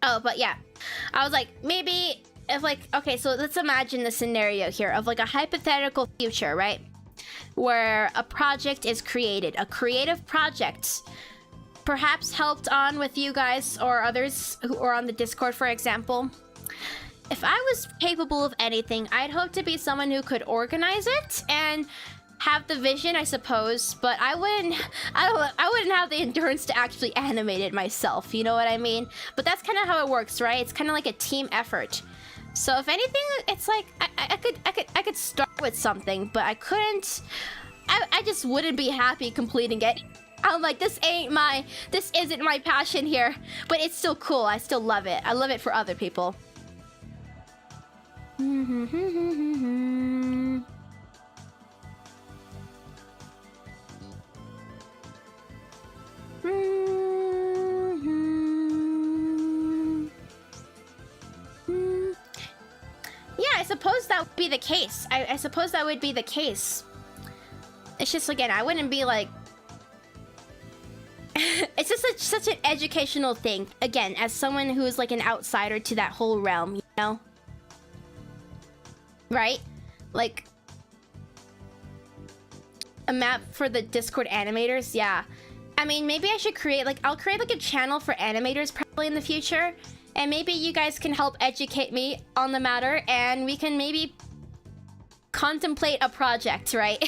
Oh, but yeah, I was like, maybe if like, okay, so let's imagine the scenario here of like a hypothetical future, right? Where a project is created, a creative project, perhaps helped on with you guys or others who are on the Discord, for example. If I was capable of anything, I'd hope to be someone who could organize it and have the vision, I suppose, but I wouldn't have the endurance to actually animate it myself, you know what I mean? But that's kind of how it works, right? It's kind of like a team effort. So if anything, it's like I could start with something, but I couldn't. I just wouldn't be happy completing it. I'm like, this isn't my passion here, but it's still cool. I still love it. I love it for other people. Yeah, I suppose that would be the case. I suppose that would be the case. It's just, again, I wouldn't be like... It's just such an educational thing. Again, as someone who is like an outsider to that whole realm, you know? Right? Like... a map for the Discord animators? Yeah. I mean, maybe I should create, like, I'll create like a channel for animators probably in the future. And maybe you guys can help educate me on the matter, and we can maybe contemplate a project, right?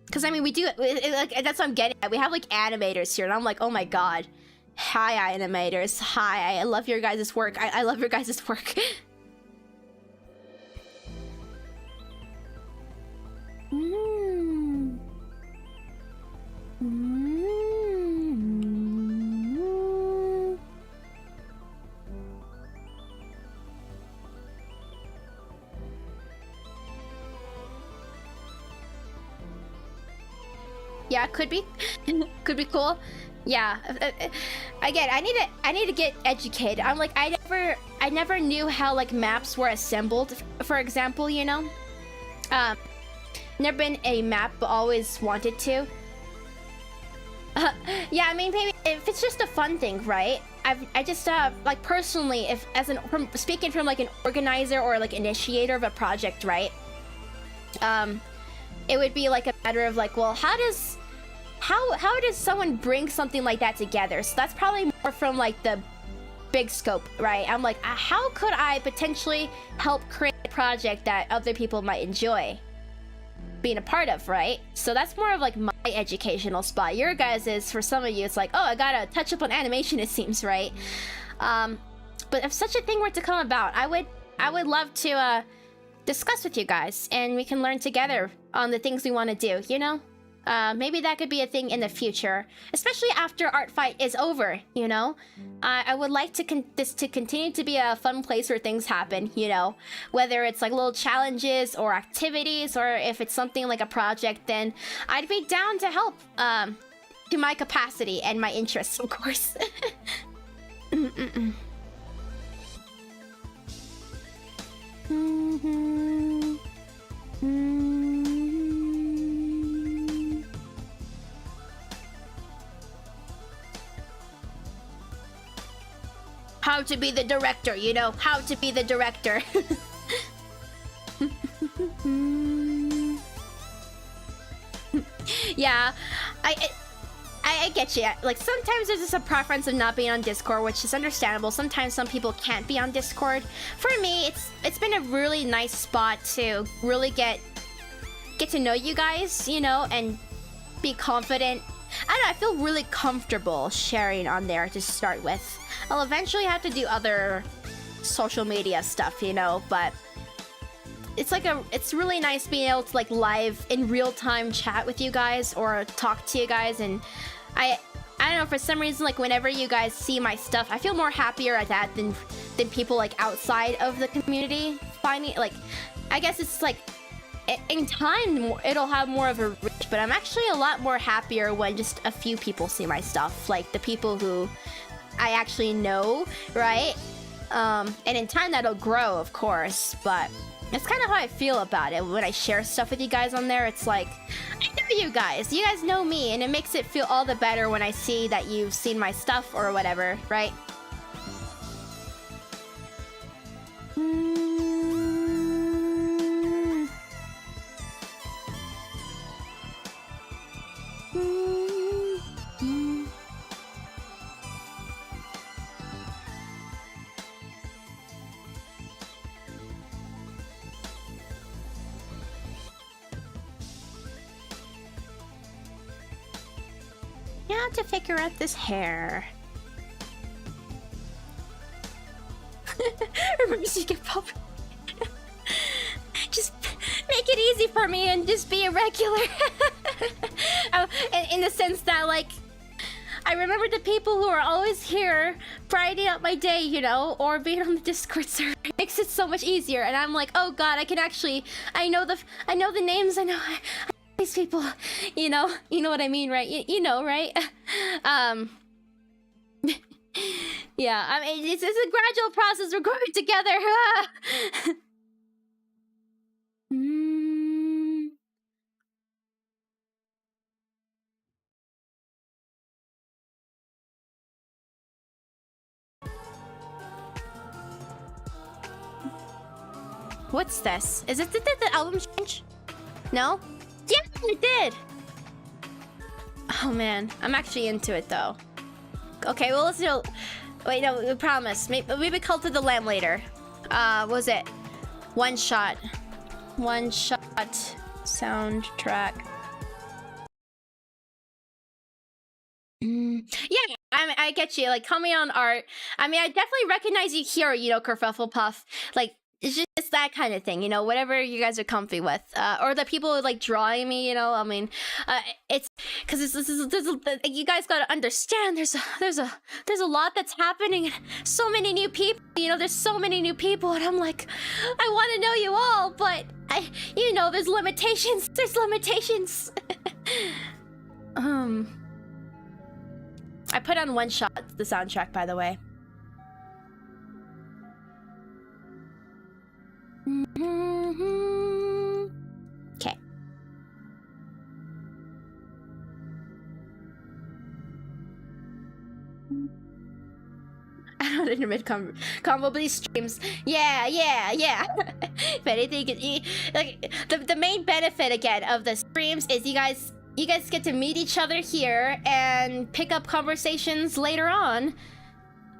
Because I mean, we do like that's what I'm getting at. We have like animators here, and I'm like, oh my god, hi animators, hi, I love your guys' work. I love your guys' work. Yeah, could be. Could be cool. Yeah. Again, I need to get educated. I'm like, I never knew how like maps were assembled, for example, you know? Never been a map, but always wanted to. Yeah, I mean, maybe if it's just a fun thing, right? I just like personally, if speaking from like an organizer or like initiator of a project, right? It would be like a matter of like, well, how does someone bring something like that together? So that's probably more from like the big scope, right? I'm like, how could I potentially help create a project that other people might enjoy being a part of, right? So that's more of like my educational spot. Your guys is, for some of you, it's like, oh, I gotta touch up on animation, it seems, right? But if such a thing were to come about, I would love to discuss with you guys, and we can learn together on the things we want to do, you know? Maybe that could be a thing in the future, especially after ARTFIGHT is over, you know? I would like to this to continue to be a fun place where things happen, you know? Whether it's like little challenges or activities, or if it's something like a project, then I'd be down to help, to my capacity and my interests, of course. How to be the director, you know? How to be the director. Yeah, I get you. Like, sometimes there's just a preference of not being on Discord, which is understandable. Sometimes some people can't be on Discord. For me, it's been a really nice spot to really get to know you guys, you know, and be confident. I don't know, I feel really comfortable sharing on there to start with. I'll eventually have to do other social media stuff, you know, but it's really nice being able to like live in real time chat with you guys or talk to you guys. And I don't know, for some reason, like whenever you guys see my stuff, I feel more happier at that than people like outside of the community finding. Like, I guess it's like in time it'll have more of a reach, but I'm actually a lot more happier when just a few people see my stuff, like the people who I actually know, right? And in time that'll grow, of course, but it's kind of how I feel about it when I share stuff with you guys on there. It's like, I know you guys know me, and it makes it feel all the better when I see that you've seen my stuff or whatever, right? To figure out this hair. Remember, so you can pop. Just make it easy for me and just be a regular. In the sense that, like, I remember the people who are always here brightening up my day, you know, or being on the Discord server. It makes it so much easier, and I'm like, oh god, I can actually, I know the names, I know these people, you know what I mean, right? You know, right? Yeah, I mean, it's a gradual process. We're growing together. What's this? Is it did the album change? No? Yeah, it did. Oh man, I'm actually into it though. Okay, well let's do. Wait, no, we promise. Maybe cult of the lamb later. Was it one shot soundtrack? Yeah, I get you. Like, comment on art. I mean, I definitely recognize you here, you know, Kerfuffle Puff. Like, it's just that kind of thing, you know, whatever you guys are comfy with. Or the people like drawing me, you know. I mean, it's because you guys gotta understand. There's a lot that's happening. So many new people, you know. There's so many new people, and I'm like, I want to know you all, but you know, there's limitations. There's limitations. I put on one shot the soundtrack, by the way. Okay. I don't intermit combo these streams. Yeah. If anything, like the main benefit again of the streams is you guys get to meet each other here and pick up conversations later on.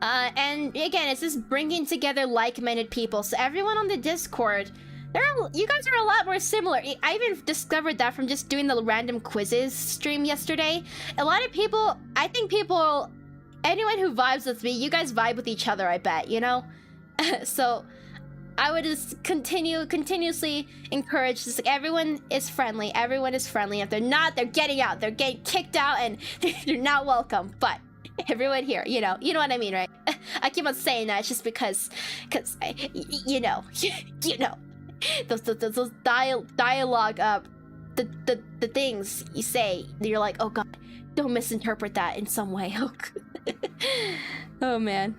And again, it's just bringing together like-minded people. So everyone on the Discord, you guys are a lot more similar. I even discovered that from just doing the random quizzes stream yesterday. A lot of people, I think anyone who vibes with me, you guys vibe with each other, I bet, you know? So I would just continuously encourage this. Like, everyone is friendly. If they're not, they're getting out. They're getting kicked out, and they're not welcome. But everyone here, you know what I mean, right? I keep on saying that. It's just because you know, those dialogue, the things you say, you're like, oh god, don't misinterpret that in some way. Oh man.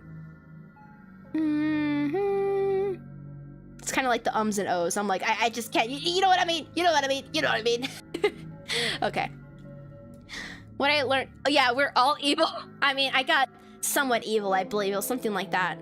It's kind of like the ums and ohs. I'm like, I just can't. You know what I mean? Okay. What I learned. Oh yeah, we're all evil. I mean, I got somewhat evil, I believe. It was something like that.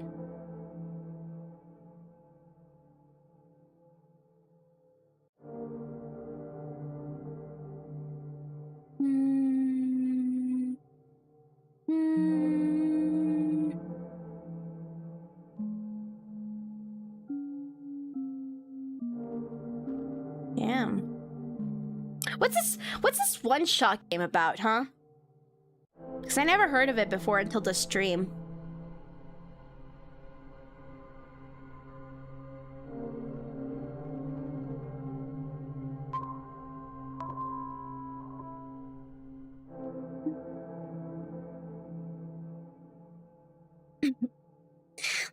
Damn. What's this one-shot game about, huh? Because I never heard of it before until the stream.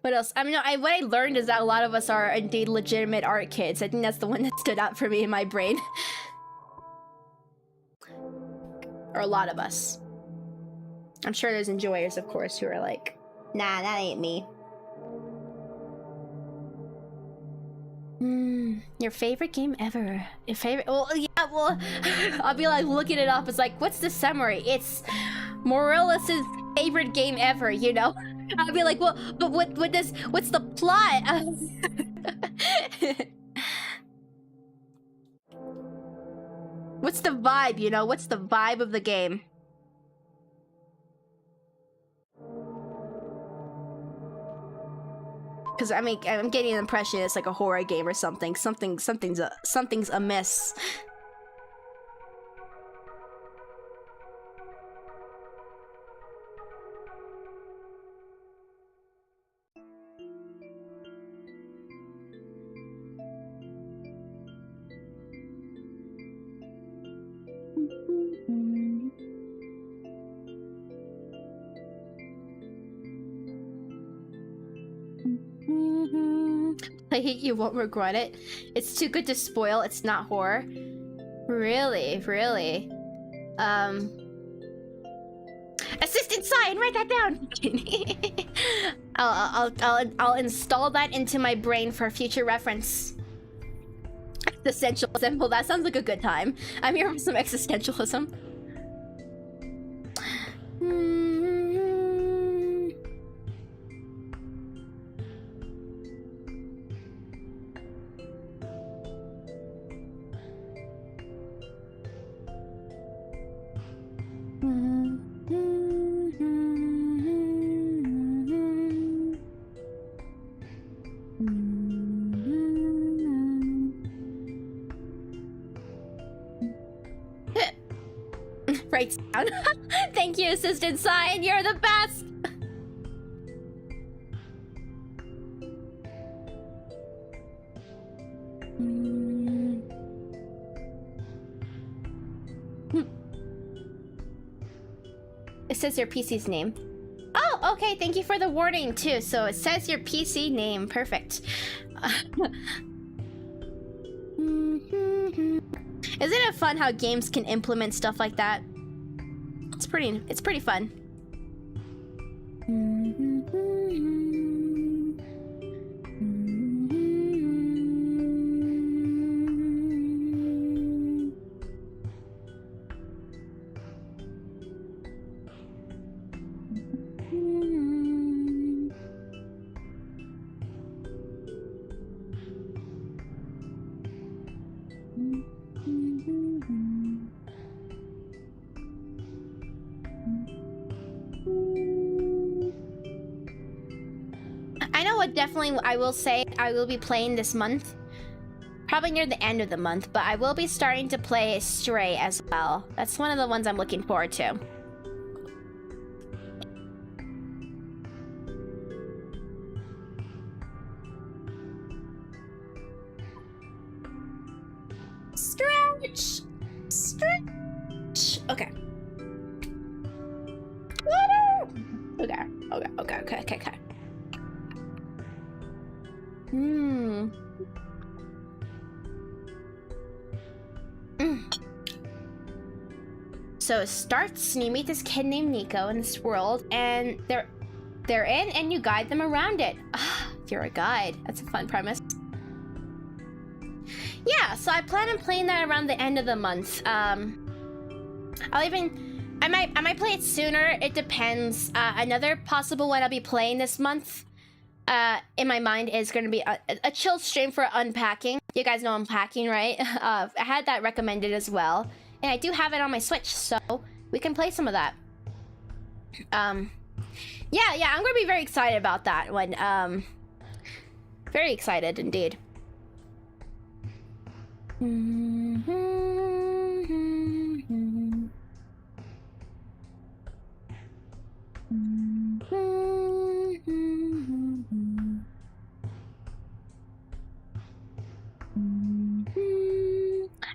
What else? I mean, what I learned is that a lot of us are indeed legitimate art kids. I think that's the one that stood out for me in my brain. Or a lot of us. I'm sure there's enjoyers, of course, who are like, nah, that ain't me. Your favorite game ever? Your favorite? Well, yeah, well, I'll be like looking it up. It's like, what's the summary? It's Morales' favorite game ever, you know? I'll be like, well, but what's the plot? What's the vibe, you know? What's the vibe of the game? Because I mean, I'm getting an impression it's like a horror game or something. Something's amiss. Play it, you won't regret it. It's too good to spoil. It's not horror. Really? Assistant sign, write that down. I'll install that into my brain for future reference. Existentialism. Well, that sounds like a good time. I'm here for some existentialism. writes down. Thank you, Assistant Sign. You're the best. It says your PC's name. Oh, okay. Thank you for the warning too. So it says your PC name. Perfect. Isn't it fun how games can implement stuff like that? It's pretty fun. I know what definitely I will say I will be playing this month. Probably near the end of the month, but I will be starting to play Stray as well. That's one of the ones I'm looking forward to. Stretch! Stretch! Okay. Okay. So it starts, and you meet this kid named Nico in this world, and they're in, and you guide them around it. You're a guide. That's a fun premise. Yeah, so I plan on playing that around the end of the month. I might play it sooner. It depends. Another possible one I'll be playing this month, in my mind, is going to be a chill stream for unpacking. You guys know unpacking, right? I had that recommended as well, and I do have it on my Switch, so we can play some of that. Yeah, I'm gonna be very excited about that one. Very excited indeed.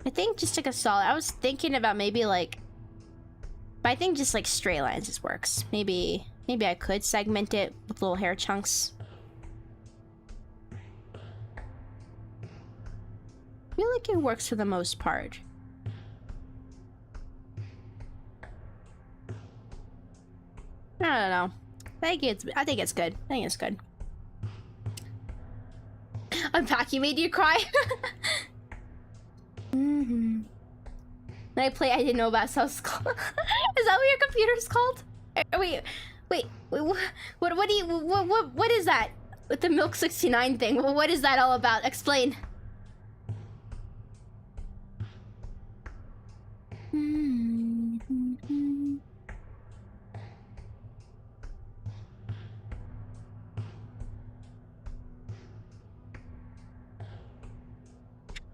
I think just like a solid. I was thinking about maybe like, but I think just like straight lines just works. Maybe I could segment it with little hair chunks. I feel like it works for the most part. I don't know. I think it's good. I think it's good. Unpacking made you cry. When I play, I didn't know about South called. Is that what your computer's called? Wait. What is that? With the Milk 69 thing? What is that all about? Explain.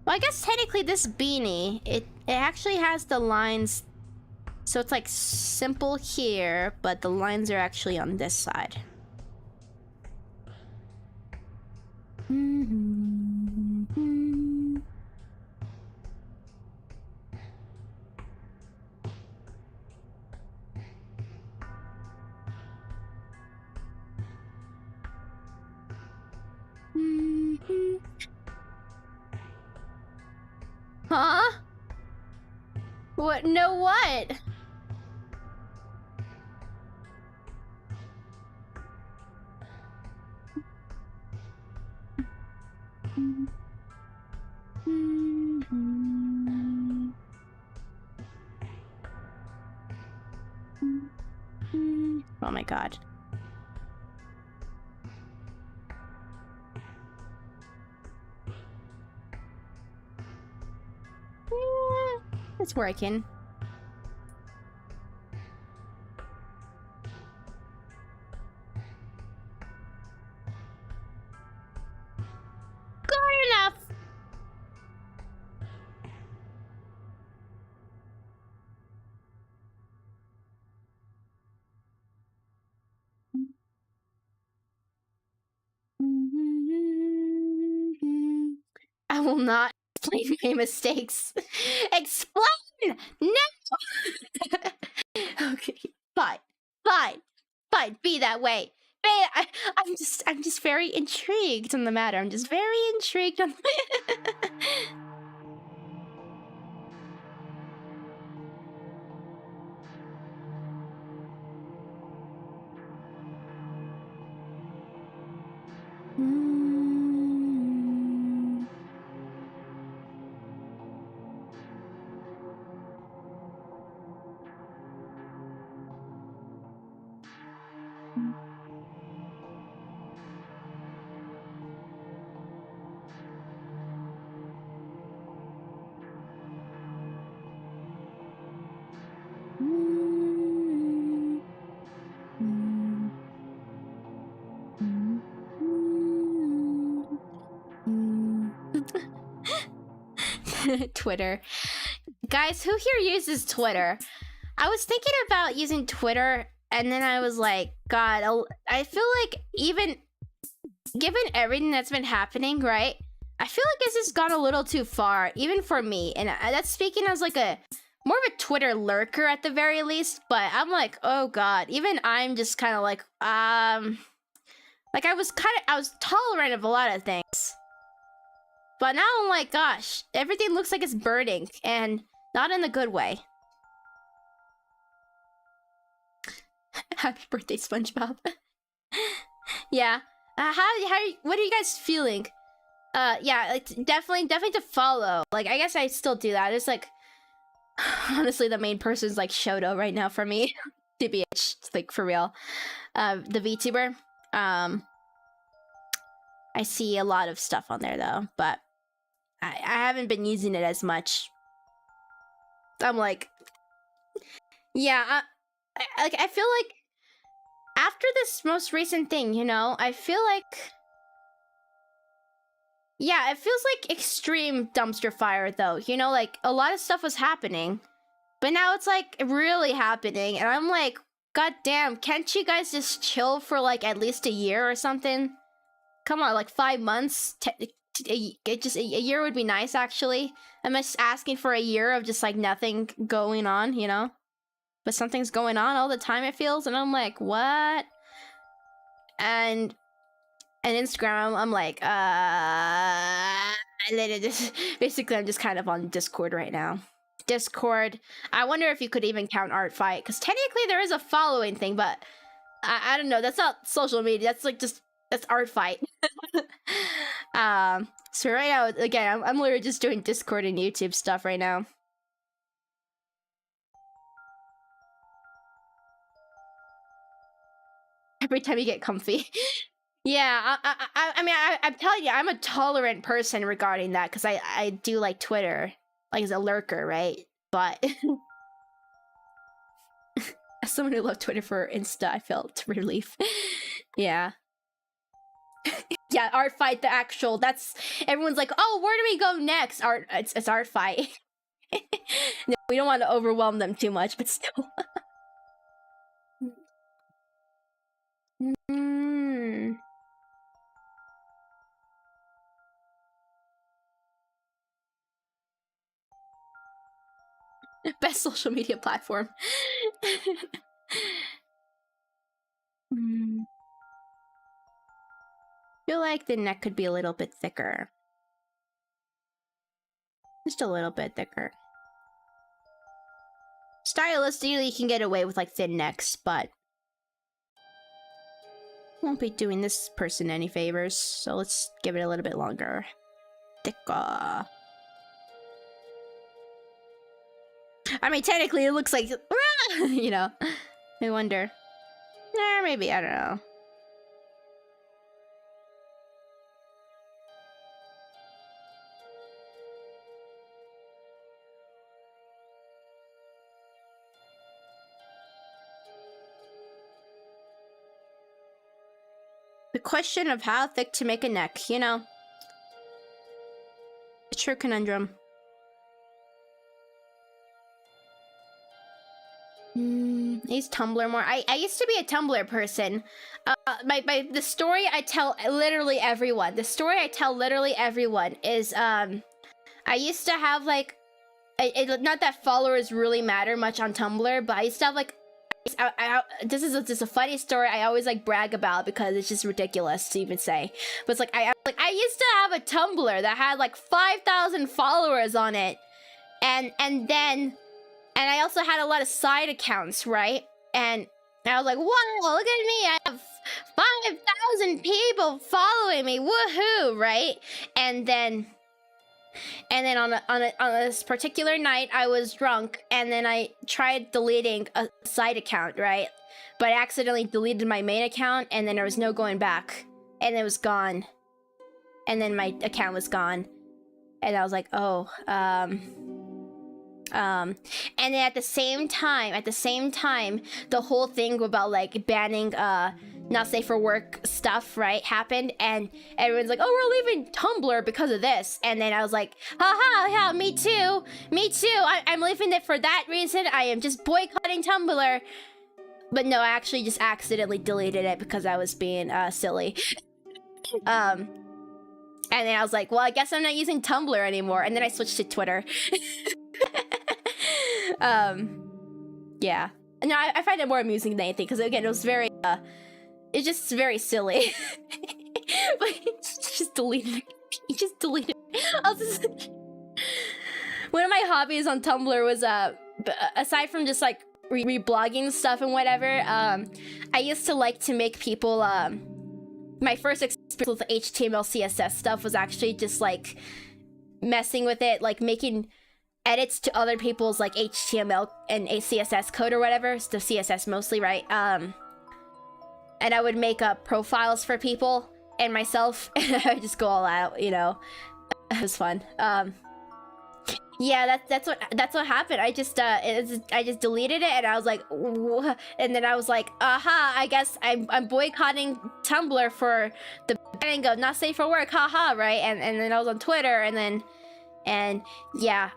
Well, I guess technically this beanie, it actually has the lines, so it's like simple here, but the lines are actually on this side. Huh? What? No, what? Oh my god. It's working. Good enough. will not explain my mistakes. Explain! No! Okay, fine. Fine. Fine, be that way. I'm just very intrigued on the matter. I'm just very intrigued on Twitter. Guys, who here uses Twitter? I was thinking about using Twitter, and then I was like, God, I feel like even given everything that's been happening, right? I feel like this has gone a little too far, even for me. And that's speaking as like more of a Twitter lurker at the very least. But I'm like, oh God, even I'm just kind of like I was tolerant of a lot of things. But now I'm like, gosh, everything looks like it's burning, and not in a good way. Happy birthday, SpongeBob. Yeah. What are you guys feeling? Yeah, like definitely to follow. Like, I guess I still do that. It's like, honestly, the main person's like Shoto right now for me. TBH, like for real. The VTuber. I see a lot of stuff on there though, but I haven't been using it as much. I'm like, yeah, I feel like after this most recent thing, you know, I feel like, yeah, it feels like extreme dumpster fire though. You know, like a lot of stuff was happening, but now it's like really happening, and I'm like, God damn, can't you guys just chill for like at least a year or something? Come on, like 5 months. Just a year would be nice, actually. I'm just asking for a year of just like nothing going on, you know? But something's going on all the time, it feels, and I'm like, what? And Instagram, I'm like, basically, I'm just kind of on Discord right now. Discord. I wonder if you could even count ARTFIGHT, because technically there is a following thing, but I don't know. That's not social media. That's like just. That's ARTFIGHT. So right now, again, I'm literally just doing Discord and YouTube stuff right now. Every time you get comfy. Yeah, I mean, I'm telling you, I'm a tolerant person regarding that, because I do like Twitter, like as a lurker, right? But as someone who loved Twitter for Insta, I felt relief. Yeah. Yeah, ARTFIGHT, the actual, that's, everyone's like, oh, where do we go next? It's ARTFIGHT. No, we don't want to overwhelm them too much, but still. Best social media platform. Feel like the neck could be a little bit thicker. Just a little bit thicker. Stylistically, you can get away with like thin necks, but won't be doing this person any favors, so let's give it a little bit longer. Thicker. I mean, technically, it looks like, you know. I wonder. Or maybe, I don't know. The question of how thick to make a neck, you know. A true conundrum. I use Tumblr more. I used to be a Tumblr person. The story I tell literally everyone. The story I tell literally everyone is I used to have like, not that followers really matter much on Tumblr, but I used to have like, this is just a funny story I always like brag about because it's just ridiculous to even say. But it's like I used to have a Tumblr that had like 5,000 followers on it, and I also had a lot of side accounts, right? And I was like, whoa, look at me, I have 5,000 people following me, woohoo, right? And then on this particular night, I was drunk, and then I tried deleting a side account, right? But I accidentally deleted my main account, and then there was no going back, and it was gone. And then my account was gone, and I was like, oh, and then at the same time, the whole thing about like banning not safe for work stuff, right, happened, and everyone's like, oh, we're leaving Tumblr because of this. And then I was like, haha, yeah, me too, I'm leaving it for that reason. I am just boycotting Tumblr. But no, I actually just accidentally deleted it because I was being silly. And then I was like, well, I guess I'm not using Tumblr anymore, and then I switched to Twitter. Yeah. No, I find it more amusing than anything, because again, it was very it's just very silly. But just deleted it. You just deleted it. One of my hobbies on Tumblr was aside from just like reblogging stuff and whatever, I used to like to make people my first experience with HTML CSS stuff was actually just like messing with it, like making edits to other people's like HTML and CSS code or whatever, the CSS mostly, right? And I would make up profiles for people and myself, and I would just go all out, you know. It was fun. Yeah, that's what happened. I just deleted it, and I was like, what? And then I was like, aha, I guess I'm boycotting Tumblr for the banning of not safe for work, haha, right? And then I was on Twitter, and yeah,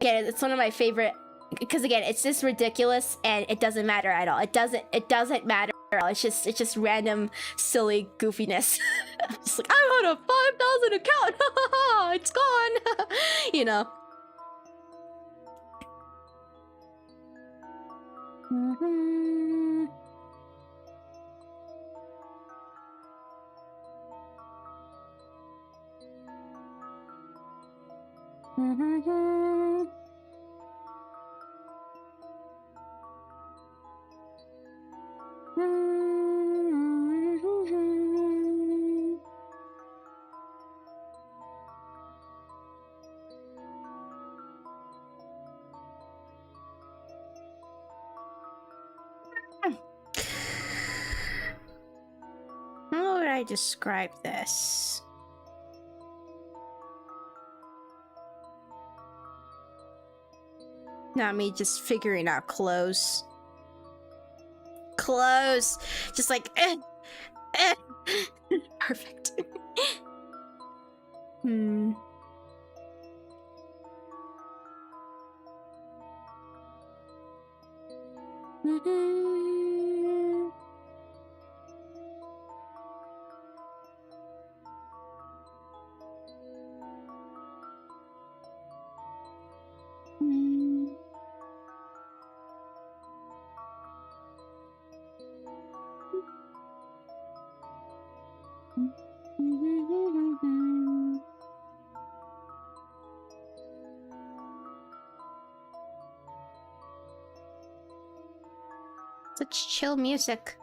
again, it's one of my favorite, because again, it's just ridiculous, and it doesn't matter at all. It doesn't matter at all. It's just random, silly goofiness. I'm just like, I'm on a 5,000 account, it's gone, you know. How would I describe this? Not me just figuring out clothes. Clothes! Just like, perfect. Such chill music.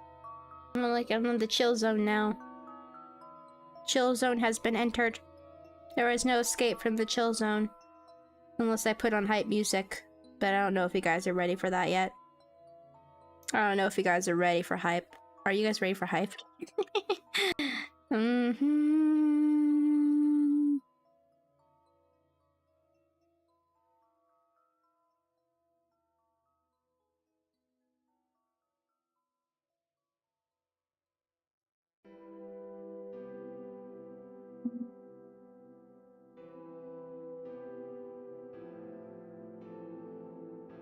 I'm in the chill zone now. Chill zone has been entered. There is no escape from the chill zone. Unless I put on hype music. But I don't know if you guys are ready for that yet. I don't know if you guys are ready for hype. Are you guys ready for hype?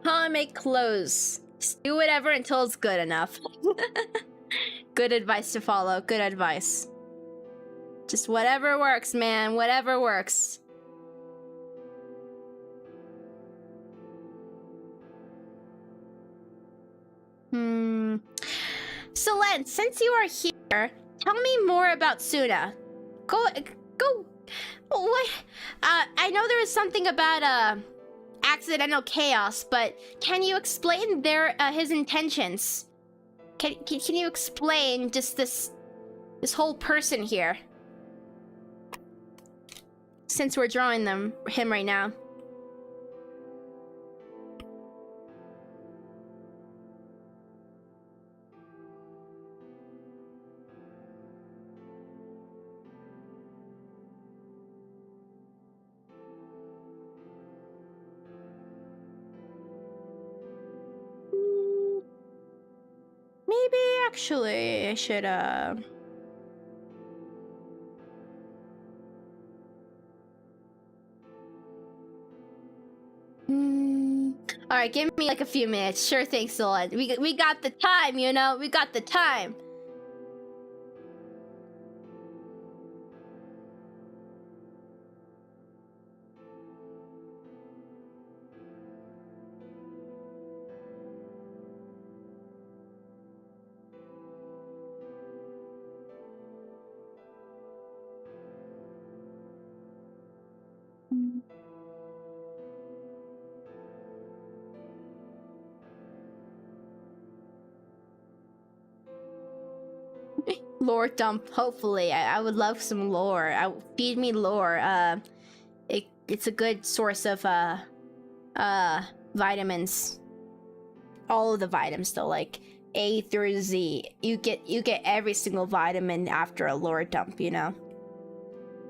How I make clothes. Just do whatever until it's good enough. Good advice to follow. Good advice. Just whatever works, man. Whatever works. So Len, since you are here, tell me more about Suna. Go. What? I know there was something about accidental chaos, but can you explain his intentions? Can you explain just this whole person here? Since we're drawing him right now. Maybe actually I should all right, give me like a few minutes. Sure thing, Solon. We got the time, you know. We got the time. Lore dump, hopefully. I would love some lore. Feed me lore. It's a good source of vitamins. All of the vitamins though, like A through Z. You get every single vitamin after a lore dump, you know?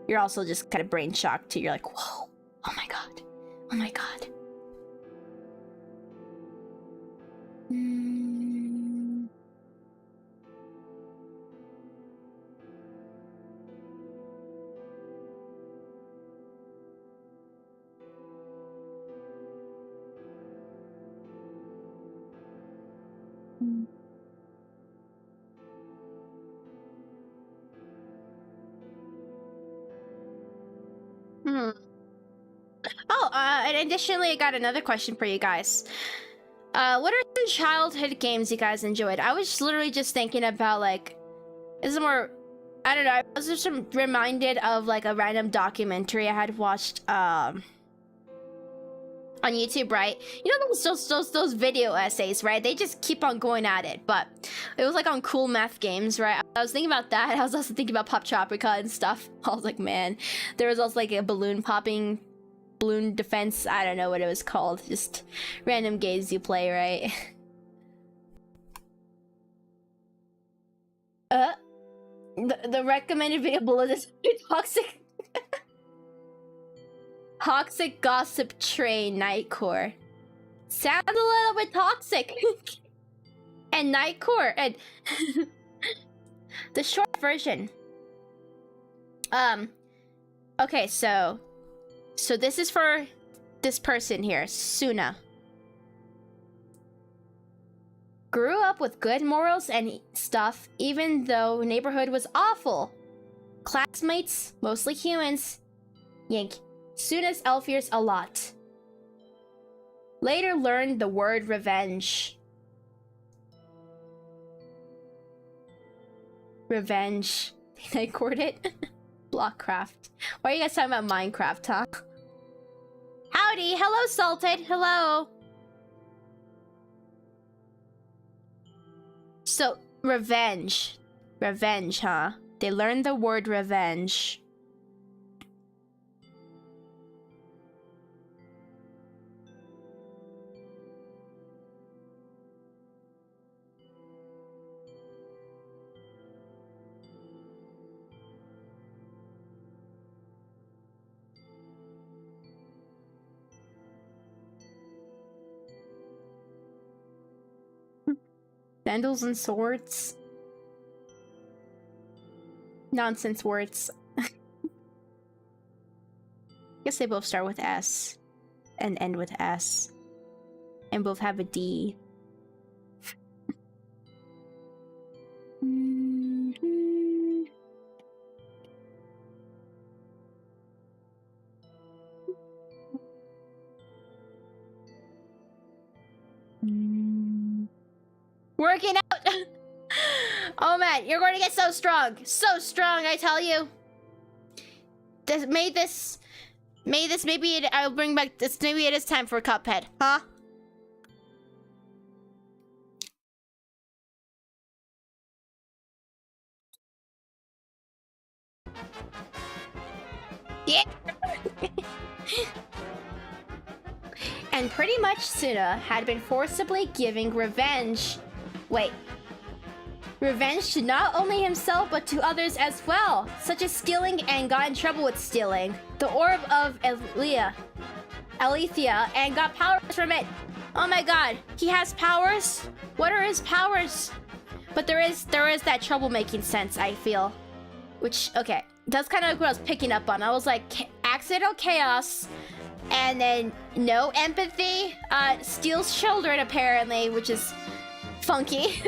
You're also just kind of brain shocked too. You're like, whoa, oh my god. Oh my god. Oh, and additionally, I got another question for you guys. What are some childhood games you guys enjoyed? I was literally just thinking about, like, is it more, I don't know, I was just reminded of, like, a random documentary I had watched, on YouTube, right? You know those video essays, right? They just keep on going at it, but it was like on Cool Math Games, right? I was thinking about that. I was also thinking about Pop Tropica and stuff. I was like, man, there was also like a balloon defense. I don't know what it was called. Just random games you play, right? The recommended video below this toxic. Toxic Gossip Train Nightcore. Sounds a little bit toxic. And Nightcore and the short version. Okay, so this is for this person here, Suna. Grew up with good morals and stuff, even though neighborhood was awful. Classmates, mostly humans, yank Suna's elf ears a lot. Later learned the word revenge. Revenge. I court it. Blockcraft. Why are you guys talking about Minecraft, huh? Howdy! Hello, Salted! Hello! So, revenge. Revenge, huh? They learned the word revenge. Sandals and swords. Nonsense words. Guess they both start with S and end with S. And both have a D. Working out. Oh man, you're going to get so strong. So strong, I tell you. I'll bring back this. Maybe it is time for Cuphead, huh? Yeah. And pretty much Suna had been forcibly giving revenge. Wait. Revenge to not only himself but to others as well, such as stealing and got in trouble with stealing the orb of Alethea, and got powers from it. Oh my god, he has powers? What are his powers? But there is that troublemaking sense, I feel. Which, okay, that's kind of what I was picking up on. I was like, accidental chaos, and then no empathy, steals children apparently, which is funky.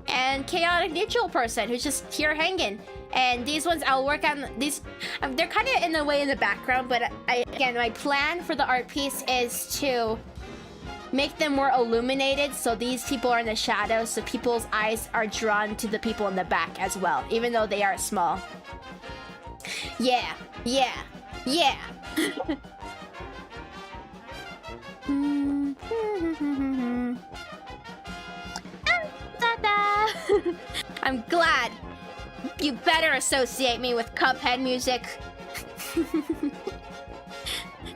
And chaotic neutral person who's just here hanging. And these ones I'll work on these. They're kind of in the way in the background, but again, my plan for the art piece is to make them more illuminated, so these people are in the shadows, so people's eyes are drawn to the people in the back as well, even though they are small. Yeah, yeah, yeah. I'm glad. You better associate me with Cuphead music.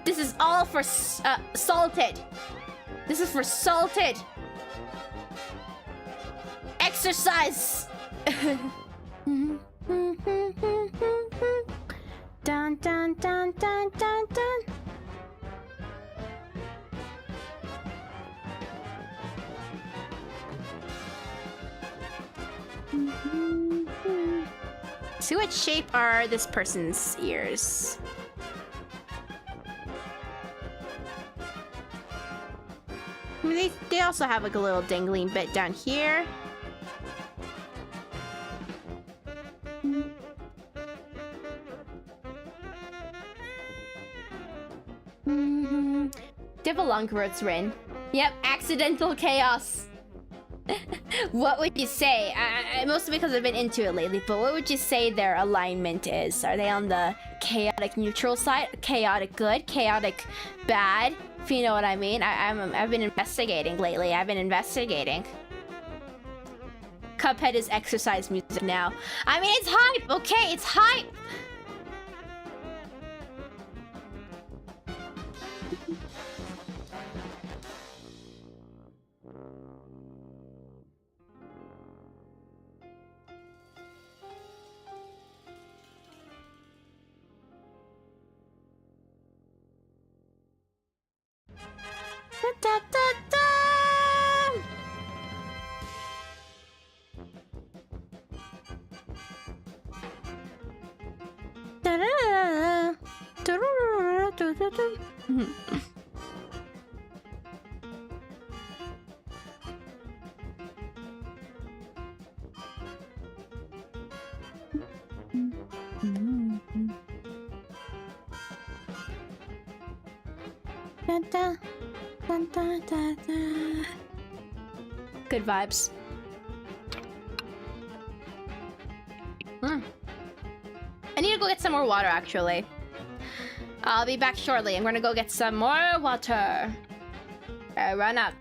This is all for Salted. This is for Salted. Exercise. Dun dun dun dun dun dun. See what shape are this person's ears. I mean, they also have like a little dangling bit down here. They have a long roots, Rin. Yep, accidental chaos. What would you say? Mostly because I've been into it lately, but what would you say their alignment is? Are they on the chaotic neutral side? Chaotic good? Chaotic bad? If you know what I mean. I've been investigating lately. I've been investigating. Cuphead is exercise music now. I mean, it's hype, okay? It's hype! Da, da, da. Da, da, da, da, da, da, da. Da, da. Dun, dun, dun, dun. Good vibes. I need to go get some more water, actually. I'll be back shortly. I'm gonna go get some more water. Run up.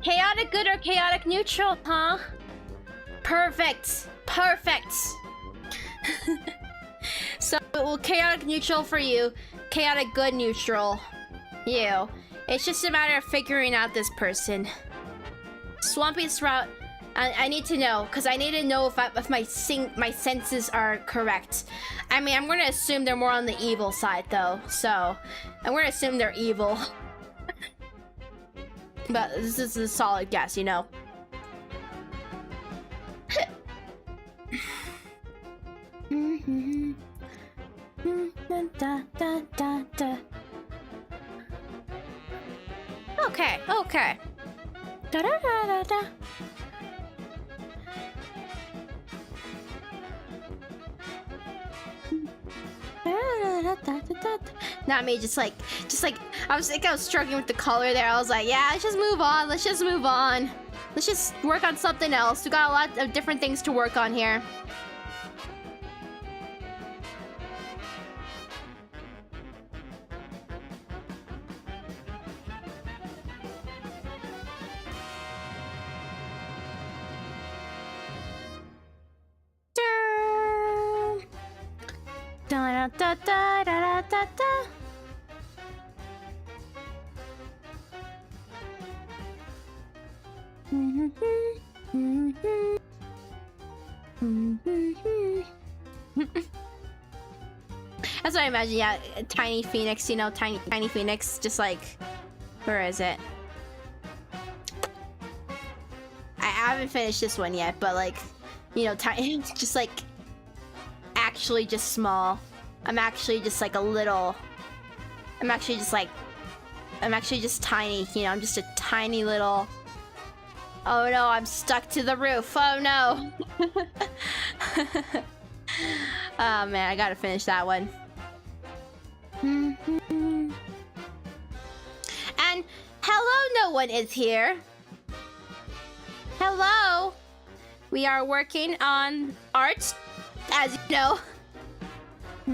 Chaotic good or chaotic neutral, huh? Perfect. Perfect. So, well, chaotic neutral for you. Chaotic good neutral. You. It's just a matter of figuring out this person. Swampy Sprout. I need to know, because I need to know if my senses are correct. I mean, I'm going to assume they're more on the evil side, though. So, I'm going to assume they're evil. But this is a solid guess, you know. Okay, okay. Da da da da da. Not me, just like I was struggling with the color there. I was like, yeah, let's just move on. Let's just move on. Let's just work on something else. We got a lot of different things to work on here. Da da da da da da da. That's what I imagine. Yeah, tiny phoenix. You know, tiny phoenix. Just like, where is it? I haven't finished this one yet, but like, you know, tiny. Just like. Actually just small. I'm actually just like a little. I'm actually just tiny, you know, I'm just a tiny little. Oh no, I'm stuck to the roof. Oh no. Oh man, I gotta finish that one. And hello, no one is here. Hello. We are working on art. As you know. A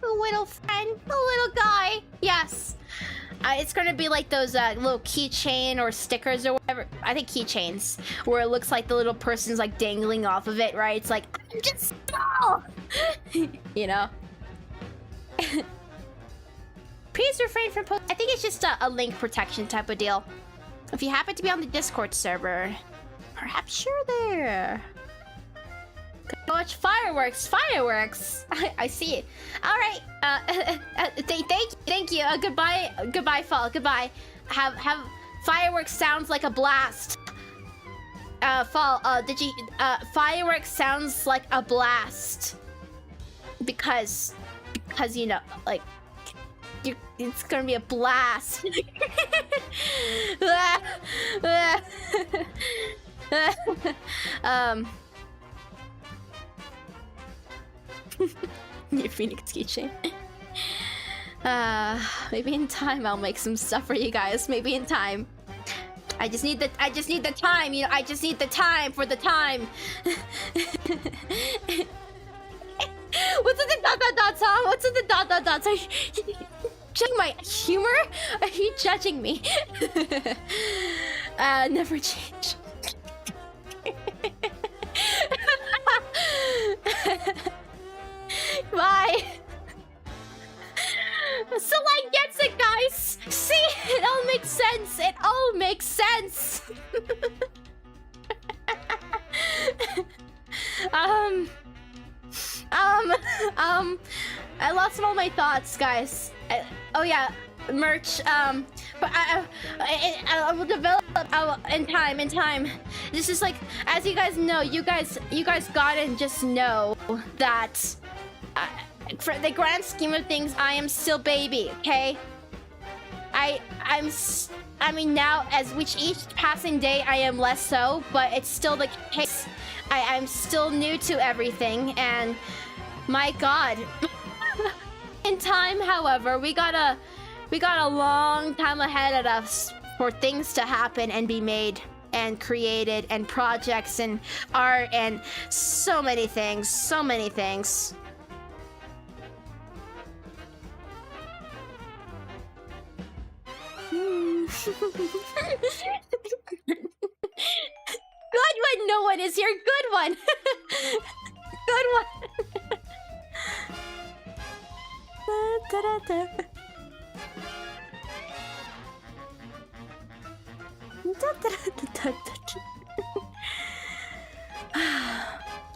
little friend, a little guy. Yes. It's gonna be like those little keychain or stickers or whatever. I think keychains, where it looks like the little person's like dangling off of it, right? It's like, I'm just small. You know? Please refrain from post. I think it's just a link protection type of deal. If you happen to be on the Discord server, perhaps you're there. Go watch fireworks. Fireworks. I see it. All right. Thank you. Goodbye, Fall. Goodbye. Have fireworks sounds like a blast. Fall. Fireworks sounds like a blast. Because you know, like. It's gonna be a blast. Your Phoenix keychain. Maybe in time I'll make some stuff for you guys. Maybe in time. I just need the time, you know, I just need the time for the time. What's in the dot song? What's in the dot? Are you judging my humor? Are you judging me? Never change. Bye. Celine gets it, guys. See, it all makes sense. It all makes sense. I lost all my thoughts, guys. Oh yeah, merch. But I will develop in time. This is like, as you guys know, you guys gotta just know that for the grand scheme of things, I am still baby. Okay. I mean, now as with each passing day, I am less so, but it's still the case. I'm still new to everything, and my God. In time, however, we got a long time ahead of us for things to happen and be made. and created, and projects and art and so many things, so many things. Good one, no one is here. Good one. Good one.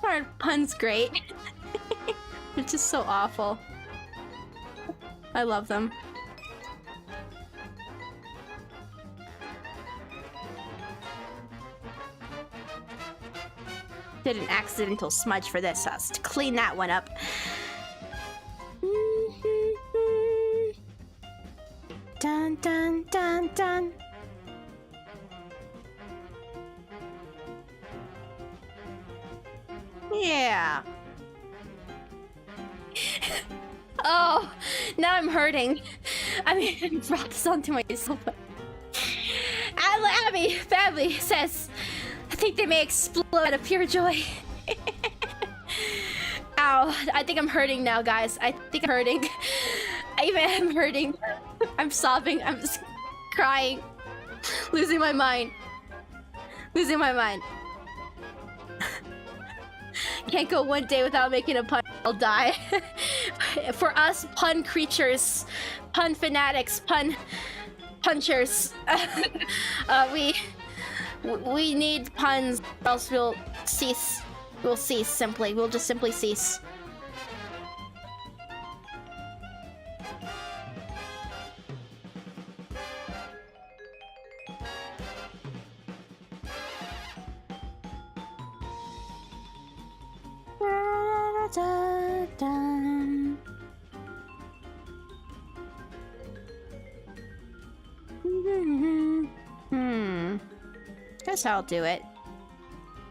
Our pun's great. It's just so awful. I love them. Did an accidental smudge for this, so let's clean that one up. Dun dun dun dun. Yeah. Oh, now I'm hurting. I mean, I brought this onto myself. Abby family says, I think they may explode out of pure joy. Ow, I think I'm hurting now, guys. I think I'm hurting. I even am hurting. I'm sobbing. I'm just crying. Losing my mind. Losing my mind. Can't go one day without making a pun. I'll die. For us pun creatures, pun fanatics, pun punchers, we need puns, or else we'll cease. We'll cease simply. We'll just simply cease. Guess I'll do it.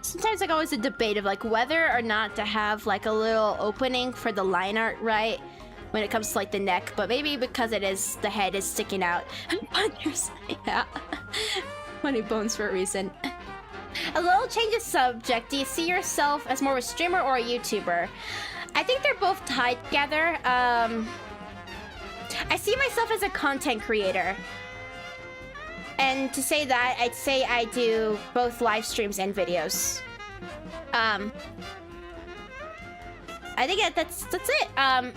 Sometimes like always a debate of like whether or not to have like a little opening for the line art, right? When it comes to like the neck, but maybe because it is, the head is sticking out. Yeah. Funny bones for a reason. A little change of subject. Do you see yourself as more of a streamer or a YouTuber? I think they're both tied together. I see myself as a content creator. And to say that, I'd say I do both live streams and videos. I think that's it. And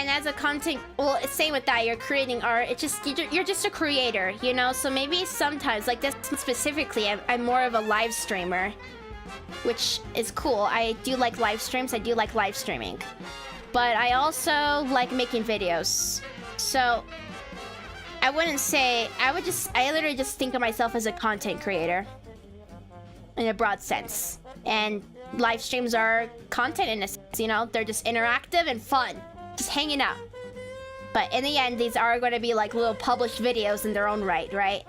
as a content, well, same with that. You're creating art. It's just you're just a creator, you know. So maybe sometimes, like this specifically, I'm more of a live streamer, which is cool. I do like live streams. I do like live streaming, but I also like making videos. So I wouldn't say, I literally just think of myself as a content creator in a broad sense. And live streams are content in a sense, you know? They're just interactive and fun, just hanging out. But in the end, these are going to be like little published videos in their own right, right?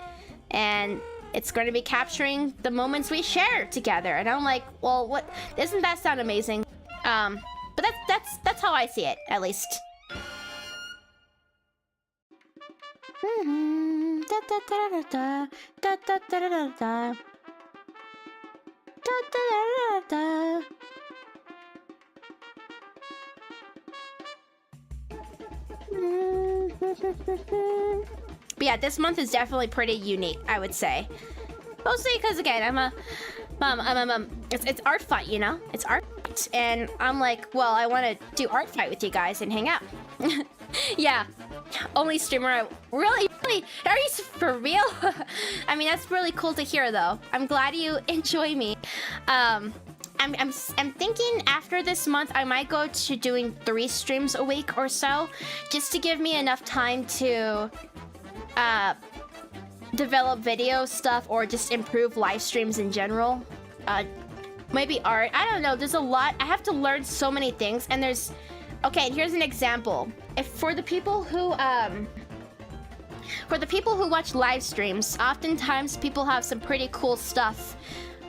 And it's going to be capturing the moments we share together. And I'm like, well, what, doesn't that sound amazing? But that's how I see it, at least. But yeah, this month is definitely pretty unique, I would say. Mostly because again, it's ARTFIGHT, you know? It's ARTFIGHT, and I'm like, well, I want to do ARTFIGHT with you guys and hang out. Yeah, only streamer. Really? Are you for real? I mean, that's really cool to hear, though. I'm glad you enjoy me. I'm thinking after this month, I might go to doing 3 streams a week or so, just to give me enough time to develop video stuff or just improve live streams in general. Maybe art. I don't know. There's a lot. I have to learn so many things, and there's. Okay, here's an example. If for the people who watch live streams, oftentimes people have some pretty cool stuff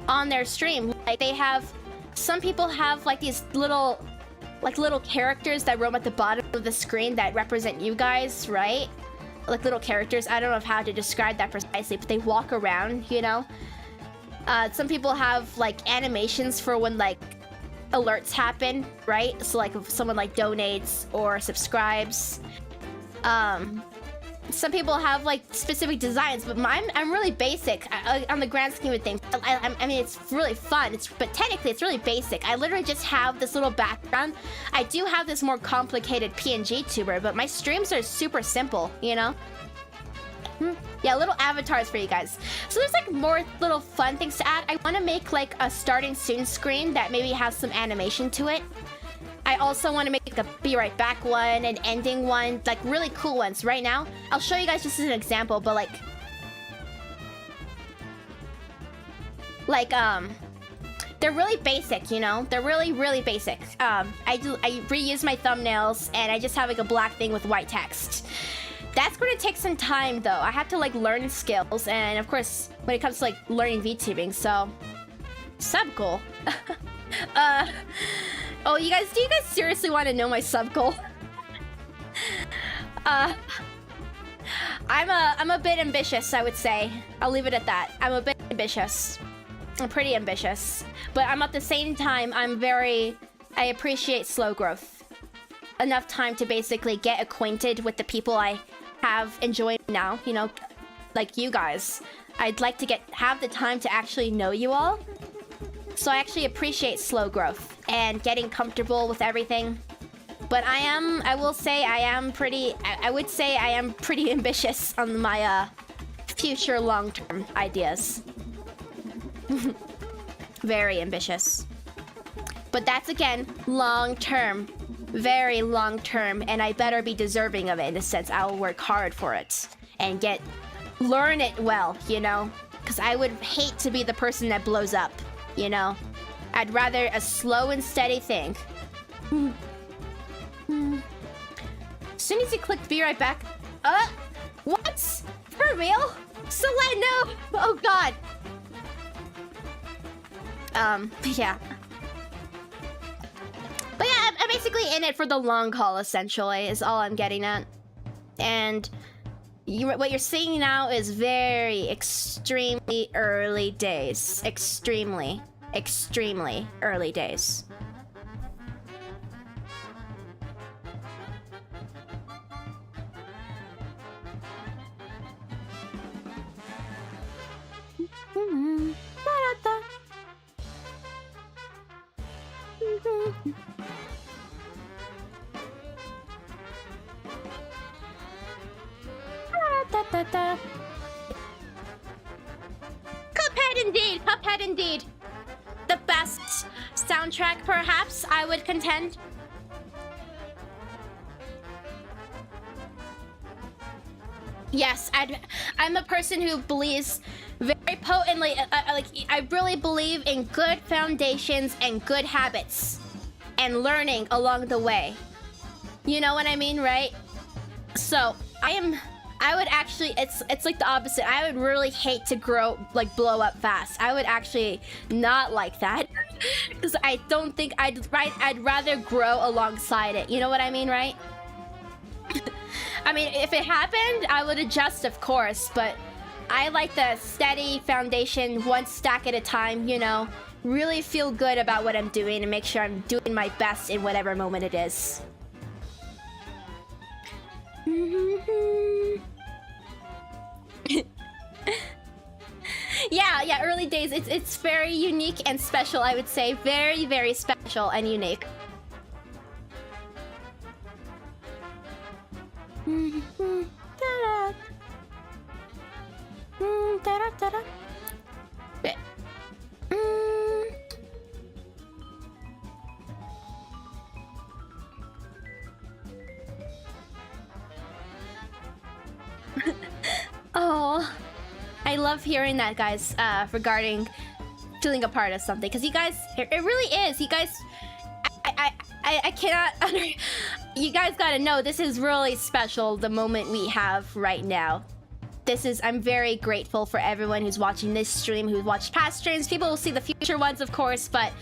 on their stream. Like they have, some people have like these little characters that roam at the bottom of the screen that represent you guys, right? Like little characters. I don't know how to describe that precisely, but they walk around, you know? Some people have like animations for when like alerts happen, right? So like if someone like donates or subscribes. Some people have like specific designs, but I'm really basic on the grand scheme of things. I mean, it's really fun, but technically it's really basic. I literally just have this little background. I do have this more complicated PNG tuber, but my streams are super simple, you know? Yeah, little avatars for you guys. So there's like more little fun things to add. I want to make like a starting soon screen that maybe has some animation to it. I also want to make a be right back one, an ending one, like really cool ones. Right now, I'll show you guys just as an example, but they're really basic, you know? They're really, really basic. I reuse my thumbnails and I just have like a black thing with white text. That's going to take some time though. I have to like learn skills, and of course, when it comes to like learning VTubing, so sub goal. Oh, do you guys seriously want to know my sub goal? I'm a bit ambitious, I would say. I'll leave it at that. I'm a bit ambitious. I'm pretty ambitious, but I'm at the same time, I appreciate slow growth. Enough time to basically get acquainted with the people I have enjoyed now, you know, like you guys. I'd like to have the time to actually know you all. So I actually appreciate slow growth and getting comfortable with everything. But I would say I am pretty ambitious on my future long-term ideas. Very ambitious. But that's again, long-term. Very long-term, and I better be deserving of it in a sense. I'll work hard for it and learn it well, you know? Because I would hate to be the person that blows up, you know? I'd rather a slow and steady thing. As soon as you click be right back. What? For real? So let know. Oh god. Yeah. But yeah, I'm basically in it for the long haul, essentially, is all I'm getting at. And what you're seeing now is extremely early days. Extremely early days. Cuphead indeed. The best soundtrack, perhaps, I would contend. Yes, I'm a person who believes very potently, I really believe in good foundations and good habits and learning along the way. You know what I mean, right? So, I would actually, it's like the opposite. I would really hate to blow up fast. I would actually not like that. Because I don't think I'd rather grow alongside it. You know what I mean, right? I mean, if it happened, I would adjust, of course, but I like the steady foundation, one stack at a time, you know? Really feel good about what I'm doing and make sure I'm doing my best in whatever moment it is. Yeah, early days. It's very unique and special, I would say. Very, very special and unique. Oh, I love hearing that, guys, regarding feeling a part of something, because you guys, it really is. You guys, I cannot you guys gotta know, this is really special, the moment we have right now. I'm very grateful for everyone who's watching this stream, who's watched past streams. People will see the future ones, of course, but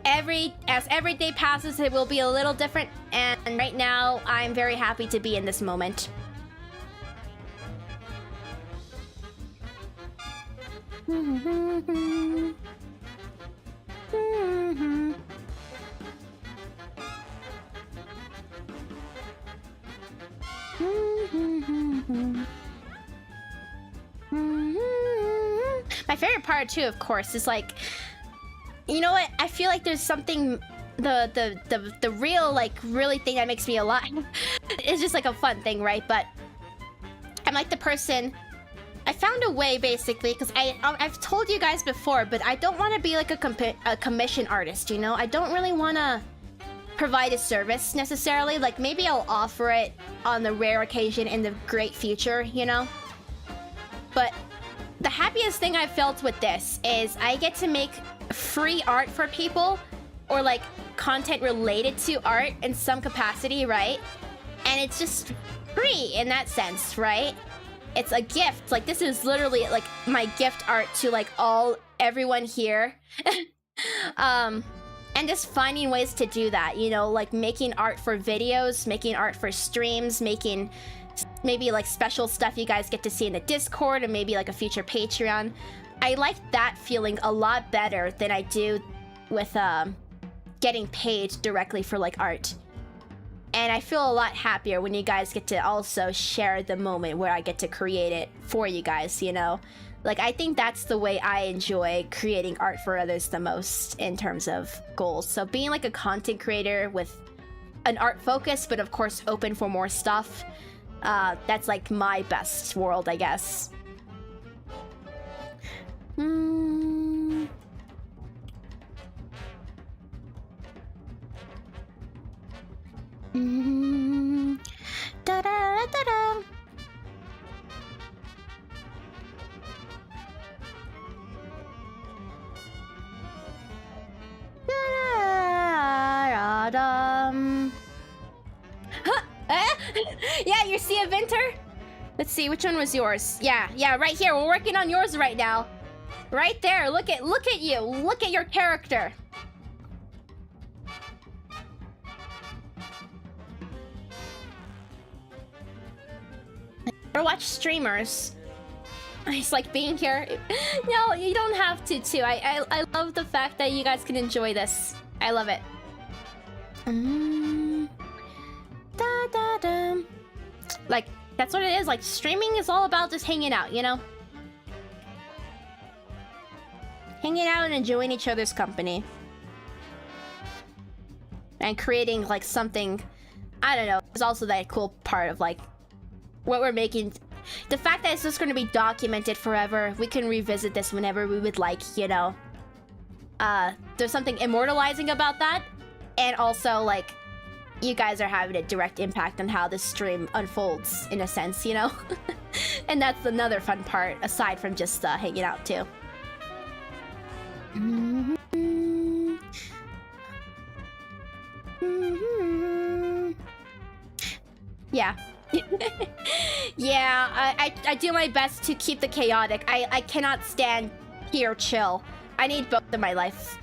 as every day passes, it will be a little different, and right now, I'm very happy to be in this moment. My favorite part too, of course, is like, you know what? I feel like there's something, the real, like, really thing that makes me alive. It's just like a fun thing, right? But I'm like the person. I found a way, basically, because I've told you guys before, but I don't want to be like a commission artist, you know? I don't really want to provide a service necessarily. Like, maybe I'll offer it on the rare occasion in the great future, you know? But the happiest thing I've felt with this is I get to make free art for people, or like content related to art in some capacity, right? And it's just free in that sense, right? It's a gift. Like, this is literally like my gift art to like everyone here. And just finding ways to do that, you know, like making art for videos, making art for streams, making maybe like special stuff you guys get to see in the Discord, and maybe like a future Patreon. I like that feeling a lot better than I do with getting paid directly for like art. And I feel a lot happier when you guys get to also share the moment where I get to create it for you guys, you know? Like, I think that's the way I enjoy creating art for others the most in terms of goals. So being like a content creator with an art focus, but of course open for more stuff, that's like my best world, I guess. Da-da-da-da-da. Yeah, you see a Vinter? Let's see, which one was yours? Yeah, right here. We're working on yours right now. Right there. Look at you. Look at your character. Or watch streamers. I just like being here. No, you don't have to too. I love the fact that you guys can enjoy this. I love it. Da, da, da. Like, that's what it is. Like, streaming is all about just hanging out, you know? Hanging out and enjoying each other's company. And creating, like, something... I don't know. It's also that cool part of, like, what we're making. The fact that it's just going to be documented forever. We can revisit this whenever we would like, you know? There's something immortalizing about that. And also, like, you guys are having a direct impact on how this stream unfolds, in a sense, you know? And that's another fun part, aside from just hanging out, too. Yeah. Yeah, I do my best to keep the chaotic. I cannot stand pure chill. I need both in my life.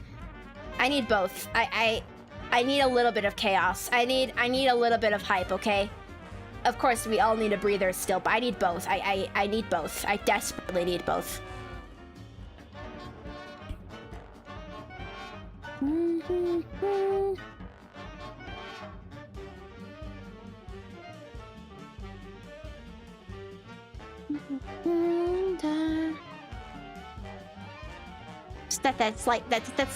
I need both. I need a little bit of chaos. I need a little bit of hype, okay? Of course, we all need a breather still, but I need both. I need both. I desperately need both.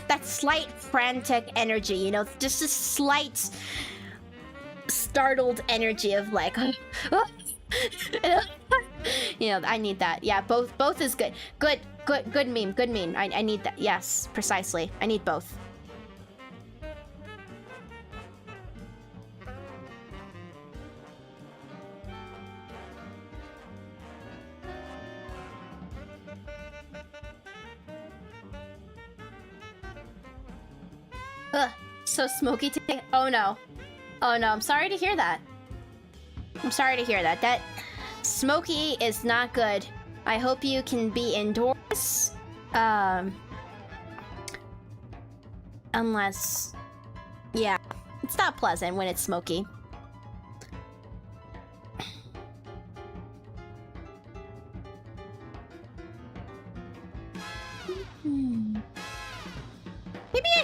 That slight frantic energy, you know, just a slight startled energy of like, you know, I need that. Yeah, both is good. Good meme. I need that. Yes, precisely. I need both. Ugh, so smoky today. Oh no. Oh no, I'm sorry to hear that. I'm sorry to hear that. That smoky is not good. I hope you can be indoors. Unless... yeah, it's not pleasant when it's smoky.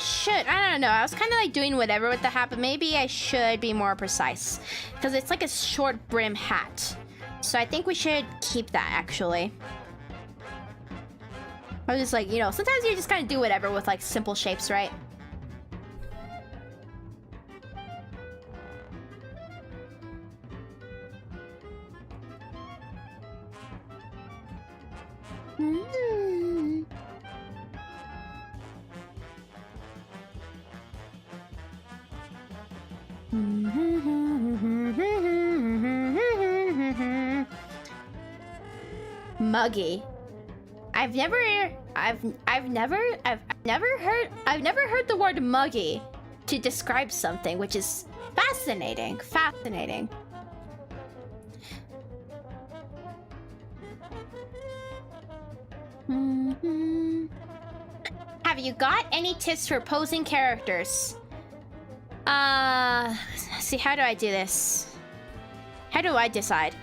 should. I don't know. I was kind of like doing whatever with the hat, but maybe I should be more precise. Because it's like a short brim hat. So I think we should keep that, actually. I was just like, you know, sometimes you just kind of do whatever with like simple shapes, right? Muggy. I've never heard the word muggy to describe something, which is fascinating. Fascinating. Have you got any tips for posing characters? See, how do I do this? How do I decide?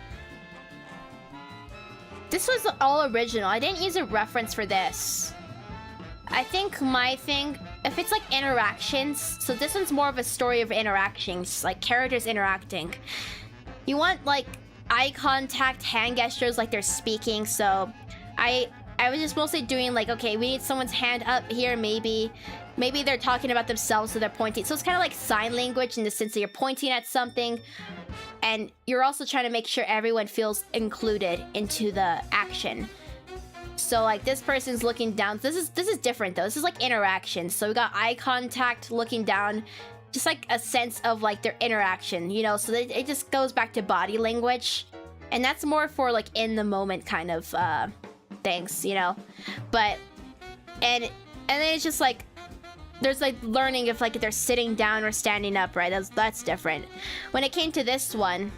This was all original. I didn't use a reference for this. I think my thing, if it's like interactions, so this one's more of a story of interactions, like characters interacting. You want like eye contact, hand gestures like they're speaking, so I was just mostly doing like, okay, we need someone's hand up here, maybe they're talking about themselves, so they're pointing. So it's kind of like sign language in the sense that you're pointing at something, and you're also trying to make sure everyone feels included into the action. So like this person's looking down. This is different though. This is like interaction. So we got eye contact, looking down, just like a sense of like their interaction, you know. So it just goes back to body language, and that's more for like in the moment kind of things, you know. But and then it's just like there's like learning if like they're sitting down or standing up, right? That's different. When it came to this one,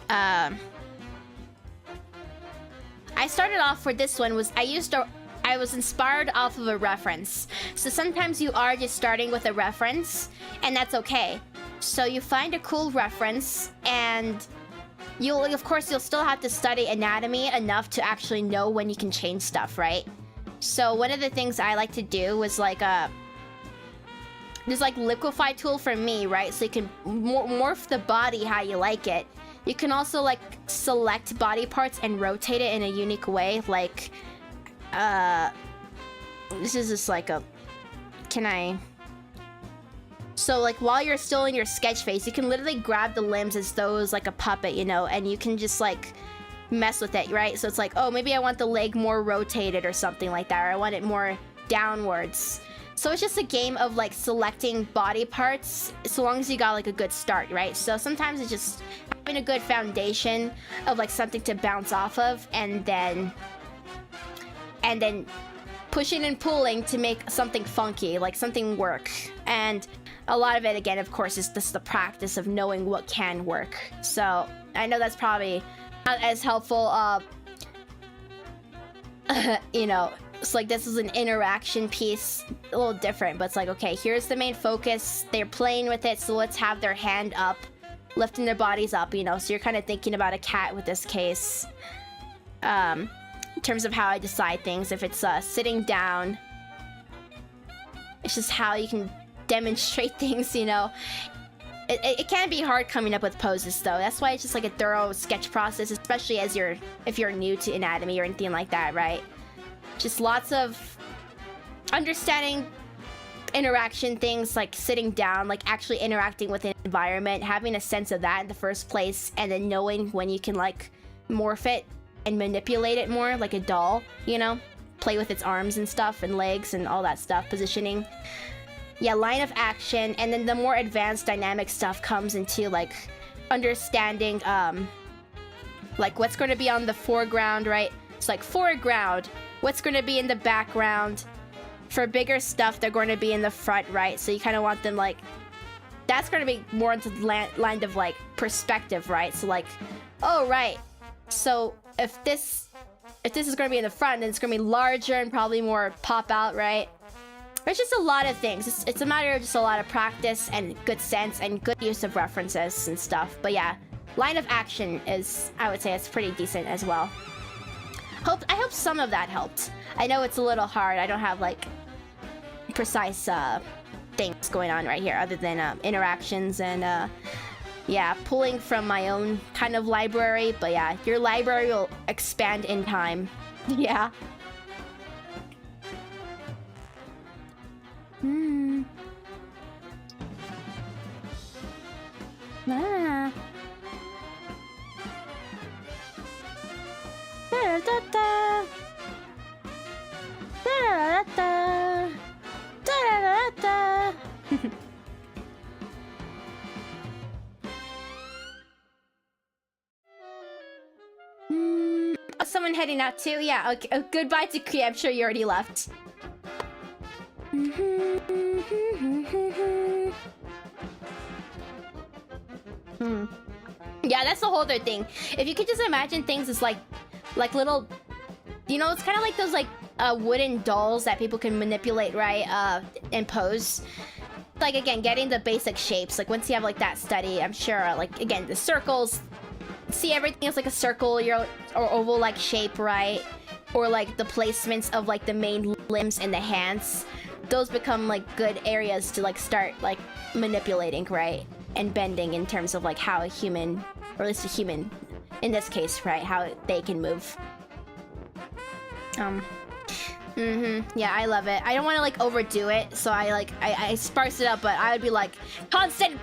I started off for this one was I was inspired off of a reference. So sometimes you are just starting with a reference, and that's okay. So you find a cool reference, and of course you'll still have to study anatomy enough to actually know when you can change stuff, right? So one of the things I like to do was like there's like liquefy tool for me, right? So you can morph the body how you like it. You can also like select body parts and rotate it in a unique way. Like, this is just like so like while you're still in your sketch phase, you can literally grab the limbs as though it was like a puppet, you know, and you can just like mess with it, right? So it's like, oh, maybe I want the leg more rotated or something like that, or I want it more downwards. So it's just a game of like selecting body parts, so long as you got like a good start, right? So sometimes it's just having a good foundation of like something to bounce off of, and then pushing and pulling to make something funky, like something work. And a lot of it, again, of course, is just the practice of knowing what can work. So I know that's probably not as helpful, you know. It's like this is an interaction piece, a little different, but it's like, okay, here's the main focus. They're playing with it, so let's have their hand up, lifting their bodies up, you know. So you're kind of thinking about a cat with this case. In terms of how I decide things, if it's sitting down, it's just how you can demonstrate things, you know. It can be hard coming up with poses though. That's why it's just like a thorough sketch process, especially if you're new to anatomy or anything like that, right? Just lots of understanding interaction things, like sitting down, like actually interacting with an environment, having a sense of that in the first place, and then knowing when you can like morph it and manipulate it more like a doll, you know, play with its arms and stuff and legs and all that stuff, positioning. Yeah, line of action, and then the more advanced dynamic stuff comes into like understanding like what's going to be on the foreground, right? It's like foreground, what's going to be in the background. For bigger stuff, they're going to be in the front, right? So you kind of want them like, that's going to be more into the line of like perspective, right? So like, oh right, so if this is going to be in the front, then it's going to be larger and probably more pop out, right? There's just a lot of things. It's a matter of just a lot of practice and good sense and good use of references and stuff. But yeah, line of action is, I would say, it's pretty decent as well. I hope some of that helped. I know it's a little hard. I don't have like precise things going on right here, other than interactions and yeah, pulling from my own kind of library. But yeah, your library will expand in time. Yeah. Ah. Da-da-da-da. Da-da-da-da. Da-da-da-da. Oh, someone heading out too? Yeah, okay. Oh, goodbye to Kree. I'm sure you already left. Yeah, that's the whole other thing. If you could just imagine things as like little, you know, it's kind of like those like wooden dolls that people can manipulate, right? And pose. Like again, getting the basic shapes. Like once you have like that study, I'm sure like again the circles. See everything as like a circle, or oval like shape, right? Or like the placements of like the main limbs and the hands. Those become like good areas to like start like manipulating, right? And bending in terms of like how a human, or at least a human in this case, right? How they can move. Yeah, I love it. I don't want to like overdo it, so I sparse it up, but I would be like constant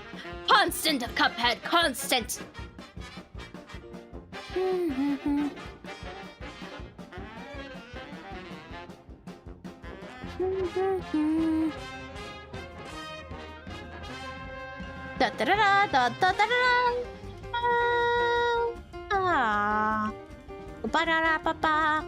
Cuphead, constant. Da da da da da da da. Ah. Ba da da ba ba.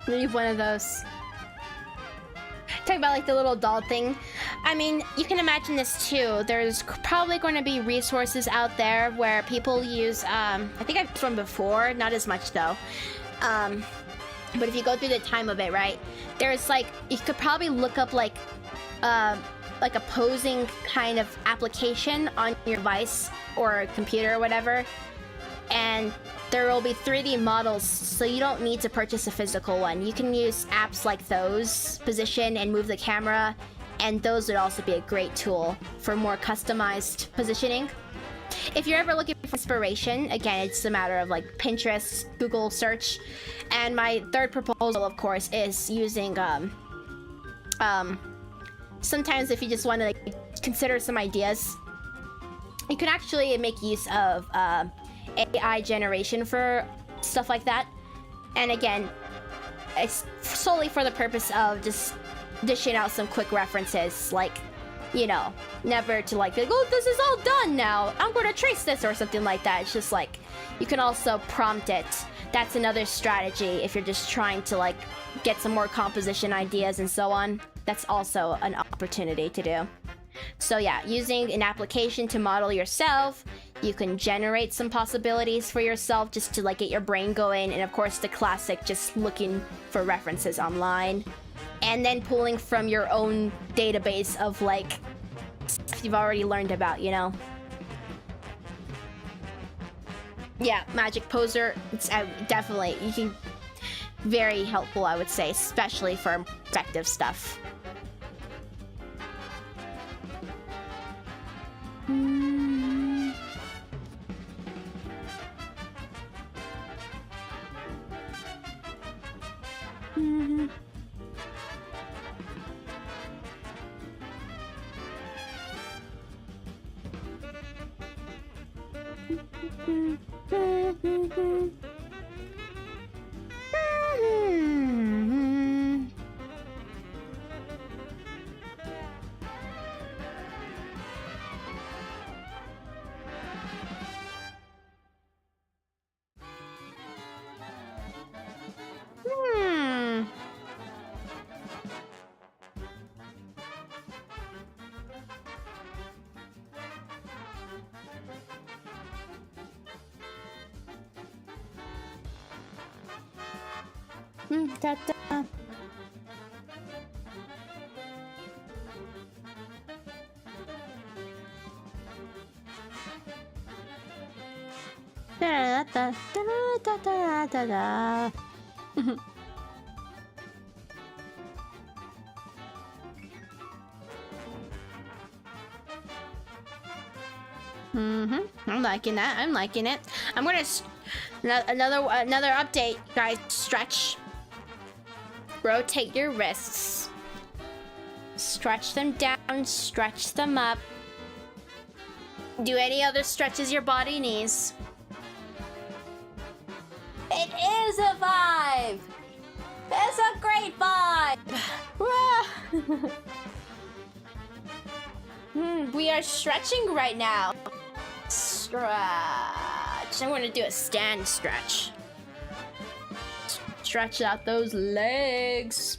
Leave one of those. Talk about like the little doll thing. I mean, you can imagine this too. There's probably going to be resources out there where people use, I think I've used one before, not as much though. But if you go through the time of it, right? There's like, you could probably look up like a posing kind of application on your device or computer or whatever. And there will be 3D models, so you don't need to purchase a physical one. You can use apps like those, position and move the camera, and those would also be a great tool for more customized positioning. If you're ever looking for inspiration, again, it's a matter of like Pinterest, Google search. And my third proposal, of course, is using, sometimes if you just want to like, consider some ideas, you can actually make use of, AI generation for stuff like that. And again, it's solely for the purpose of just dishing out some quick references, like, you know, never to like, oh, this is all done now, I'm going to trace this or something like that. It's just like, you can also prompt it. That's another strategy if you're just trying to like get some more composition ideas and so on. That's also an opportunity to do. So yeah, using an application to model yourself, you can generate some possibilities for yourself just to like get your brain going, and of course the classic, just looking for references online and then pulling from your own database of like stuff you've already learned about, you know. Yeah, Magic Poser, it's definitely, you can, very helpful, I would say, especially for effective stuff. Da, da, da, da, da, da, da. I'm liking that. I'm liking it. I'm gonna another update, guys. Stretch. Rotate your wrists. Stretch them down. Stretch them up. Do any other stretches your body needs. It is a vibe. It's a great vibe. We are stretching right now. Stretch. I'm gonna do a stand stretch. Stretch out those legs.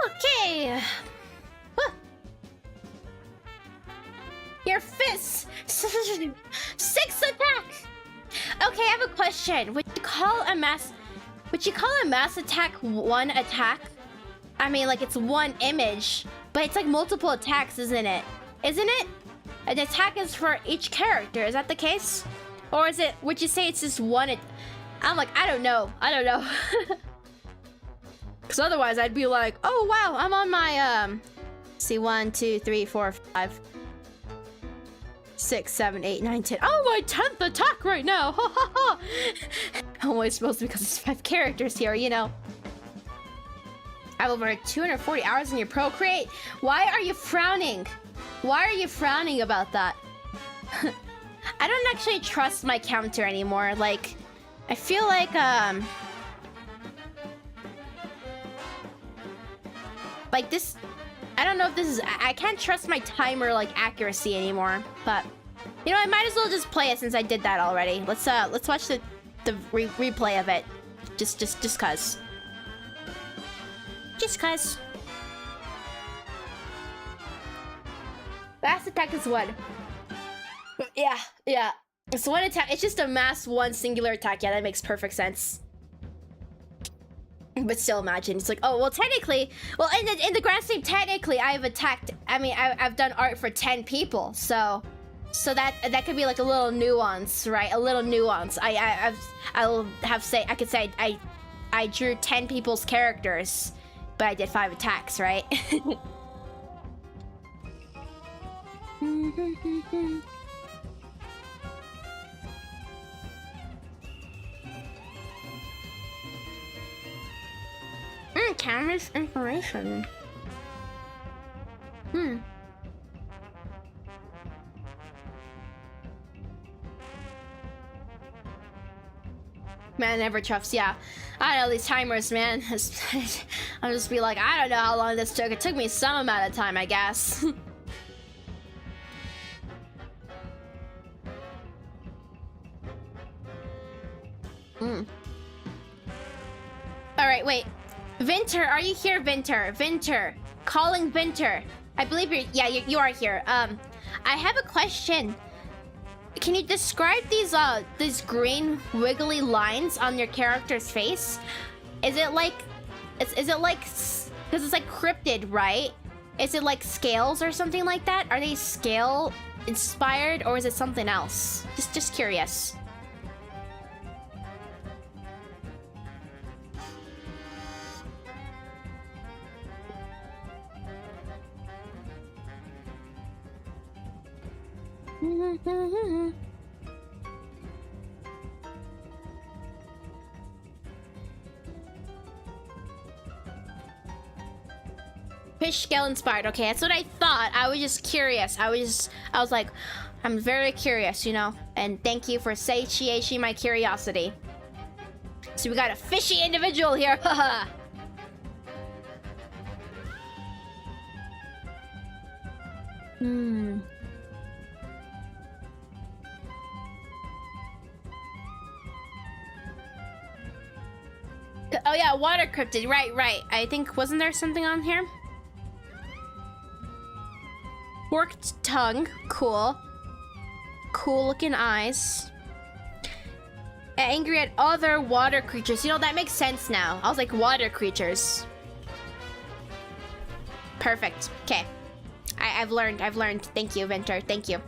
Okay. Your fists. 6 attack. Okay, I have a question. Would you call a mass attack one attack? I mean, like it's one image, but it's like multiple attacks, isn't it? Isn't it? An attack is for each character. Is that the case? Or is it? Would you say it's just one? I'm like, I don't know. I don't know. Because otherwise, I'd be like, oh wow, I'm on my see 1, 2, 3, 4, 5, 6, 7, 8, 9, 10. Oh, my 10th attack right now. Ha ha ha. I'm always supposed to because it's 5 characters here, you know. I have over 240 hours in your Procreate. Why are you frowning? Why are you frowning about that? I don't actually trust my counter anymore. Like, I feel like this, I don't know if this is, I can't trust my timer like accuracy anymore, but you know, I might as well just play it since I did that already. Let's watch the replay of it. Just cuz. Just cuz. Mass attack is one. Yeah. It's one attack. It's just a mass one singular attack. Yeah, that makes perfect sense. But still, imagine it's like, oh well, technically, well in the grand scheme, technically, I've attacked. I mean, I've done art for 10 people, so that could be like a little nuance, right? A little nuance. I could say I drew 10 people's characters, but I did 5 attacks, right? Camera's information. Man, never trusts. Yeah, I know these timers, man. I'll just be like, I don't know how long this took. It took me some amount of time, I guess. All right, wait. Vinter, are you here, Vinter? Vinter, calling Vinter. I believe you are here. I have a question. Can you describe these green wiggly lines on your character's face? Is it like, because it's like cryptid, right? Is it like scales or something like that? Are they scale inspired or is it something else? Just curious. fish scale inspired. Okay, that's what I thought. I was just curious. I was like, I'm very curious, you know? And thank you for satiating my curiosity. So we got a fishy individual here, haha. Oh yeah, water cryptid, right. I think, wasn't there something on here? Forked tongue, cool. Cool looking eyes. Angry at other water creatures. You know, that makes sense now. I was like, water creatures. Perfect, okay. I've learned. Thank you, Venter, thank you.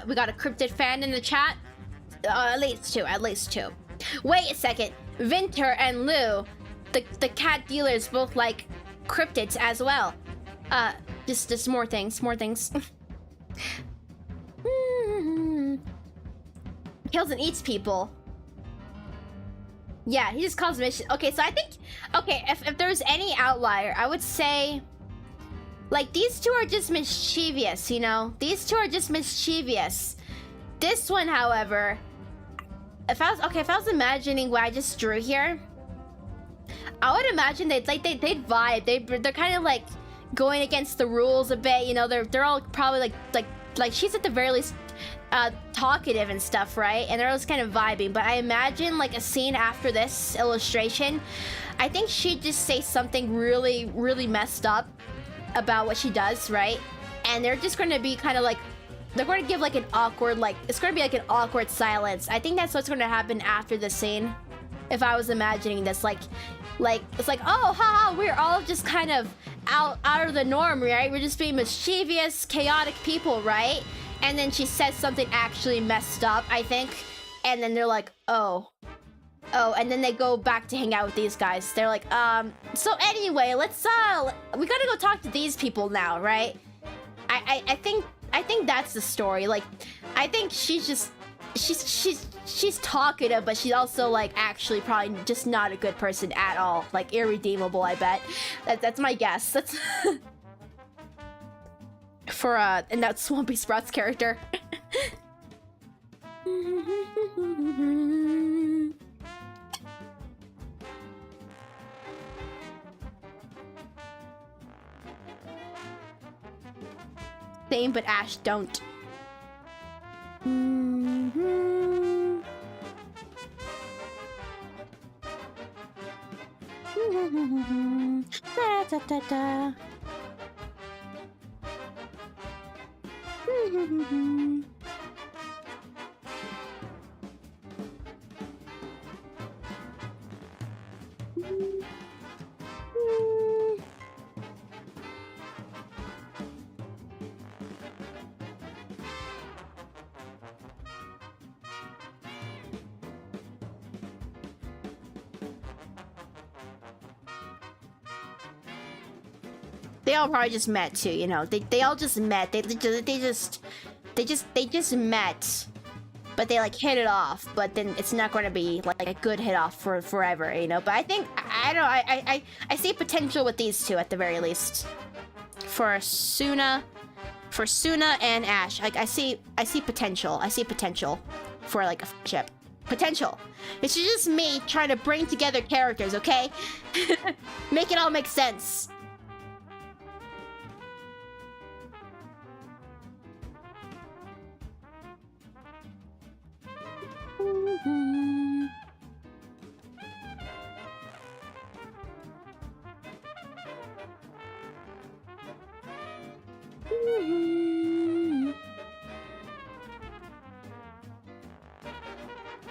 We got a cryptid fan in the chat. At least two. Wait a second. Vinter and Lou, the cat dealers, both like cryptids as well. Just more things. Kills and eats people. Yeah, he just calls mission. Okay, so I think, okay, if there's any outlier, I would say, like, these two are just mischievous, you know? These two are just mischievous. This one, however, if I was imagining what I just drew here, I would imagine they'd vibe. They're kind of like going against the rules a bit, you know? They're all probably like she's at the very least talkative and stuff, right? And they're just kind of vibing. But I imagine like a scene after this illustration, I think she'd just say something really, really messed up about what she does, right? And they're just going to be kind of like, they're going to give like an awkward, like, it's going to be like an awkward silence. I think that's what's going to happen after the scene. If I was imagining this, like it's like, oh, haha, we're all just kind of out of the norm, right? We're just being mischievous, chaotic people, right? And then she says something actually messed up, I think. And then they're like, oh, and then they go back to hang out with these guys. They're like, so anyway, let's, we gotta go talk to these people now, right? I think that's the story. Like, I think she's talkative, but she's also, like, actually probably just not a good person at all. Like, irredeemable, I bet. That's my guess. That's... For, and that Swampy Sprouts character. Same, but Ash don't. Da, da, da, da. They all probably just met too, you know. They all just met. They just met, but they like hit it off. But then it's not going to be like a good hit off for forever, you know. But I think I see potential with these two at the very least. For Suna and Ash, like I see potential. I see potential for like a friendship. Potential. It's just me trying to bring together characters, okay? Make it all make sense.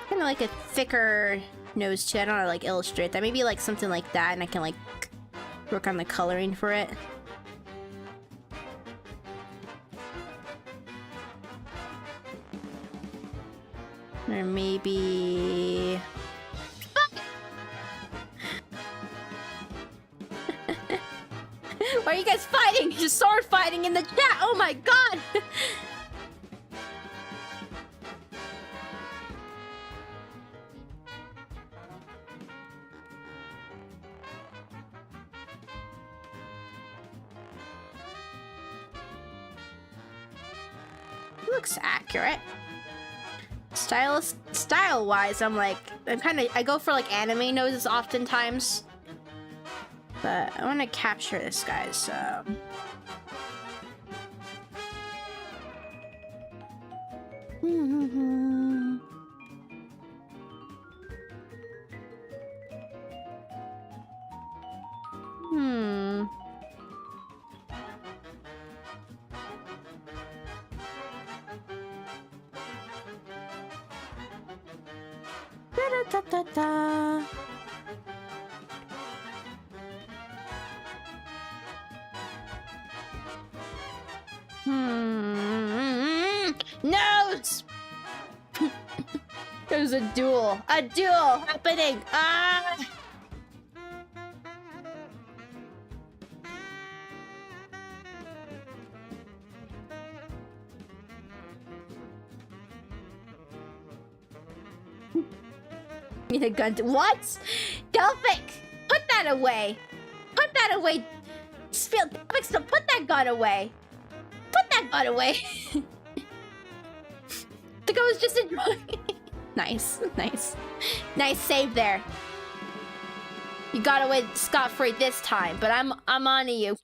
Kind of like a thicker nose too. I don't know how to like illustrate that. Maybe like something like that, and I can like work on the coloring for it. Or maybe... Why are you guys fighting? Just sword fighting in the chat! Oh my god! Looks accurate. Style-wise, I go for like anime noses oftentimes. But I want to capture this guy, so... Da-da-da-da-da. Nose! There's a duel. A duel happening. Ah! Need a gun to what? Delphic! Put that away! Put that away! Delphic, put that gun away! Put that gun away! The guy was just enjoying. Nice, nice. Nice save there. You got away scot-free this time, but I'm on to you.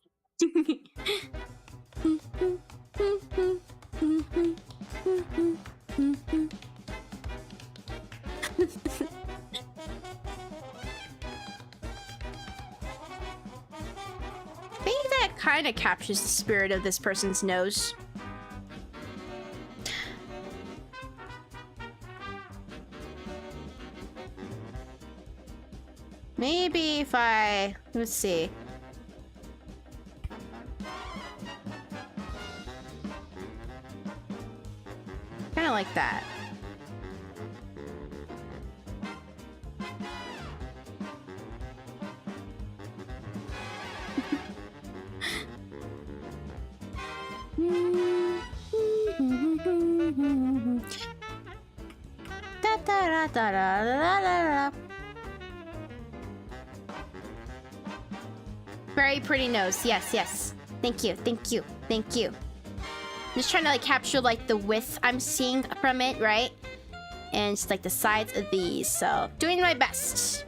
I think that kind of captures the spirit of this person's nose. Maybe if let's see. Kind of like that. Da da da da da da. Very pretty nose. Yes, yes. Thank you, thank you, thank you. I'm just trying to like capture like the width I'm seeing from it, right? And just like the sides of these. So doing my best.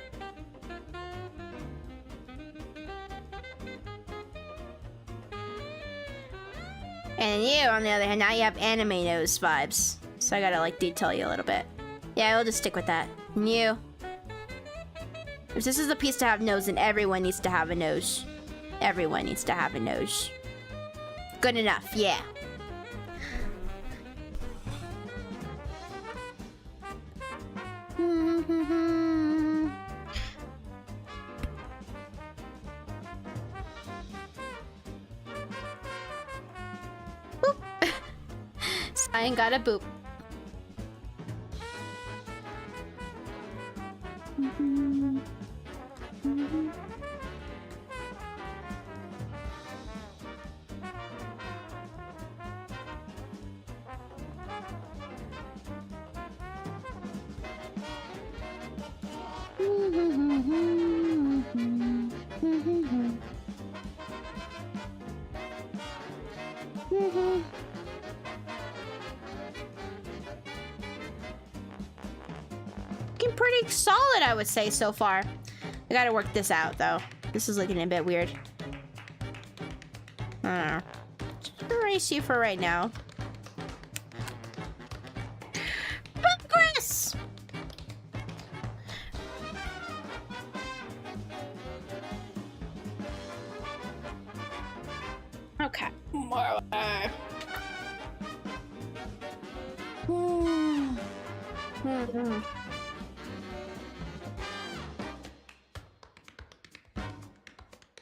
And you, on the other hand, now you have anime nose vibes. So I gotta like detail you a little bit. Yeah, we'll just stick with that. And you. If this is a piece to have nose, then everyone needs to have a nose. Everyone needs to have a nose. Good enough, yeah. Boop. Sign got a boop. Looking pretty solid, I would say, so far. I gotta work this out, though. This is looking a bit weird. I don't know. Just erase you for right now. Progress! Okay. More.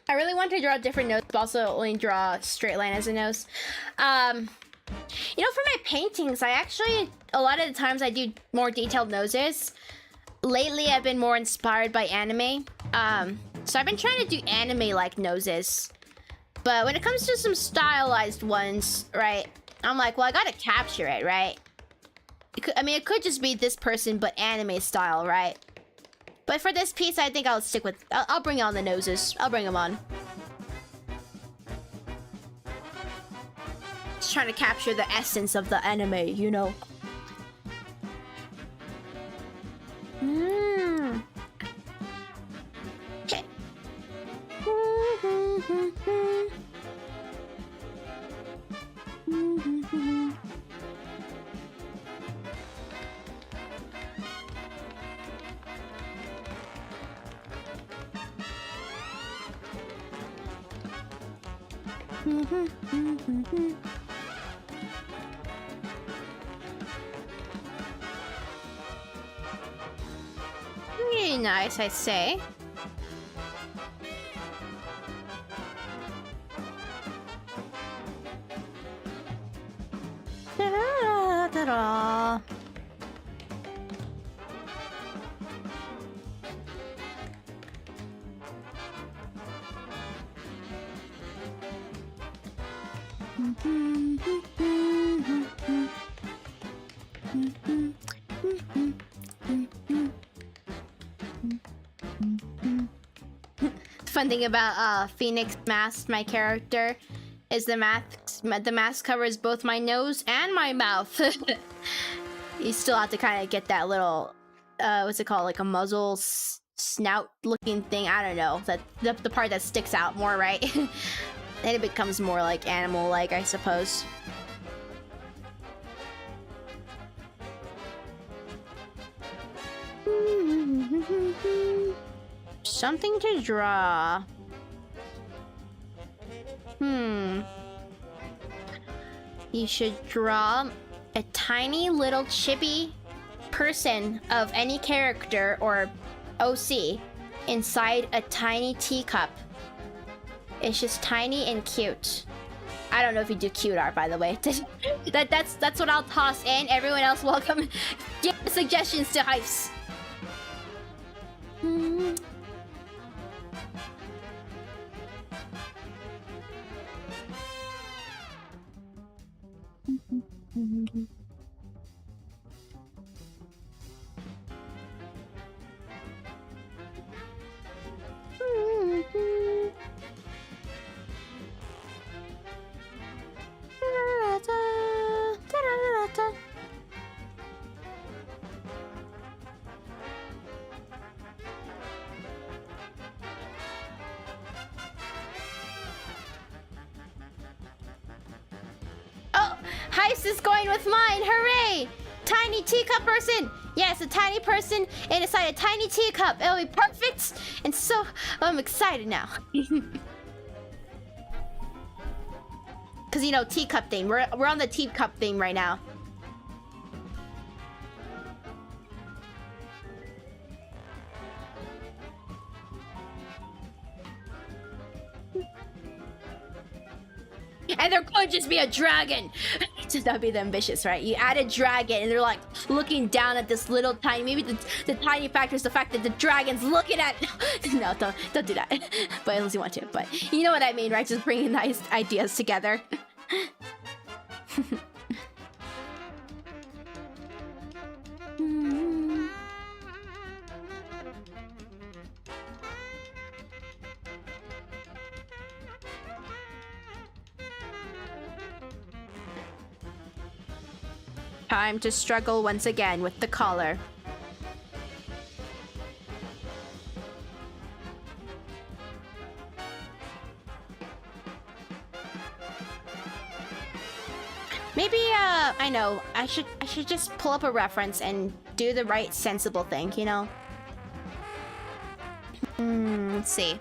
I I really want to draw a different nose, but also only draw a straight line as a nose. You know, for my paintings, I actually, a lot of the times I do more detailed noses. Lately, I've been more inspired by anime. So I've been trying to do anime-like noses. But when it comes to some stylized ones, right, I'm like, well, I gotta capture it, right? I mean, it could just be this person, but anime style, right? But for this piece, I think I'll stick with... I'll bring on the noses. I'll bring them on. Just trying to capture the essence of the anime, you know? Okay. Really nice, I say. Ta-da-da-da-da. Fun thing about Phoenix mask, my character, is the mask covers both my nose and my mouth. You still have to kind of get that little what's it called, like a muzzle snout looking thing. I don't know, that the part that sticks out more, right? Then it becomes more like animal like, I suppose. Something to draw. You should draw a tiny little chibi person of any character or OC inside a tiny teacup. It's just tiny and cute. I don't know if you do cute art, by the way. That's what I'll toss in. Everyone else, welcome. Give suggestions to Hypes. Oh, Heist is going with mine! Hooray! Tiny teacup person! Yes, a tiny person inside a tiny teacup. It'll be perfect! And so, I'm excited now. Because, you know, teacup theme. We're on the teacup theme right now. And there could just be a dragon. That'd be the ambitious, right? You add a dragon and they're like looking down at this little tiny, maybe the tiny factor is the fact that the dragon's looking at... No, don't do that. But unless you want to, but you know what I mean, right? Just bringing nice ideas together. Time to struggle once again with the collar. Maybe I know, I should just pull up a reference and do the right sensible thing, you know? Let's see.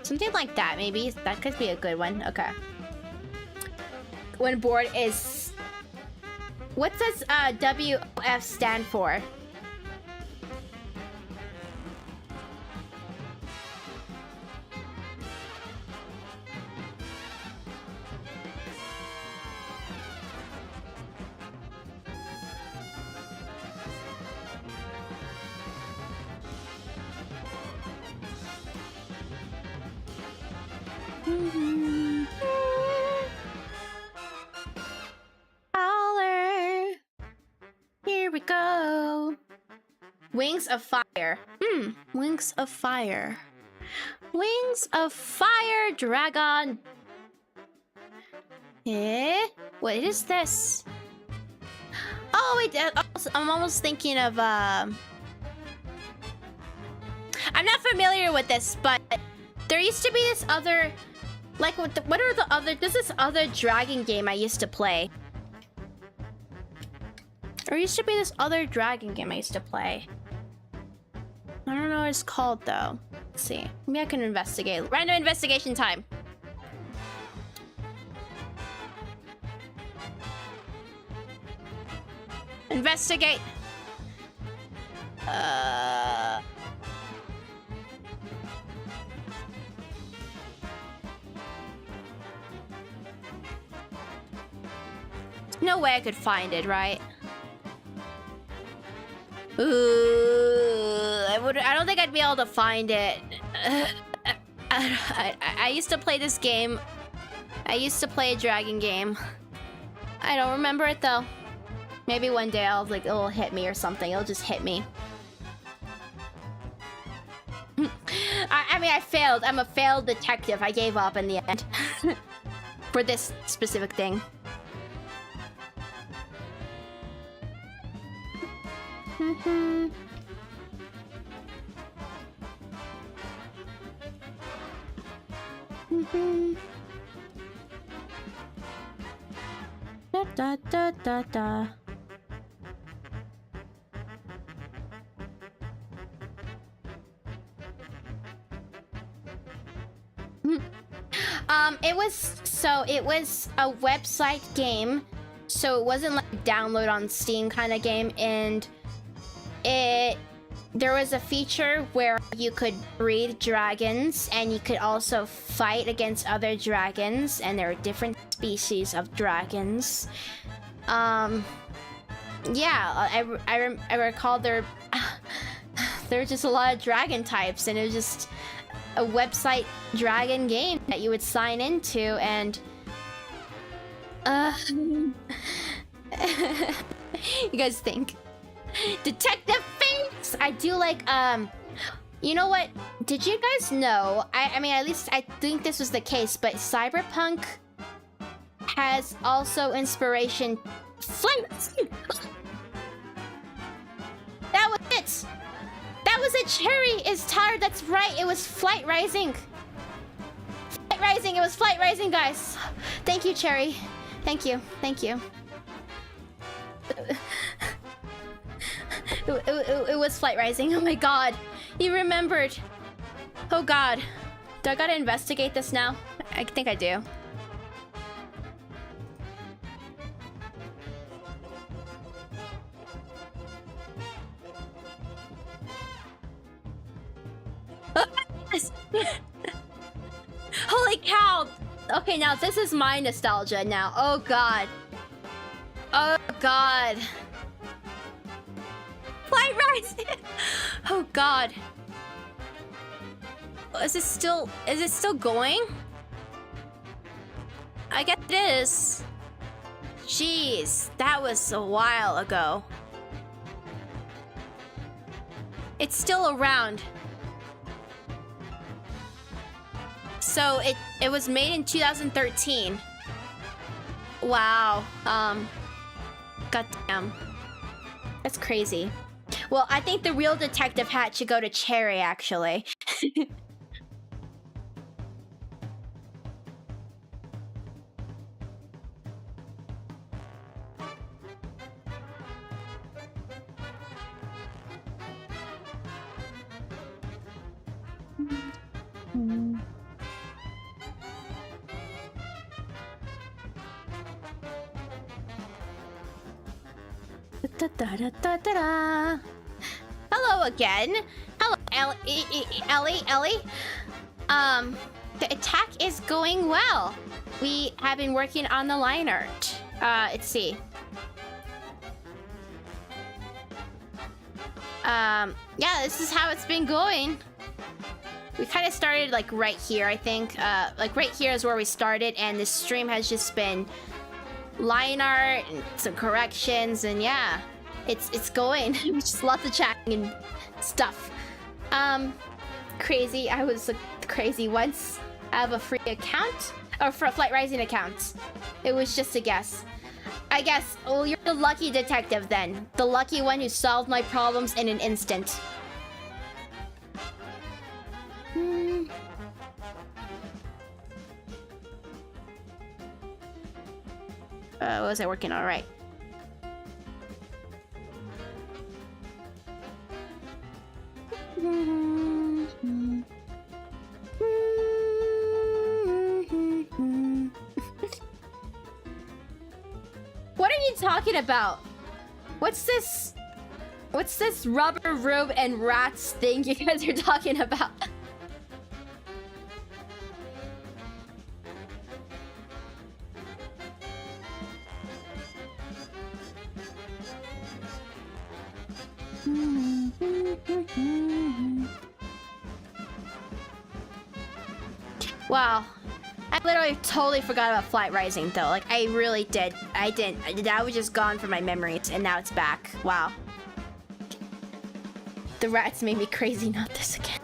Something like that, maybe. That could be a good one. Okay. When bored is... What does WF stand for? Holler. Here we go. Wings of fire. Wings of fire. Wings of fire dragon. Eh? What is this? Oh wait, I'm almost thinking of I'm not familiar with this, but there used to be this other, like, there's this other dragon game I used to play. There used to be this other dragon game I used to play. I don't know what it's called though. Let's see. Maybe I can investigate. Random investigation time. Investigate. No way I could find it, right? Ooh, I don't think I'd be able to find it. I used to play this game. I used to play a dragon game. I don't remember it though. Maybe one day it'll hit me or something. It'll just hit me. I mean, I failed. I'm a failed detective. I gave up in the end. For this specific thing. Da da da da da. It was a website game, so it wasn't like download on Steam kind of game, and there was a feature where you could breed dragons and you could also fight against other dragons, and there are different species of dragons. Yeah, I recall there were just a lot of dragon types, and it was just a website dragon game that you would sign into, and you guys think Detective Face? I do like you know what, did you guys know, I mean, at least I think this was the case, but Cyberpunk has also inspiration flight. That was it. That was it. Cherry is tired. That's right. It was Flight Rising. Flight Rising. It was Flight Rising, guys. Thank you, Cherry. Thank you. Thank you. It was Flight Rising. Oh my god. You remembered. Oh god. Do I gotta investigate this now? I think I do. Holy cow! Okay, now this is my nostalgia now. Oh god. Oh god. Flight Rising! Oh god. Is it still going? I guess it is. Jeez, that was a while ago. It's still around. So it was made in 2013. Wow. Goddamn. That's crazy. Well, I think the real detective hat should go to Cherry, actually. Hello again. Hello, Ellie. The attack is going well. We have been working on the line art. Let's see. Yeah, this is how it's been going. We kind of started like right here, I think. Like right here is where we started, and this stream has just been line art and some corrections, and yeah, it's going. Just lots of chatting and stuff. Crazy. I was crazy once. I have a free account, or for a Flight Rising account. It was just a guess. I guess. Oh, you're the lucky detective then. The lucky one who solved my problems in an instant. What was I working on? All right. What are you talking about? What's this? What's this rubber room and rats thing you guys are talking about? Wow. I literally totally forgot about Flight Rising though. Like I really did. I didn't. That was just gone from my memories and now it's back. Wow. The rats made me crazy, not this again.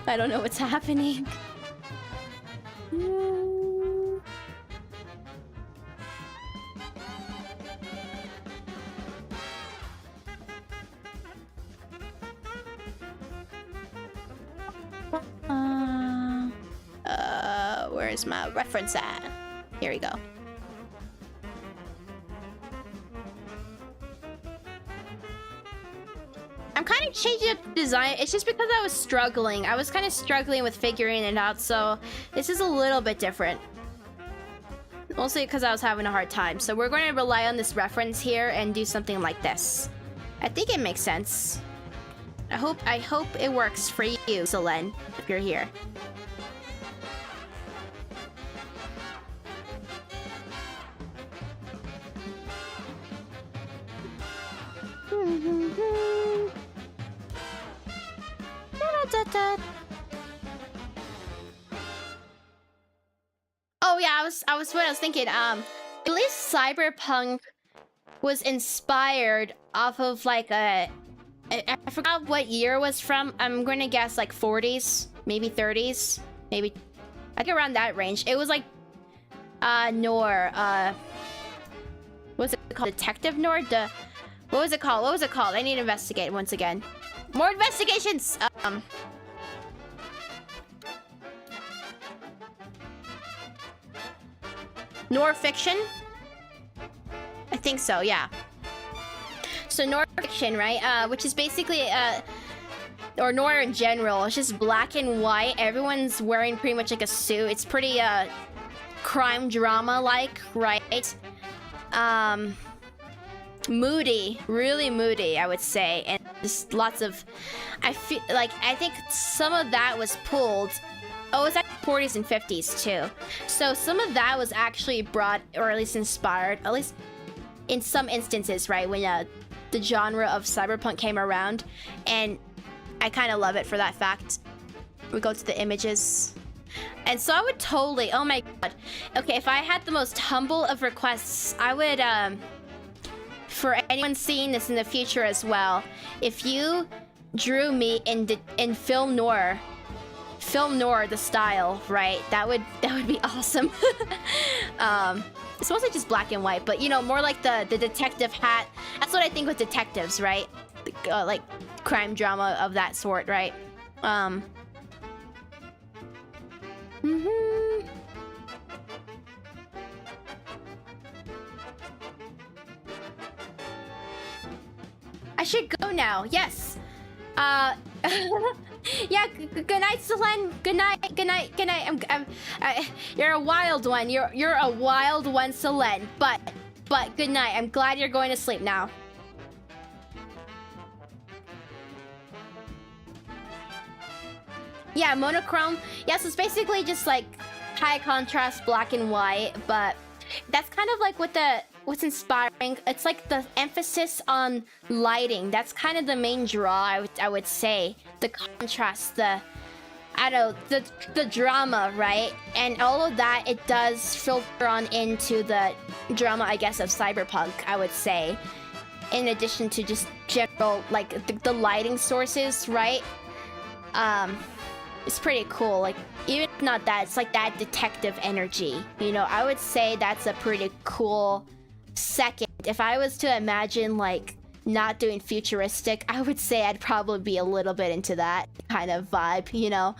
I don't know what's happening. Where's my reference at? Here we go. I'm kind of changing up the design. It's just because I was struggling. I was kind of struggling with figuring it out, so this is a little bit different. Mostly because I was having a hard time. So we're going to rely on this reference here and do something like this. I think it makes sense. I hope it works for you, Solen, if you're here. Oh yeah, I was thinking. At least Cyberpunk was inspired off of like I forgot what year it was from. I'm gonna guess like 40s, maybe 30s, maybe I think around that range. It was like Noir. What's it called? Detective Noir? What was it called? What was it called? I need to investigate once again. More investigations! Noir fiction? I think so, yeah. So noir fiction, right? Which is basically, or noir in general. It's just black and white. Everyone's wearing pretty much like a suit. It's pretty, crime drama-like, right? Moody, really moody, I would say, and just lots of, I think some of that was pulled. Oh, it's at 40s and 50s too. So some of that was actually brought, or at least inspired, at least in some instances, right? When the genre of cyberpunk came around, and I kind of love it for that fact. We go to the images. And so I would totally, oh my god. Okay, if I had the most humble of requests, I would, for anyone seeing this in the future as well, if you drew me in film noir the style, right? That would be awesome. It's mostly just black and white, but you know, more like the detective hat. That's what I think with detectives, right? Like crime drama of that sort, right? I should go now. Yes. Yeah, good night, Selene. Good night, good night, good night. You're a wild one. You're a wild one, Selene. But good night. I'm glad you're going to sleep now. Yeah, monochrome. Yes, it's basically just like high contrast black and white, but that's kind of like what's inspiring. It's like the emphasis on lighting. That's kind of the main draw, I would say. The contrast, the drama, right? And all of that, it does filter on into the drama, I guess, of cyberpunk, I would say. In addition to just general, like, the lighting sources, right? It's pretty cool. Like, even if not that, it's like that detective energy. You know, I would say that's a pretty cool second. If I was to imagine, like, not doing futuristic, I would say I'd probably be a little bit into that kind of vibe, you know?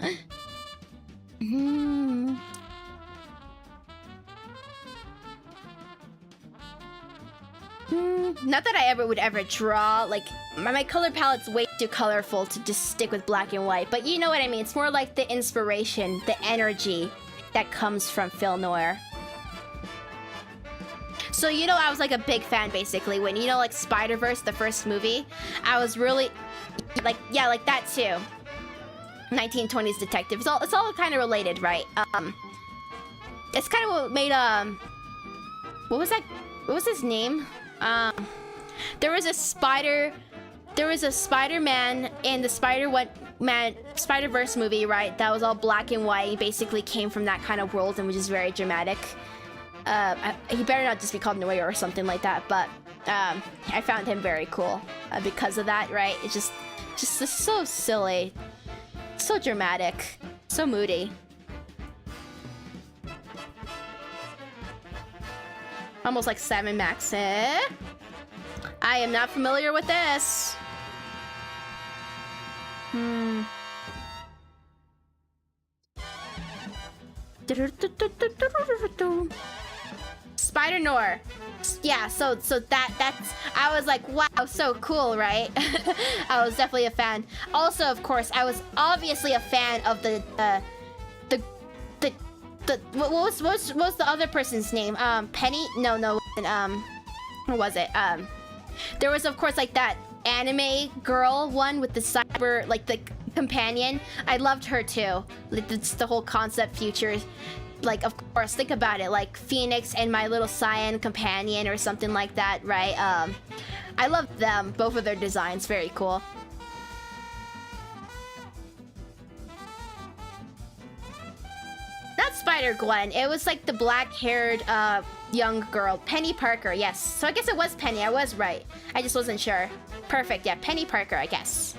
Not that I would ever draw, like, my color palette's way too colorful to just stick with black and white, but you know what I mean. It's more like the inspiration, the energy that comes from film noir. So, you know, I was like a big fan, basically, when, you know, like Spider-Verse, the first movie, I was really, like, yeah, like that too. 1920s detective. It's all kind of related, right? It's kind of what made, what was his name? There was a Spider-Man in the Spider-Verse movie, right? That was all black and white. He basically came from that kind of world and was just very dramatic. He better not just be called Noir or something like that, but I found him very cool because of that, right? It's just so silly, so dramatic, so moody. Almost like Salmon Max, eh? I am not familiar with this. Spider Noir. Yeah, so that's I was like, wow, so cool, right? I was definitely a fan. Also, of course, I was obviously a fan of what was the other person's name? Penny? No. What was it? There was, of course, like that anime girl one with the cyber, like the companion. I loved her too. Like, it's the whole concept future. Like, of course, think about it, like Phoenix and My Little Cyan Companion or something like that, right? I loved them, both of their designs, very cool. Not Spider-Gwen, it was like the black-haired young girl, Penny Parker, yes. So I guess it was Penny, I was right. I just wasn't sure. Perfect, yeah, Penny Parker, I guess.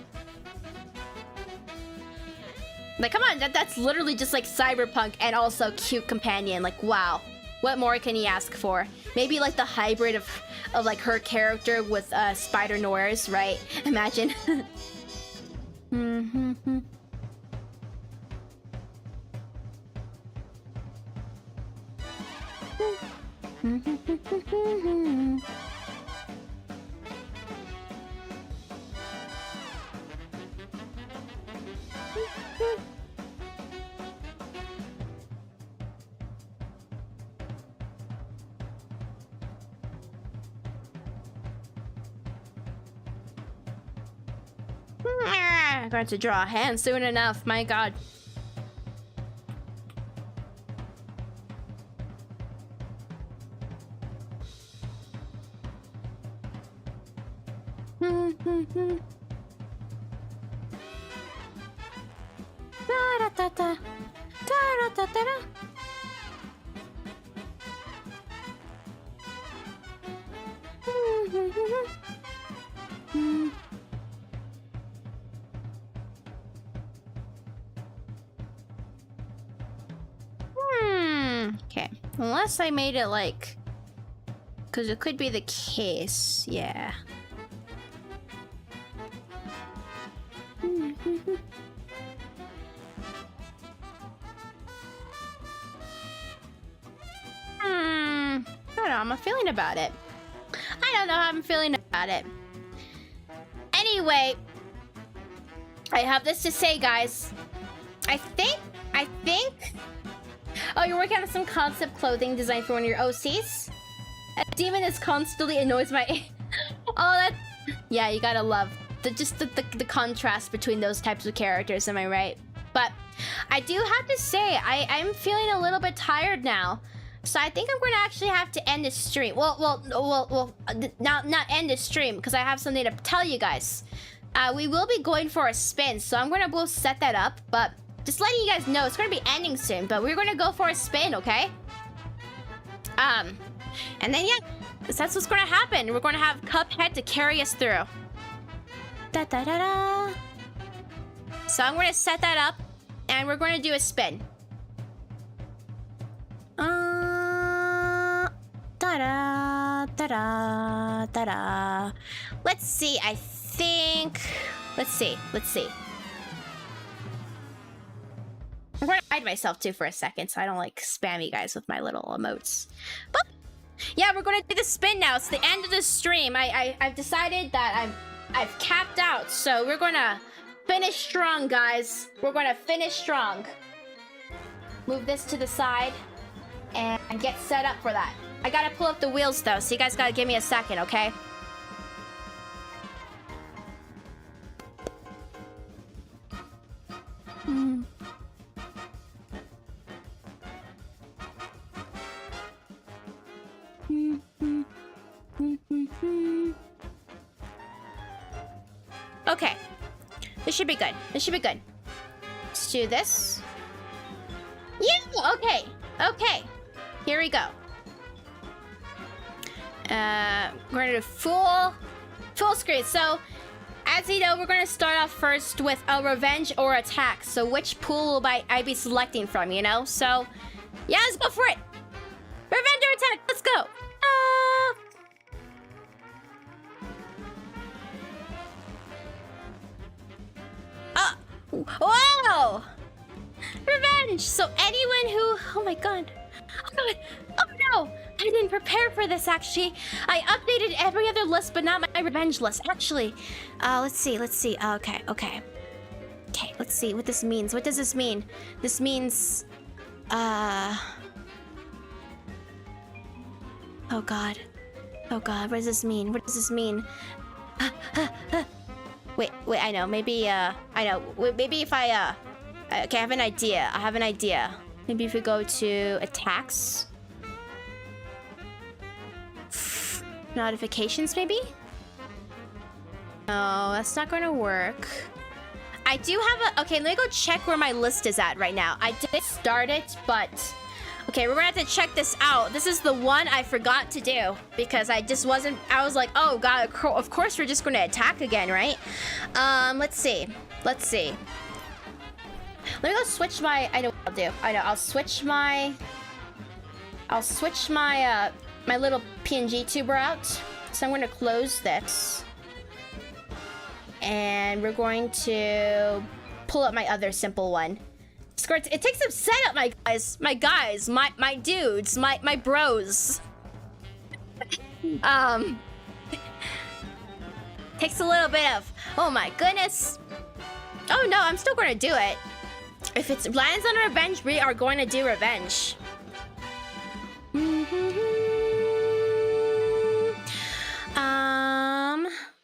Like, come on, that's literally just like cyberpunk and also cute companion. Like, wow, what more can you ask for? Maybe like the hybrid of like her character with Spider Noir's, right? Imagine. I'm going to draw a hand soon enough, my god. Okay, unless I made it like, because it could be the case, yeah. I don't know how I'm feeling about it. I don't know how I'm feeling about it. Anyway, I have this to say, guys. I think... Oh, you're working on some concept clothing design for one of your OCs? A demon is constantly annoys my... Oh, that... Yeah, you gotta love the contrast between those types of characters, am I right? But I do have to say, I'm feeling a little bit tired now. So I think I'm going to actually have to end this stream. Well, not end this stream, because I have something to tell you guys. We will be going for a spin, so I'm going to go set that up. But just letting you guys know, it's going to be ending soon, but we're going to go for a spin, okay? And then, yeah, that's what's going to happen. We're going to have Cuphead to carry us through. Da-da-da-da. So I'm going to set that up, and we're going to do a spin. Da-da, da-da, da-da. Let's see, I think... Let's see. I'm going to hide myself, too, for a second, so I don't, like, spam you guys with my little emotes. But, yeah, we're going to do the spin now. It's the end of the stream. I've decided that I've capped out, so we're going to finish strong, guys. We're going to finish strong. Move this to the side and get set up for that. I gotta pull up the wheels though, so you guys gotta give me a second, okay? Okay. This should be good. Let's do this. Yeah, okay. Here we go. We're gonna do full screen. So, as you know, we're gonna start off first with a revenge or attack. So, which pool will I be selecting from? You know. So, yeah, let's go for it. Revenge or attack? Let's go. Wow! Revenge. So anyone who, oh my god, oh no, I didn't prepare for this. Actually, I updated every other list, but not my revenge list. Actually, let's see. Okay. Let's see what this means. What does this mean? This means, oh god. What does this mean? Wait, I know. Maybe, Maybe if okay, I have an idea. Maybe if we go to attacks. Notifications, maybe? No, that's not gonna work. I do have okay, let me go check where my list is at right now. I did start it, but... Okay, we're gonna have to check this out. This is the one I forgot to do because I just wasn't... I was like, oh god, of course we're just gonna attack again, right? Let's see. Let me go switch my... I know what I'll do. I'll switch my... my little PNG tuber out. So I'm gonna close this. And we're going to pull up my other simple one. It takes some setup, my guys, my dudes, my bros. Takes a little bit of, oh my goodness. Oh no, I'm still gonna do it. If it lands on revenge, we are going to do revenge.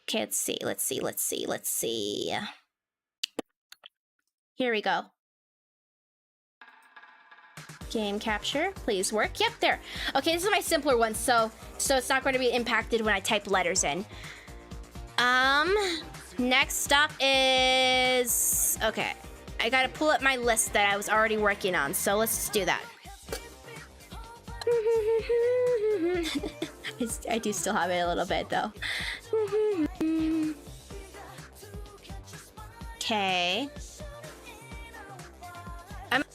Okay, let's see. Here we go. Game capture, please work. Yep, there. Okay, this is my simpler one, so it's not going to be impacted when I type letters in. Next up is... Okay, I gotta pull up my list that I was already working on, so let's just do that. I do still have it a little bit, though. Okay.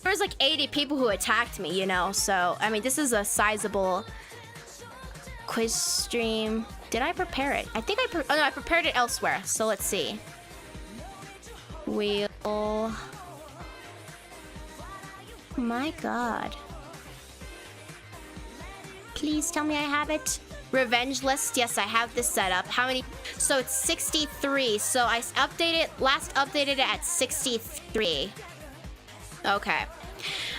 There was like 80 people who attacked me, you know, so, I mean, this is a sizable quiz stream. Did I prepare it? I think oh no, I prepared it elsewhere, so let's see. Wheel. My god. Please tell me I have it. Revenge list. Yes, I have this set up. How many? So it's 63. So I last updated it at 63. Okay.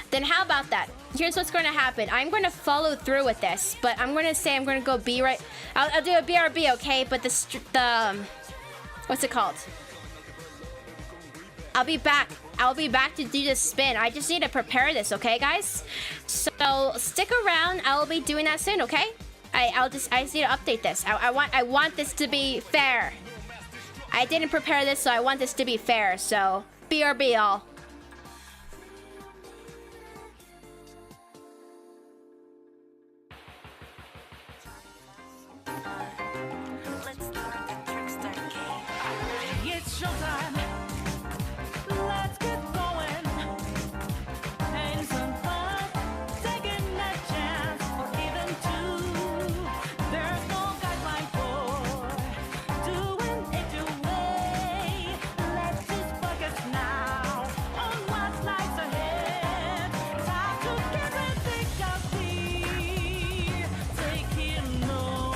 Then how about that? Here's what's going to happen. I'm going to follow through with this, but I'm going to say I'm going to go B right. I'll do a BRB, okay? But the what's it called? I'll be back. I'll be back to do this spin. I just need to prepare this, okay, guys? So stick around. I'll be doing that soon, okay? I just need to update this. I want this to be fair. I didn't prepare this, so I want this to be fair. So BRB, y'all. It's showtime. Let's get going. Having some fun. Taking a chance or even two. There's no guideline for doing it your way. Let's just focus now on what lies ahead. Time to get ready, taking over.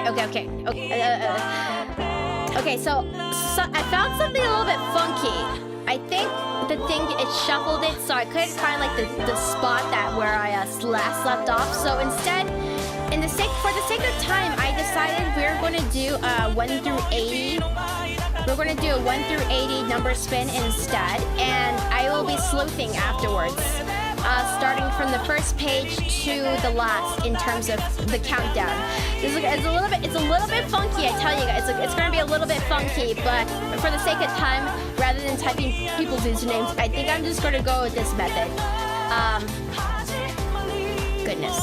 Okay. Okay, so I found something a little bit funky. I think the thing, it shuffled it, so I couldn't find like the spot that where I last left off. So instead, for the sake of time, I decided we're going to do 1 through 80. We're going to do a 1 through 80 number spin instead, and I will be sleuthing afterwards. Starting from the first page to the last in terms of the countdown. It's a little bit funky, I tell you guys. It's going to be a little bit funky, but for the sake of time, rather than typing people's usernames, I think I'm just going to go with this method. Goodness.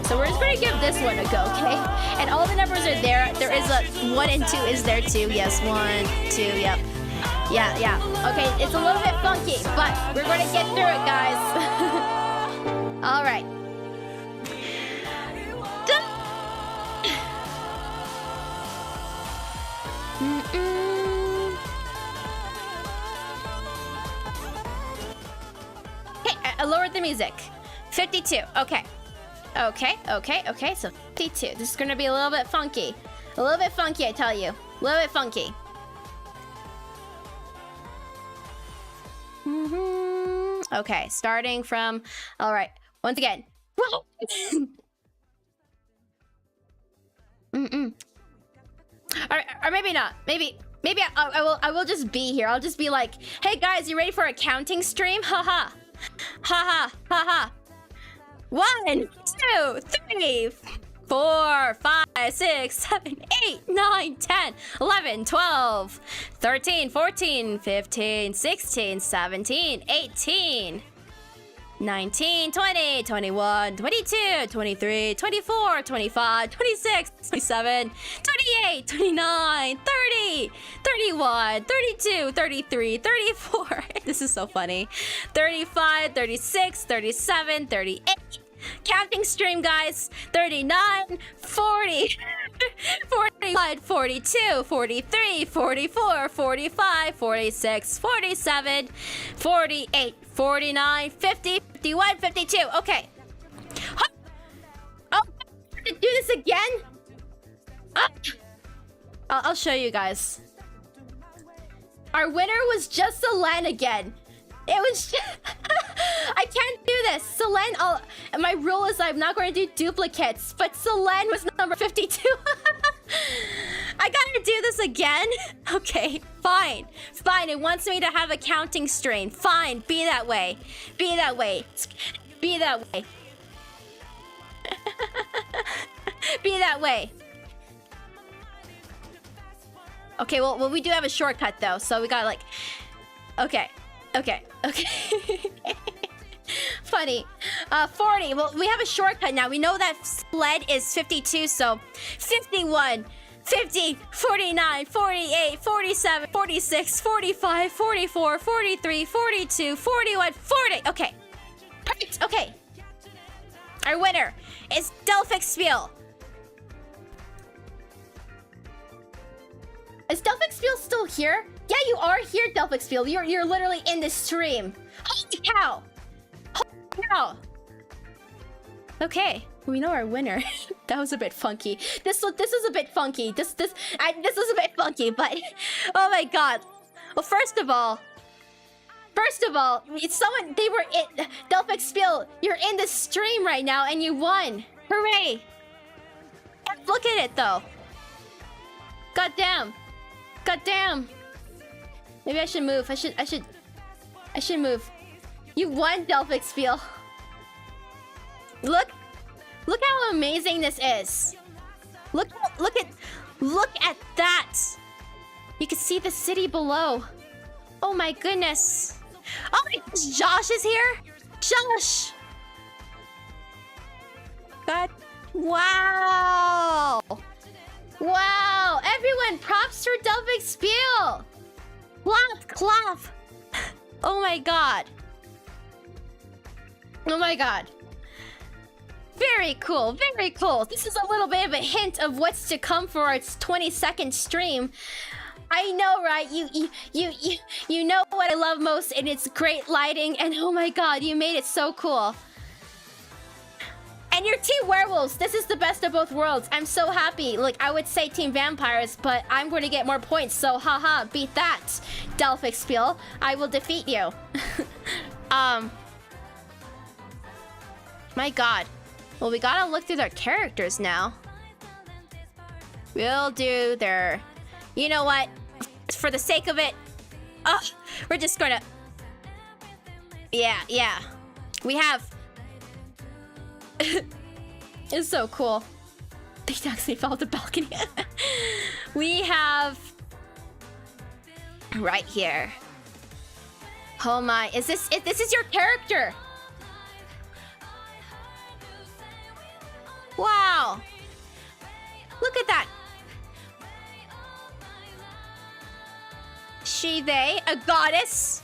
So we're just going to give this one a go, okay? And all the numbers are there. There is a 1 and 2 is there too. Yes, 1, 2, yep. Yeah. Okay, it's a little bit funky, but we're going to get through it, guys. All right. Okay, I lowered the music. 52. Okay. So 52. This is going to be a little bit funky. A little bit funky, I tell you. A little bit funky. Okay, starting from, all right, once again. Or maybe not. Maybe I will just be here. I'll just be like, hey guys, you ready for a counting stream? Haha. 1, 2, 3, 4, 5, 6, 7, 8, 9, 10, 11, 12, 13, 14, 15, 16, 17, 18, 19, 20, 21, 22, 23, 24, 25, 26, 27, 28, 29, 30, 31, 32, 33, 34. This is so funny. 35, 36, 37, 38. Counting stream, guys. 39, 40, 41, 42, 43, 44, 45, 46, 47, 48, 49, 50, 51, 52. Okay. Oh, to do this again? I'll show you guys. Our winner was just Selene again. It was just... I can't do this. Selene, my rule is I'm not going to do duplicates, but Selene was number 52. I gotta do this again? Okay, fine. Fine, it wants me to have a counting strain. Fine, be that way. Be that way. Be that way. Be that way. Okay, well, we do have a shortcut though, so we got like... Okay. Funny. 40. Well, we have a shortcut now. We know that sled is 52, so 51, 50, 49, 48, 47, 46, 45, 44, 43, 42, 41, 40. Okay. Perfect. Okay. Our winner is Delphic Spiel. Is Delphic Spiel still here? Yeah, you are here, Delphic Spiel. You're literally in the stream. Holy cow! Holy cow! Okay, we know our winner. That was a bit funky. This is a bit funky. This was a bit funky, but oh my god. Well, first of all, they were in Delphic Spiel. You're in the stream right now, and you won. Hooray! Look at it though. God damn. Maybe I should move. I should move. You won, Delphic Spiel. Look how amazing this is. Look at that. You can see the city below. Oh my goodness. Oh my gosh, Josh is here? Josh. God. Wow. Wow. Everyone, props for Delphic Spiel. Clap. Oh my god. Oh my god. Very cool, very cool. This is a little bit of a hint of what's to come for our 22nd stream. I know, right? You know what I love most, and it's great lighting, and oh my god, you made it so cool. And you're team werewolves. This is the best of both worlds. I'm so happy. Like, I would say team vampires, but I'm going to get more points. So, haha, beat that, Delphic Spiel. I will defeat you. My god. Well, we gotta look through their characters now. We'll do their... You know what? For the sake of it... we're just gonna... Yeah. We have... It's so cool. They actually fell off the balcony. We have... Right here. Oh my... Is this... This is your character! Wow! Look at that! She, they, a goddess.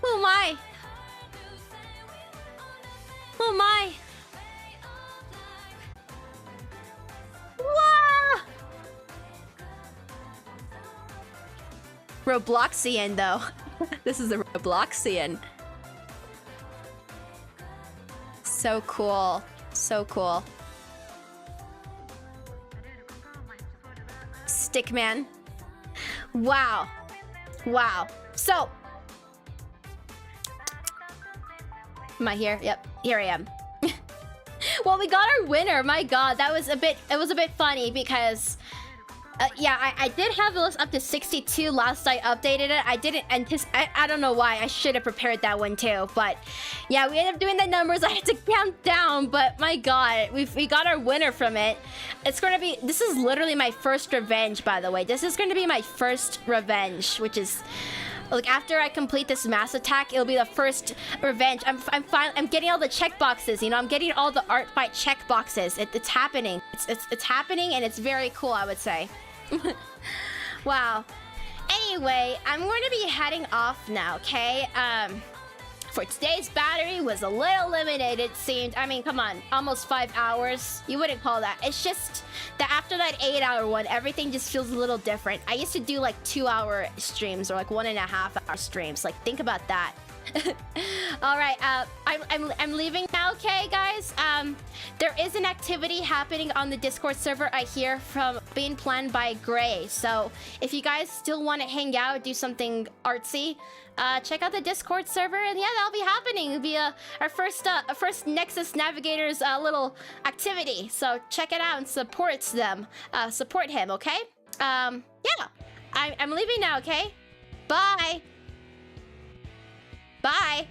Oh my. Oh my. Wow. Robloxian though. This is a Robloxian. So cool. So cool. Stickman. Wow. Wow. So. Am I here? Yep. Here I am. Well, we got our winner. My god, that was a bit... It was a bit funny because... yeah, I did have the list up to 62 last I updated it. I didn't anticipate... I don't know why. I should have prepared that one too. But yeah, we ended up doing the numbers. I had to count down. But my god, we got our winner from it. It's going to be... This is literally my first revenge, by the way. This is going to be my first revenge, which is... Like, after I complete this mass attack, it'll be the first revenge. I'm getting all the check boxes, you know? I'm getting all the ARTFIGHT check boxes. It's happening. It's happening, and it's very cool, I would say. Wow. Anyway, I'm going to be heading off now, okay? For today's battery was a little limited, it seemed. I mean, come on, almost 5 hours. You wouldn't call that. It's just that after that 8-hour one, everything just feels a little different. I used to do like 2-hour streams or like 1.5-hour streams. Like, think about that. All right, I'm leaving now, okay, guys? There is an activity happening on the Discord server, I hear, from being planned by Gray. So if you guys still want to hang out, do something artsy, check out the Discord server, and yeah, that'll be happening. It'll be our first Nexus Navigators little activity. So check it out and support them. Support him, okay? Yeah, I'm leaving now, okay? Bye. Bye.